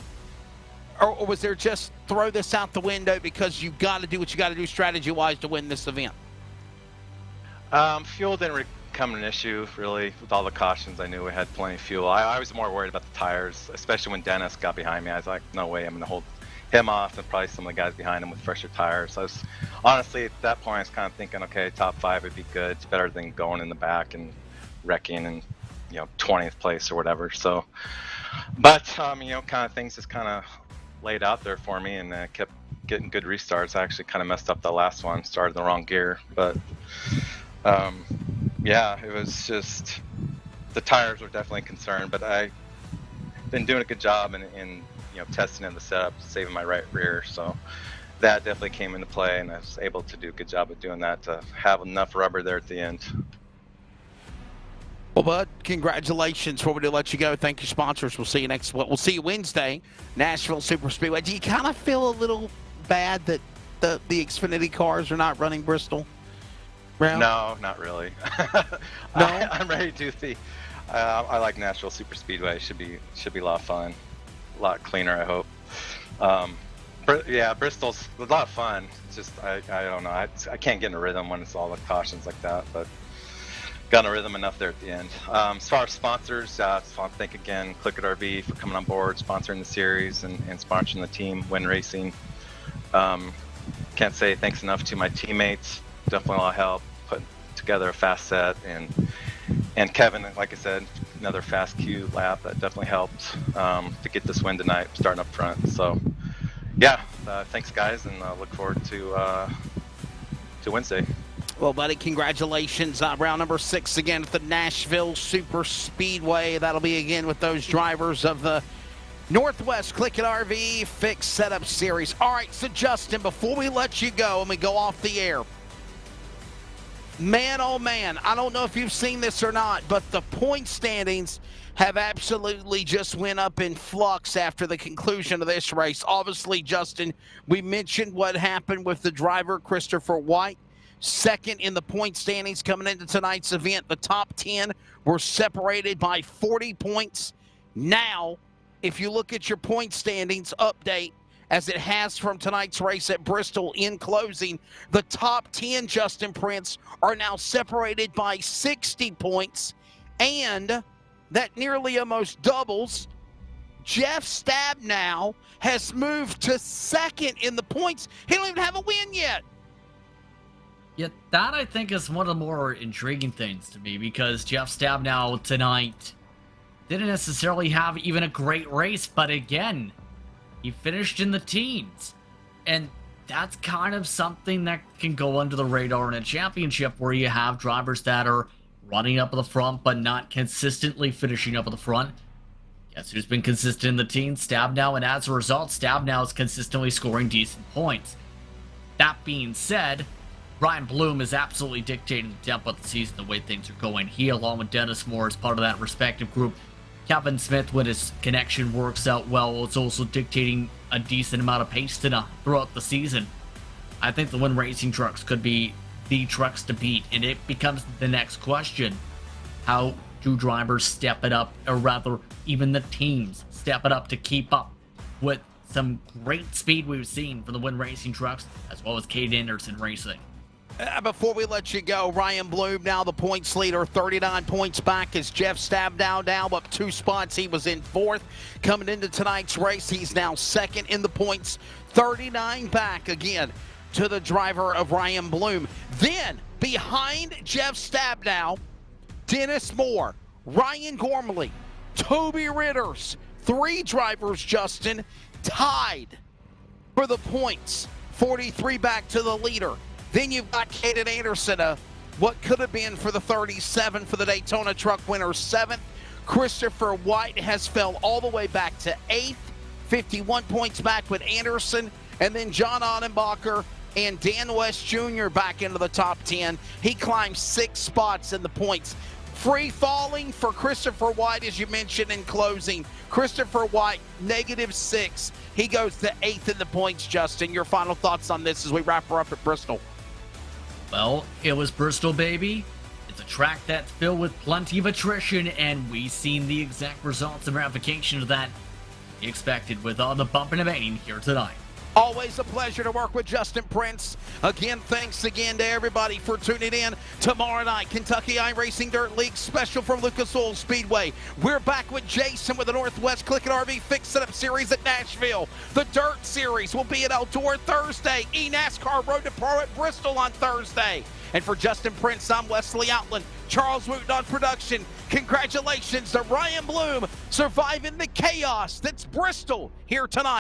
Or was there just throw this out the window because you got to do what you got to do strategy-wise to win this event? Fuel didn't become an issue, really. With all the cautions, I knew we had plenty of fuel. I was more worried about the tires, especially when Dennis got behind me. I was like, no way, I'm going to hold him off and probably some of the guys behind him with fresher tires. So I was, honestly, at that point, I was kind of thinking, okay, top 5 would be good. It's better than going in the back and wrecking and, 20th place or whatever. So, but, kind of things just kind of laid out there for me, and kept getting good restarts. I actually kind of messed up the last one, started in the wrong gear, but it was just the tires were definitely a concern, but I've been doing a good job in testing in the setup, saving my right rear, so that definitely came into play, and I was able to do a good job of doing that to have enough rubber there at the end. Well, Bud, congratulations. Before we do let you go, thank you, sponsors. We'll see you we'll see you Wednesday, Nashville Super Speedway. Do you kind of feel a little bad that the Xfinity cars are not running Bristol? Well, no, not really. No? I'm ready to do I like Nashville Super Speedway. Should be a lot of fun, a lot cleaner, I hope. Bristol's a lot of fun. It's just I don't know. I can't get in a rhythm when it's all the cautions like that, but got in a rhythm enough there at the end. As far as sponsors, I just want to thank again CLICKIT RV for coming on board, sponsoring the series, and sponsoring the team, Win Racing. Can't say thanks enough to my teammates. Definitely a lot of help putting together a fast set, and Kevin, like I said, another fast Q lap that definitely helped to get this win tonight, starting up front. So thanks guys, and look forward to Wednesday. Well, buddy, congratulations. Round number 6 again at the Nashville Super Speedway. That'll be again with those drivers of the Northwest CLICKIT RV Fixed Setup Series. All right, so Justin, before we let you go and we go off the air, man, oh man, I don't know if you've seen this or not, but the point standings have absolutely just went up in flux after the conclusion of this race. Obviously, Justin, we mentioned what happened with the driver, Christopher White. Second in the point standings coming into tonight's event. The top 10 were separated by 40 points. Now, if you look at your point standings update, as it has from tonight's race at Bristol in closing, the top 10, Justin Prince, are now separated by 60 points, and that nearly almost doubles. Jeff Stabnow has moved to second in the points. He don't even have a win yet. Yeah, that I think is one of the more intriguing things to me, because Jeff Stabnow tonight didn't necessarily have even a great race, but again, he finished in the teens. And that's kind of something that can go under the radar in a championship, where you have drivers that are running up at the front but not consistently finishing up at the front. Guess who's been consistent in the teens? Stabnow, and as a result, Stabnow is consistently scoring decent points. That being said, Ryan Bloom is absolutely dictating the tempo of the season, the way things are going. He, along with Dennis Moore, is part of that respective group. Kevin Smith, when his connection works out well, is also dictating a decent amount of pace throughout the season. I think the Win Racing trucks could be the trucks to beat, and it becomes the next question. How do drivers step it up, or rather, even the teams step it up to keep up with some great speed we've seen from the Win Racing trucks, as well as Cade Anderson Racing? Before we let you go, Ryan Bloom now the points leader, 39 points back as Jeff Stabdow now up 2 spots. He was in 4th. Coming into tonight's race, he's now 2nd in the points, 39 back again to the driver of Ryan Bloom. Then, behind Jeff Stabdow, Dennis Moore, Ryan Gormley, Toby Ritters, 3 drivers, Justin, tied for the points, 43 back to the leader. Then you've got Caden Anderson, what could have been for the 37 for the Daytona Truck winner, 7th. Christopher White has fell all the way back to 8th, 51 points back with Anderson. And then John Odenbacher and Dan West Jr. back into the top 10. He climbed 6 spots in the points. Free falling for Christopher White, as you mentioned in closing. Christopher White, -6. He goes to 8th in the points, Justin. Your final thoughts on this as we wrap her up at Bristol? Well, it was Bristol, baby. It's a track that's filled with plenty of attrition, and we've seen the exact results and ramifications of that expected with all the bumping and banging here tonight. Always a pleasure to work with Justin Prince. Again, thanks again to everybody for tuning in. Tomorrow night, Kentucky iRacing Dirt League special from Lucas Oil Speedway. We're back with Jason with the Northwest CLICKIT RV Fix It Up Series at Nashville. The Dirt Series will be at Eldora Thursday. eNASCAR Road to Pro at Bristol on Thursday. And for Justin Prince, I'm Wesley Outland. Charles Wooten on production. Congratulations to Ryan Bloom surviving the chaos that's Bristol here tonight.